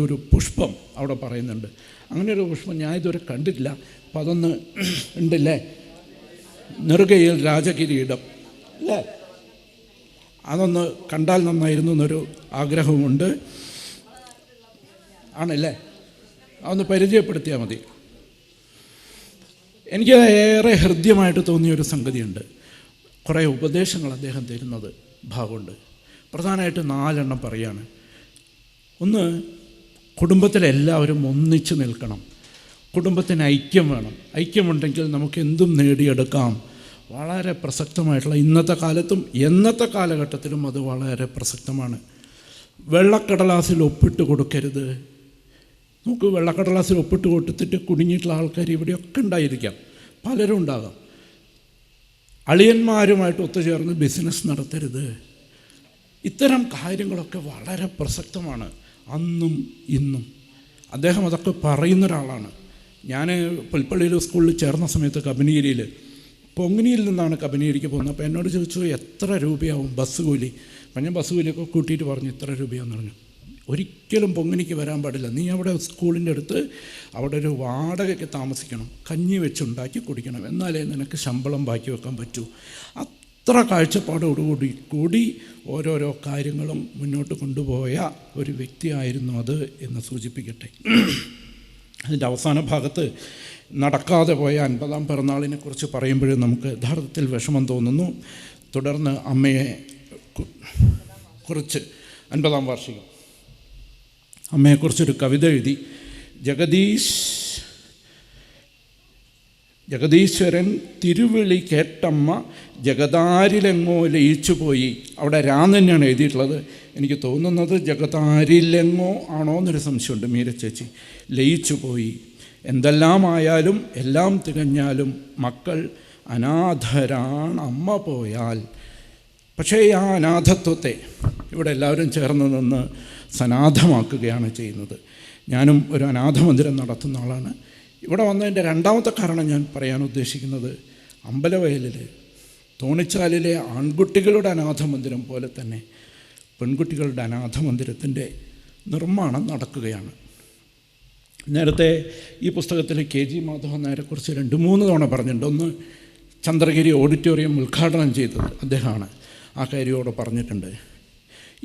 G: ഒരു പുഷ്പം അവിടെ പറയുന്നുണ്ട്. അങ്ങനെ ഒരു പുഷ്പം ഞാൻ ഇതുവരെ കണ്ടിട്ടില്ല. അപ്പം അതൊന്ന് ഉണ്ടല്ലേ, നെറുകയിൽ രാജകിരീടം അല്ലേ, അതൊന്ന് കണ്ടാൽ നന്നായിരുന്നു എന്നൊരു ആഗ്രഹമുണ്ട്. ആണല്ലേ, അതൊന്ന് പരിചയപ്പെടുത്തിയാൽ മതി. എനിക്ക് ഏറെ ഹൃദ്യമായിട്ട് തോന്നിയൊരു സംഗതിയുണ്ട്. കുറേ ഉപദേശങ്ങൾ അദ്ദേഹം തരുന്നത് ഭാഗമുണ്ട്. പ്രധാനമായിട്ട് 4 പറയാണ്. ഒന്ന്, കുടുംബത്തിലെല്ലാവരും ഒന്നിച്ച് നിൽക്കണം. കുടുംബത്തിന് ഐക്യം വേണം. ഐക്യമുണ്ടെങ്കിൽ നമുക്ക് എന്തും നേടിയെടുക്കാം. വളരെ പ്രസക്തമായിട്ടുള്ള ഇന്നത്തെ കാലത്തും എന്നത്തെ കാലഘട്ടത്തിലും അത് വളരെ പ്രസക്തമാണ്. വെള്ളക്കടലാസിൽ ഒപ്പിട്ട് കൊടുക്കരുത്. നമുക്ക് വെള്ളക്കടലാസിൽ ഒപ്പിട്ട് കൊടുത്തിട്ട് കുടുങ്ങിയിട്ടുള്ള ആൾക്കാർ ഇവിടെയൊക്കെ ഉണ്ടായിരിക്കാം, പലരും ഉണ്ടാകാം. അളിയന്മാരുമായിട്ട് ഒത്തുചേർന്ന് ബിസിനസ് നടത്തരുത്. ഇത്തരം കാര്യങ്ങളൊക്കെ വളരെ പ്രസക്തമാണ് അന്നും ഇന്നും. അദ്ദേഹം അതൊക്കെ പറയുന്ന ഒരാളാണ്. ഞാൻ പുൽപ്പള്ളിയിൽ സ്കൂളിൽ ചേർന്ന സമയത്ത് കബനീരിയിൽ, പൊങ്ങനിയിൽ നിന്നാണ് കബനീരിക്ക് പോകുന്നത്. അപ്പോൾ എന്നോട് ചോദിച്ചു എത്ര രൂപയാവും ബസ് കൂലി. അപ്പം ഞാൻ ബസ് കൂലിയൊക്കെ കൂട്ടിയിട്ട് പറഞ്ഞു ഇത്ര രൂപയാണെന്ന് പറഞ്ഞു. ഒരിക്കലും പൊങ്ങനിക്ക് വരാൻ പാടില്ല, നീ അവിടെ സ്കൂളിൻ്റെ അടുത്ത് അവിടെ ഒരു വാടകയ്ക്ക് താമസിക്കണം, കഞ്ഞി വെച്ചുണ്ടാക്കി കുടിക്കണം, എന്നാലേ നിനക്ക് ശമ്പളം ബാക്കി വെക്കാൻ പറ്റൂ. അത്ര കാഴ്ചപ്പാടോടുകൂടി ഓരോരോ കാര്യങ്ങളും മുന്നോട്ട് കൊണ്ടുപോയ ഒരു വ്യക്തിയായിരുന്നു അത് എന്ന് സൂചിപ്പിക്കട്ടെ. അതിൻ്റെ അവസാന ഭാഗത്ത് നടക്കാതെ പോയ 50-ാം പിറന്നാളിനെക്കുറിച്ച് പറയുമ്പോഴും നമുക്ക് യഥാർത്ഥത്തിൽ വിഷമം തോന്നുന്നു. തുടർന്ന് അമ്മയെ കുറിച്ച് 50-ാം വാർഷികം അമ്മയെക്കുറിച്ചൊരു കവിത എഴുതി. ജഗദീശ്വരൻ തിരുവിളി കേട്ടമ്മ ജഗതാരിലെങ്ങോ ലയിച്ചു പോയി. അവിടെ രാൻ തന്നെയാണ് എഴുതിയിട്ടുള്ളത്. എനിക്ക് തോന്നുന്നത് ജഗതാരിലെങ്ങോ ആണോ എന്നൊരു സംശയമുണ്ട്. മീര ചേച്ചി ലയിച്ചു പോയി. എന്തെല്ലാമായാലും എല്ലാം തികഞ്ഞാലും മക്കൾ അനാഥരാണ് അമ്മ പോയാൽ. പക്ഷേ ആ അനാഥത്വത്തെ ഇവിടെ എല്ലാവരും ചേർന്ന് നിന്ന് സനാഥമാക്കുകയാണ് ചെയ്യുന്നത്. ഞാനും ഒരു അനാഥമന്ദിരം നടത്തുന്ന ആളാണ്. ഇവിടെ വന്നതിൻ്റെ 2ാമത്തെ കാരണം ഞാൻ പറയാൻ ഉദ്ദേശിക്കുന്നത്, അമ്പലവയലിൽ തോണിച്ചാലിലെ ആൺകുട്ടികളുടെ അനാഥമന്ദിരം പോലെ തന്നെ പെൺകുട്ടികളുടെ അനാഥമന്ദിരത്തിൻ്റെ നിർമ്മാണം നടക്കുകയാണ്. നേരത്തെ ഈ പുസ്തകത്തിൽ KG മാധവൻ നായരെക്കുറിച്ച് 2-3 തവണ പറഞ്ഞിട്ടുണ്ട്. ഒന്ന്, ചന്ദ്രഗിരി ഓഡിറ്റോറിയം ഉദ്ഘാടനം ചെയ്തത് അദ്ദേഹമാണ്. ആ കാര്യമോടെ പറഞ്ഞിട്ടുണ്ട്.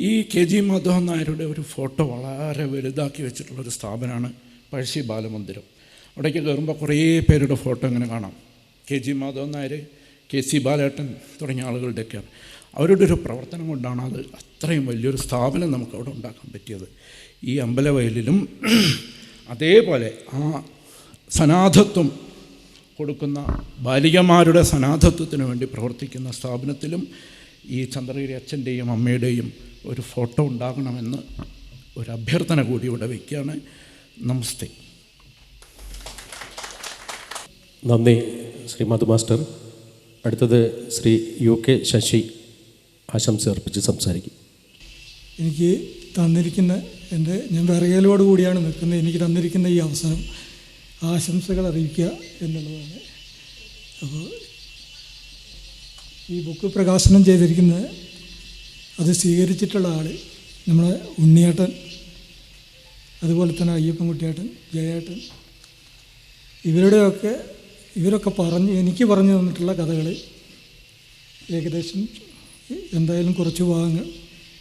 G: ഈ KG മാധവൻ നായരുടെ ഒരു ഫോട്ടോ വളരെ വലുതാക്കി വെച്ചിട്ടുള്ളൊരു സ്ഥാപനമാണ് പഴശ്ശി ബാലമന്ദിരം. അവിടേക്ക് കയറുമ്പോൾ കുറേ പേരുടെ ഫോട്ടോ ഇങ്ങനെ കാണാം. KG മാധവൻ നായർ, KC ബാലേട്ടൻ തുടങ്ങിയ ആളുകളുടെയൊക്കെയാണ്. അവരുടെ ഒരു പ്രവർത്തനം കൊണ്ടാണ് അത് അത്രയും വലിയൊരു സ്ഥാപനം നമുക്ക് അവിടെ ഉണ്ടാക്കാൻ പറ്റിയത്. ഈ അമ്പലവയലിലും അതേപോലെ ആ സനാഥത്വം കൊടുക്കുന്ന ബാലികമാരുടെ സനാഥത്വത്തിന് വേണ്ടി പ്രവർത്തിക്കുന്ന സ്ഥാപനത്തിലും ഈ ചന്ദ്രഗിരി അച്ഛൻ്റെയും അമ്മയുടെയും ഒരു ഫോട്ടോ ഉണ്ടാകണമെന്ന് ഒരു അഭ്യർത്ഥന കൂടി ഇവിടെ വയ്ക്കുകയാണ്. നമസ്തേ.
A: നന്ദി ശ്രീ മധു മാസ്റ്റർ. അടുത്തത് ശ്രീ UK ശശി ആശംസ അർപ്പിച്ച് സംസാരിക്കും.
H: എനിക്ക് തന്നിരിക്കുന്ന ഞാൻ വിറയലോട് കൂടിയാണ് നിൽക്കുന്നത്. എനിക്ക് തന്നിരിക്കുന്ന ഈ അവസരം ആശംസകൾ അറിയിക്കുക എന്നുള്ളതാണ്. അപ്പോൾ ഈ ബുക്ക് പ്രകാശനം ചെയ്തിരിക്കുന്നത്, അത് സ്വീകരിച്ചിട്ടുള്ള ആൾ നമ്മളെ ഉണ്ണിയേട്ടൻ, അതുപോലെ തന്നെ അയ്യപ്പൻകുട്ടിയേട്ടൻ, ജയേട്ടൻ, ഇവരുടെയൊക്കെ ഇവരൊക്കെ എനിക്ക് പറഞ്ഞു തന്നിട്ടുള്ള കഥകൾ ഏകദേശം എന്തായാലും കുറച്ച് ഭാഗങ്ങൾ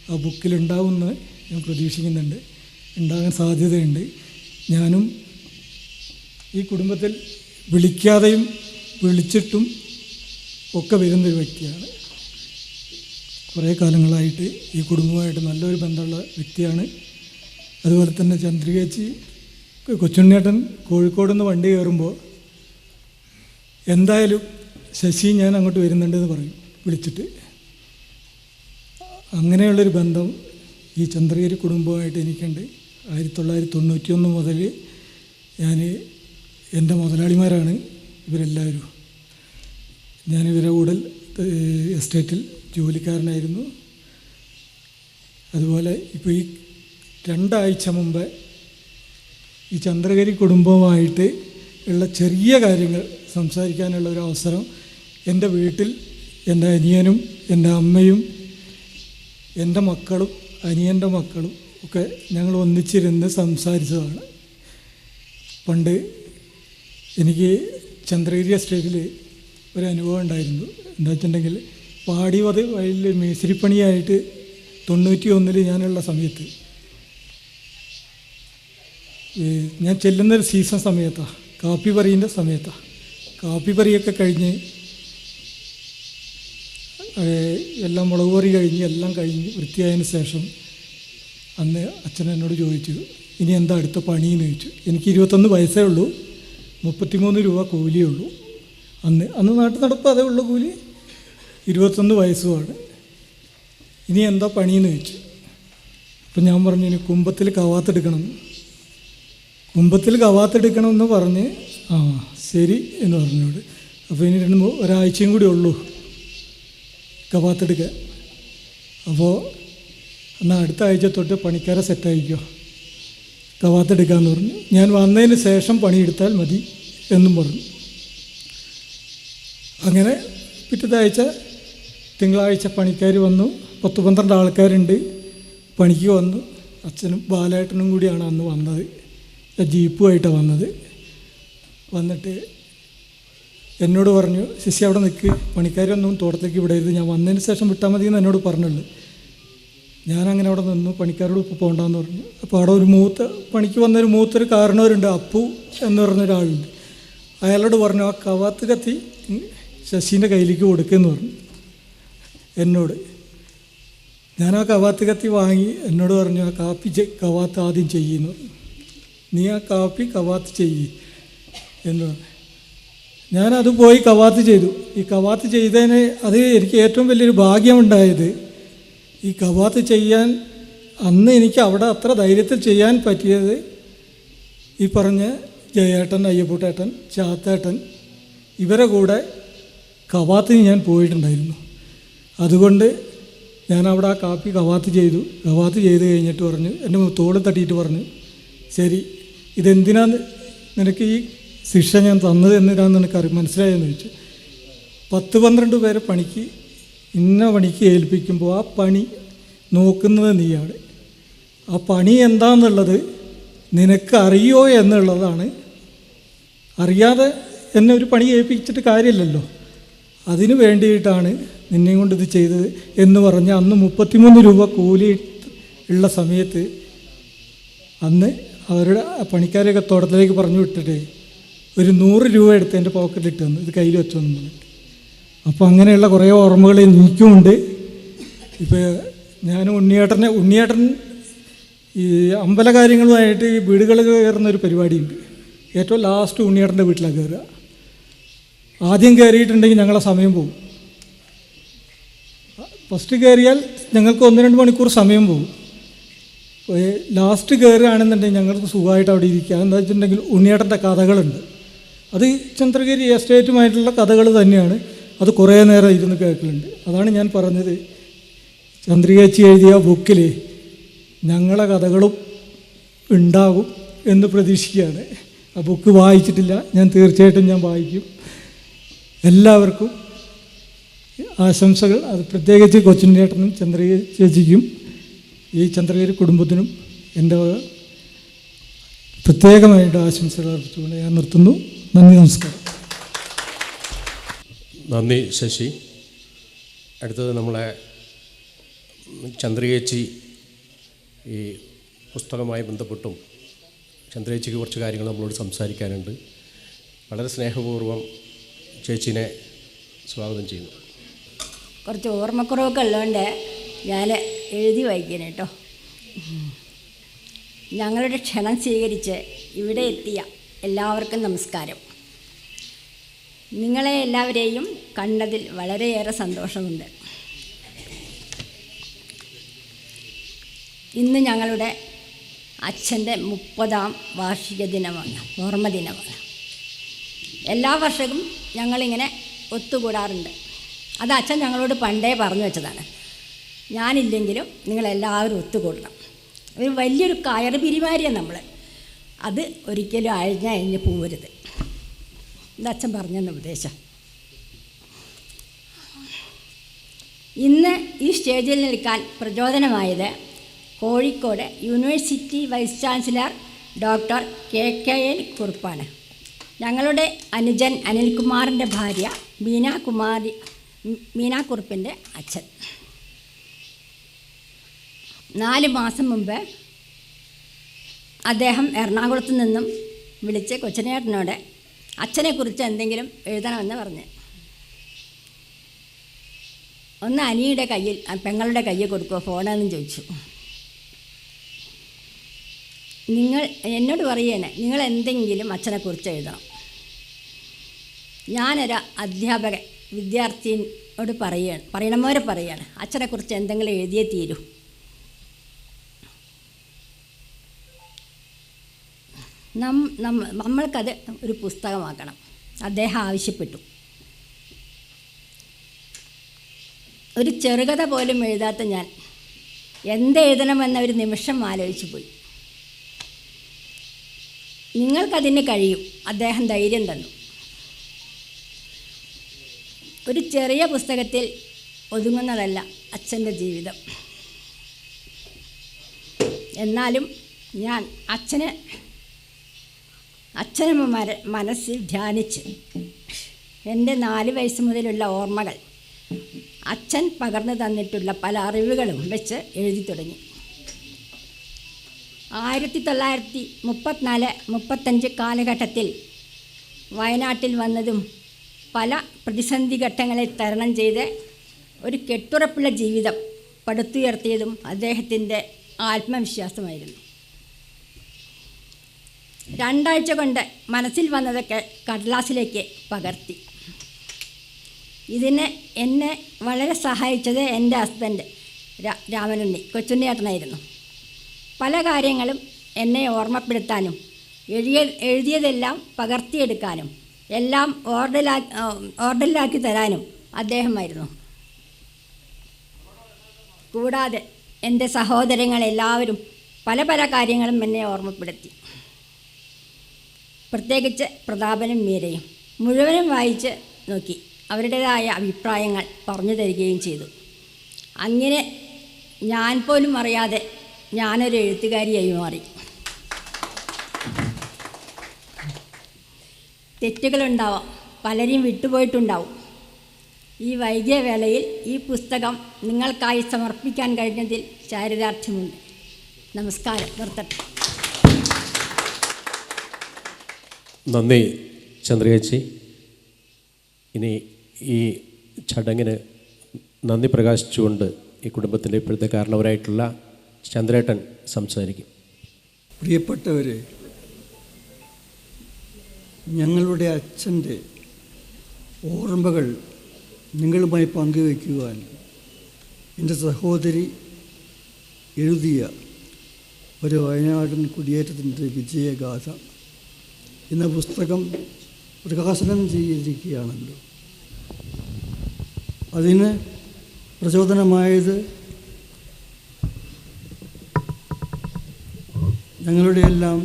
H: ആ ബുക്കിലുണ്ടാവുമെന്ന് ഞാൻ പ്രതീക്ഷിക്കുന്നുണ്ട്, ഉണ്ടാകാൻ സാധ്യതയുണ്ട്. ഞാനും ഈ കുടുംബത്തിൽ വിളിക്കാതെയും വിളിച്ചിട്ടും ഒക്കെ വരുന്നൊരു വ്യക്തിയാണ്. കുറേ കാലങ്ങളായിട്ട് ഈ കുടുംബവുമായിട്ട് നല്ലൊരു ബന്ധമുള്ള വ്യക്തിയാണ്. അതുപോലെ തന്നെ ചന്ദ്രികേച്ചി, കൊച്ചുണ്ണേട്ടൻ കോഴിക്കോട് നിന്ന് വണ്ടി കയറുമ്പോൾ എന്തായാലും ശശി ഞാൻ അങ്ങോട്ട് വരുന്നുണ്ടെന്ന് പറയും വിളിച്ചിട്ട്. അങ്ങനെയുള്ളൊരു ബന്ധം ഈ ചന്ദ്രഗിരി കുടുംബമായിട്ട് എനിക്കുണ്ട്. 1991 മുതൽ എൻ്റെ മുതലാളിമാരാണ് ഇവരെല്ലാവരും. ഞാനിവരെ കൂടെ എസ്റ്റേറ്റിൽ ജോലിക്കാരനായിരുന്നു. അതുപോലെ ഇപ്പോൾ ഈ 2 ആഴ്ച മുമ്പ് ഈ ചന്ദ്രഗിരി കുടുംബവുമായിട്ട് ഉള്ള ചെറിയ കാര്യങ്ങൾ സംസാരിക്കാനുള്ള ഒരു അവസരം എൻ്റെ വീട്ടിൽ എൻ്റെ അനിയനും എൻ്റെ അമ്മയും എൻ്റെ മക്കളും അനിയൻ്റെ മക്കളും ഒക്കെ ഞങ്ങൾ ഒന്നിച്ചിരുന്ന് സംസാരിച്ചതാണ്. പണ്ട് എനിക്ക് ചന്ദ്രഗിരി എസ്റ്റേറ്റിൽ ഒരു അനുഭവം ഉണ്ടായിരുന്നു. എന്താ വെച്ചിട്ടുണ്ടെങ്കിൽ വയലിൽ മേശിരിപ്പണിയായിട്ട് 91 ഞാനുള്ള സമയത്ത് ഞാൻ ചെല്ലുന്നൊരു സീസൺ സമയത്താണ്, കാപ്പി പറിയുടെ സമയത്താണ്. കാപ്പി പറിയൊക്കെ കഴിഞ്ഞ് എല്ലാം മുളക് കറി കഴിഞ്ഞ് എല്ലാം കഴിഞ്ഞ് വൃത്തിയായതിന് ശേഷം അന്ന് അച്ഛൻ എന്നോട് ചോദിച്ചു, ഇനി എന്താ അടുത്ത പണിയെന്ന് ചോദിച്ചു. എനിക്ക് 21 വയസ്സേ ഉള്ളൂ, 33 രൂപ കൂലിയേ ഉള്ളൂ. അന്ന് നാട്ടിൽ നടപ്പ് അതേ ഉള്ളൂ കൂലി, 21 വയസ്സുമാണ്. ഇനി എന്താ പണിയെന്ന് ചോദിച്ചു. അപ്പം ഞാൻ പറഞ്ഞു, ഇനി കുമ്പത്തിൽ കവാത്തെടുക്കണം. കുമ്പത്തിൽ കവാത്തെടുക്കണമെന്ന് പറഞ്ഞ് ശരി എന്ന് പറഞ്ഞോട്. അപ്പോൾ ഇനി ഒരാഴ്ചയും കൂടി ഉള്ളൂ കവാത്തെടുക്കാൻ. അപ്പോൾ എന്നാൽ അടുത്ത ആഴ്ച തൊട്ട് പണിക്കാരെ സെറ്റായിക്കോ, കവാത്തെടുക്കാമെന്ന് പറഞ്ഞു. ഞാൻ വന്നതിന് ശേഷം പണിയെടുത്താൽ മതി എന്നും പറഞ്ഞു. അങ്ങനെ പിറ്റത്തെ ആഴ്ച തിങ്കളാഴ്ച പണിക്കാർ വന്നു. 10-12 ആൾക്കാരുണ്ട് പണിക്ക് വന്നു. അച്ഛനും ബാലേട്ടനും കൂടിയാണ് അന്ന് വന്നത്, ജീപ്പുമായിട്ടാണ് വന്നത്. വന്നിട്ട് എന്നോട് പറഞ്ഞു, ശശി അവിടെ നിൽക്ക്, പണിക്കാരൊന്നും തോട്ടത്തേക്ക് വിടരുത്, ഞാൻ വന്നതിന് ശേഷം വിട്ടാൽ മതി എന്ന് എന്നോട് പറഞ്ഞുള്ളൂ. ഞാനങ്ങനെ അവിടെ നിന്നു. പണിക്കാരോട് ഇപ്പോൾ പോകണ്ടെന്ന് പറഞ്ഞു. അപ്പോൾ അവിടെ ഒരു പണിക്ക് വന്നൊരു മൂത്തൊരു കാരണവരുണ്ട്, അപ്പു എന്ന് പറഞ്ഞൊരാളുണ്ട്. അയാളോട് പറഞ്ഞു, ആ കവാത്ത് കത്തി ശശീൻ്റെ കയ്യിലേക്ക് കൊടുക്കുമെന്ന് പറഞ്ഞു എന്നോട്. ഞാൻ ആ കവാത്ത് കത്തി വാങ്ങി. എന്നോട് പറഞ്ഞു, ആ കാപ്പി കവാത്ത് ആദ്യം ചെയ്യുന്നു, നീ ആ കാപ്പി കവാത്ത് ചെയ്യ് എന്ന് പറഞ്ഞു. ഞാനത് പോയി കവാത്ത് ചെയ്തു. ഈ കവാത്ത് ചെയ്തതിന് അത് എനിക്ക് ഏറ്റവും വലിയൊരു ഭാഗ്യമുണ്ടായത്, ഈ കവാത്ത് ചെയ്യാൻ അന്ന് എനിക്ക് അവിടെ അത്ര ധൈര്യത്തിൽ ചെയ്യാൻ പറ്റിയത് ഈ പറഞ്ഞ ജയേട്ടൻ, അയ്യപ്പൂട്ടേട്ടൻ, ചാത്തേട്ടൻ ഇവരെ കൂടെ കവാത്തിന് ഞാൻ പോയിട്ടുണ്ടായിരുന്നു. അതുകൊണ്ട് ഞാൻ അവിടെ ആ കാപ്പി കവാത്ത് ചെയ്തു. കവാത്ത് ചെയ്ത് കഴിഞ്ഞിട്ട് പറഞ്ഞു, എൻ്റെ തോളിൽ തട്ടിയിട്ട് പറഞ്ഞു, ശരി ഇതെന്തിനാന്ന് നിനക്ക് ഈ ശിക്ഷ ഞാൻ തന്നത് എന്തിനാന്ന് നിനക്ക് മനസ്സിലായെന്ന് ചോദിച്ചു. 10-12 പേരെ പണിക്ക് ഇന്ന പണിക്ക് ഏൽപ്പിക്കുമ്പോൾ ആ പണി നോക്കുന്നത് നീയാണ്. ആ പണി എന്താണെന്നുള്ളത് നിനക്ക് അറിയോ എന്നുള്ളതാണ്. അറിയാതെ എന്നെ ഒരു പണി ഏൽപ്പിച്ചിട്ട് കാര്യമില്ലല്ലോ, അതിന് വേണ്ടിയിട്ടാണ് നിന്നെയും കൊണ്ട് ഇത് ചെയ്തത് എന്ന് പറഞ്ഞ് അന്ന് 33 രൂപ കൂലി ഉള്ള സമയത്ത് അന്ന് അവരുടെ പണിക്കാരെയൊക്കെ തോട്ടത്തിലേക്ക് പറഞ്ഞു വിട്ടിട്ട് ഒരു 100 രൂപ എടുത്ത് എൻ്റെ പോക്കറ്റിലിട്ട് തന്നു, ഇത് കയ്യിൽ വെച്ചോന്ന് പറഞ്ഞിട്ട്. അപ്പോൾ അങ്ങനെയുള്ള കുറേ ഓർമ്മകൾ എനിക്കുമുണ്ട്. ഇപ്പോൾ ഞാൻ ഉണ്ണിയേട്ടൻ ഈ അമ്പല കാര്യങ്ങളുമായിട്ട് ഈ വീടുകൾ കയറുന്നൊരു പരിപാടിയുണ്ട്. ഏറ്റവും ലാസ്റ്റ് ഉണ്ണിയേട്ടൻ്റെ വീട്ടിലാണ് കയറുക. ആദ്യം കയറിയിട്ടുണ്ടെങ്കിൽ ഞങ്ങളെ സമയം പോകും. ഫസ്റ്റ് കയറിയാൽ ഞങ്ങൾക്ക് 1-2 മണിക്കൂർ സമയം പോകും. ലാസ്റ്റ് കയറുകയാണെന്നുണ്ടെങ്കിൽ ഞങ്ങൾക്ക് സുഖമായിട്ട് അവിടെ ഇരിക്കുക. എന്താ വെച്ചിട്ടുണ്ടെങ്കിൽ ഉണ്ണിയേട്ടൻ്റെ കഥകളുണ്ട്. അത് ചന്ദ്രഗിരി എസ്റ്റേറ്റുമായിട്ടുള്ള കഥകൾ തന്നെയാണ്. അത് കുറേ നേരം ഇരുന്ന് കേൾക്കലുണ്ട്. അതാണ് ഞാൻ പറഞ്ഞത്, ചന്ദ്രികേച്ചി എഴുതിയ ബുക്കിൽ ഞങ്ങളെ കഥകളും ഉണ്ടാകും എന്ന് പ്രതീക്ഷിക്കുകയാണ്. ആ ബുക്ക് വായിച്ചിട്ടില്ല, ഞാൻ തീർച്ചയായിട്ടും ഞാൻ വായിക്കും. എല്ലാവർക്കും ആശംസകൾ. അത് പ്രത്യേകിച്ച് കൊച്ചുണ്ണേട്ടനും ചന്ദ്രഗിരി ചേച്ചിക്കും ഈ ചന്ദ്രഗിരി കുടുംബത്തിനും എൻ്റെ പ്രത്യേകമായിട്ട് ആശംസകൾ അർപ്പിച്ചുകൊണ്ട് ഞാൻ നിർത്തുന്നു. നന്ദി, നമസ്കാരം.
A: നന്ദി ശശി. അടുത്തത് നമ്മളെ ചന്ദ്രയേച്ചി ഈ പുസ്തകവുമായി ബന്ധപ്പെട്ടും ചന്ദ്രയേച്ചിക്ക് കുറച്ച് കാര്യങ്ങൾ നമ്മളോട് സംസാരിക്കാനുണ്ട്. വളരെ സ്നേഹപൂർവ്വം ചേച്ചീനെ സ്വാഗതം ചെയ്യുന്നു.
I: കുറച്ച് ഓർമ്മക്കുറവൊക്കെ ഉള്ളതുകൊണ്ട് ഞാൻ എഴുതി വായിക്കാൻ കേട്ടോ. ഞങ്ങളുടെ ക്ഷണം സ്വീകരിച്ച് ഇവിടെ എത്തിയ എല്ലാവർക്കും നമസ്കാരം. നിങ്ങളെ എല്ലാവരെയും കണ്ടതിൽ വളരെയേറെ സന്തോഷമുണ്ട്. ഇന്ന് ഞങ്ങളുടെ അച്ഛൻ്റെ 30ാം വാർഷിക ദിനമാണ്, ഓർമ്മ ദിനമാണ്. എല്ലാ വർഷവും ഞങ്ങളിങ്ങനെ ഒത്തുകൂടാറുണ്ട്. അത് അച്ഛൻ ഞങ്ങളോട് പണ്ടേ പറഞ്ഞു വെച്ചതാണ്. ഞാനില്ലെങ്കിലും നിങ്ങളെല്ലാവരും ഒത്തുകൂടണം. ഒരു വലിയൊരു കയറ് പിരിമാരിയാണ് നമ്മൾ. അത് ഒരിക്കലും അഴിഞ്ഞ് പോവരുത്. ഇത് അച്ഛൻ പറഞ്ഞെന്ന് ഉപദേശം. ഇന്ന് ഈ സ്റ്റേജിൽ നിൽക്കാൻ പ്രചോദനമായത് Kozhikode university vice chancellor doctor KKN കുറുപ്പാണ്. ഞങ്ങളുടെ അനുജൻ അനിൽകുമാറിൻ്റെ ഭാര്യ മീന കുറുപ്പിൻ്റെ അച്ഛൻ. 4 മാസം മുമ്പ് അദ്ദേഹം എറണാകുളത്ത് നിന്നും വിളിച്ച് കൊച്ചനേട്ടനോട് അച്ഛനെക്കുറിച്ച് എന്തെങ്കിലും എഴുതണമെന്ന് പറഞ്ഞ് ഒന്ന് അനിയുടെ കയ്യിൽ പെങ്ങളുടെ കയ്യിൽ കൊടുക്കുമോ ഫോണെന്ന് ചോദിച്ചു. നിങ്ങൾ എന്നോട് പറയുകയാണ്, നിങ്ങൾ എന്തെങ്കിലും അച്ഛനെക്കുറിച്ച് എഴുതണം. ഞാനൊരു അധ്യാപകൻ വിദ്യാർത്ഥിയോട് പറയണമോരെ പറയുകയാണ്, അച്ഛനെക്കുറിച്ച് എന്തെങ്കിലും എഴുതിയേ തീരൂ. നമ്മൾക്കത് ഒരു പുസ്തകമാക്കണം. അദ്ദേഹം ആവശ്യപ്പെട്ടു. ഒരു ചെറുകഥ പോലും എഴുതാത്ത ഞാൻ എന്തെഴുതണമെന്ന ഒരു നിമിഷം ആലോചിച്ചു പോയി. നിങ്ങൾക്കതിന് കഴിയും, അദ്ദേഹം ധൈര്യം തന്നു. ഒരു ചെറിയ പുസ്തകത്തിൽ ഒതുങ്ങുന്നതല്ല അച്ഛൻ്റെ ജീവിതം. എന്നാലും ഞാൻ അച്ഛനെ മനസ്സിൽ ധ്യാനിച്ച് എൻ്റെ 4 വയസ്സ് മുതലുള്ള ഓർമ്മകൾ, അച്ഛൻ പകർന്നു തന്നിട്ടുള്ള പല അറിവുകളും വെച്ച് എഴുതി തുടങ്ങി. 1934-35 കാലഘട്ടത്തിൽ വയനാട്ടിൽ വന്നതും പല പ്രതിസന്ധി ഘട്ടങ്ങളെ തരണം ചെയ്ത് ഒരു കെട്ടുറപ്പുള്ള ജീവിതം പടുത്തുയർത്തിയതും അദ്ദേഹത്തിൻ്റെ ആത്മവിശ്വാസമായിരുന്നു. 2 ആഴ്ച കൊണ്ട് മനസ്സിൽ വന്നതൊക്കെ കടലാസിലേക്ക് പകർത്തി. ഇതിന് എന്നെ വളരെ സഹായിച്ചത് എൻ്റെ ഹസ്ബൻഡ് രാമനുണ്ണി കൊച്ചുണ്ണിയേട്ടനായിരുന്നു. പല കാര്യങ്ങളും എന്നെ ഓർമ്മപ്പെടുത്താനും എഴുതിയതെല്ലാം പകർത്തിയെടുക്കാനും എല്ലാം ഓർഡറിലാക്കി തരാനും അദ്ദേഹമായിരുന്നു. കൂടാതെ എൻ്റെ സഹോദരങ്ങളെല്ലാവരും പല പല കാര്യങ്ങളും എന്നെ ഓർമ്മപ്പെടുത്തി. പ്രത്യേകിച്ച് പ്രതാപനും മീരയും മുഴുവനും വായിച്ച് നോക്കി അവരുടേതായ അഭിപ്രായങ്ങൾ പറഞ്ഞു തരികയും ചെയ്തു. അങ്ങനെ ഞാൻ പോലും അറിയാതെ ഞാനൊരു എഴുത്തുകാരിയായി മാറി. തെറ്റുകളുണ്ടാവാം, പലരും വിട്ടുപോയിട്ടുണ്ടാവും. ഈ വൈകിയ വേളയിൽ ഈ പുസ്തകം നിങ്ങൾക്കായി സമർപ്പിക്കാൻ കഴിഞ്ഞതിൽ ചാരിതാർത്ഥ്യമുണ്ട്. നമസ്കാരം. നിർത്തട്ടെ.
A: നന്ദി ചന്ദ്രയേച്ചി. ഇനി ഈ ചടങ്ങിന് നന്ദി പ്രകാശിച്ചുകൊണ്ട് ഈ കുടുംബത്തിൻ്റെ ഇപ്പോഴത്തെ കാരണവരായിട്ടുള്ള ചന്ദ്രേട്ടൻ സംസാരിക്കും.
J: പ്രിയപ്പെട്ടവരെ, ഞങ്ങളുടെ അച്ഛൻ്റെ ഓർമ്മകൾ നിങ്ങളുമായി പങ്കുവയ്ക്കുവാൻ എൻ്റെ സഹോദരി എഴുതിയ ഒരു വയനാടൻ കുടിയേറ്റത്തിൻ്റെ വിജയഗാഥ എന്ന പുസ്തകം പ്രകാശനം ചെയ്തിരിക്കുകയാണല്ലോ. അതിന് പ്രചോദനമായത് ഞങ്ങളുടെയെല്ലാം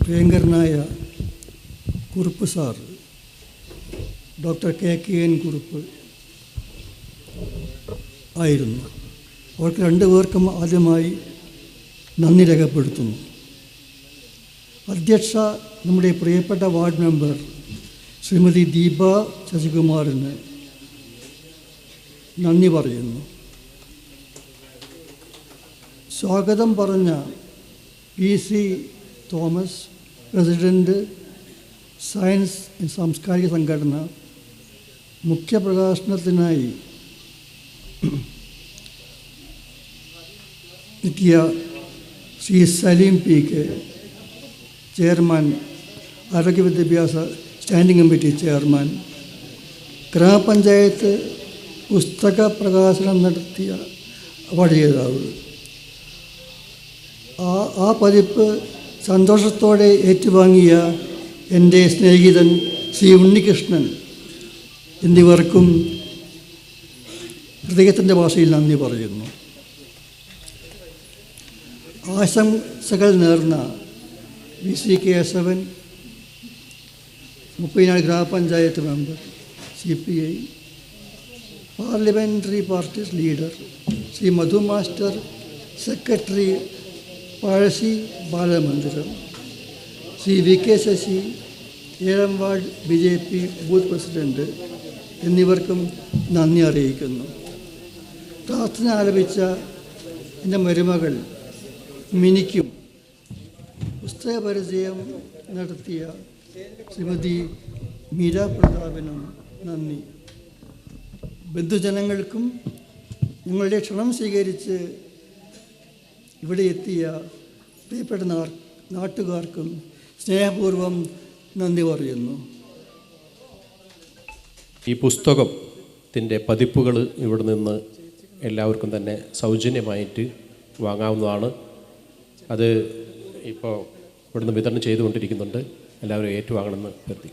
J: പ്രിയങ്കരനായ Kurup sir, doctor KKN Kurup ആയിരുന്നു. അവർക്ക് 2 പേർക്കും ആദ്യമായി നന്ദി രേഖപ്പെടുത്തുന്നു. അധ്യക്ഷ നമ്മുടെ പ്രിയപ്പെട്ട വാർഡ് മെമ്പർ ശ്രീമതി ദീപ ശശികുമാറിന് നന്ദി പറയുന്നു. സ്വാഗതം പറഞ്ഞ PC Thomas, president, science and സാംസ്കാരിക സംഘടന, മുഖ്യപ്രകാശനത്തിനായി എത്തിയ ശ്രീ സലീം PK, ചെയർമാൻ, ആരോഗ്യ വിദ്യാഭ്യാസ സ്റ്റാൻഡിംഗ് കമ്മിറ്റി ചെയർമാൻ, ഗ്രാമപഞ്ചായത്ത് പുസ്തക പ്രകാശനം നടത്തിയ അവാർഡ് ജേതാവ്, ആ പതിപ്പ് സന്തോഷത്തോടെ ഏറ്റുവാങ്ങിയ എൻ്റെ സ്നേഹിതൻ ശ്രീ ഉണ്ണികൃഷ്ണൻ എന്നിവർക്കും ഹൃദയത്തിൻ്റെ ഭാഷയിൽ നന്ദി പറയുന്നു. ആശംസകൾ നേർന്ന VC Kesavan, Muppathinad grama panchayat member, CPI, parliamentary parties leader Shri Madhu master, secretary Pazhassi Balamandiram, Shri VK Sasi, 7ാം വാർഡ് BJP ബൂത്ത് പ്രസിഡൻറ്റ് എന്നിവർക്കും നന്ദി അറിയിക്കുന്നു. പ്രാർത്ഥന ആലപിച്ച എൻ്റെ മരുമകൾ മിനിക്കും പുസ്തക പരിചയം നടത്തിയ ശ്രീമതി മീര പ്രതാപനും നന്ദി. ബന്ധുജനങ്ങൾക്കും നിങ്ങളുടെ ക്ഷണം സ്വീകരിച്ച് ഇവിടെ എത്തിയ പ്രിയപ്പെട്ട നാട്ടുകാർക്കും സ്നേഹപൂർവ്വം നന്ദി പറയുന്നു.
A: ഈ പുസ്തകത്തിൻ്റെ പതിപ്പുകൾ ഇവിടെ നിന്ന് എല്ലാവർക്കും തന്നെ സൗജന്യമായിട്ട് വാങ്ങാവുന്നതാണ്. അത് ഇപ്പോൾ ഇവിടുന്ന് വിതരണം ചെയ്തുകൊണ്ടിരിക്കുന്നുണ്ട്. എല്ലാവരും ഏറ്റുവാങ്ങണമെന്ന് കരുതി.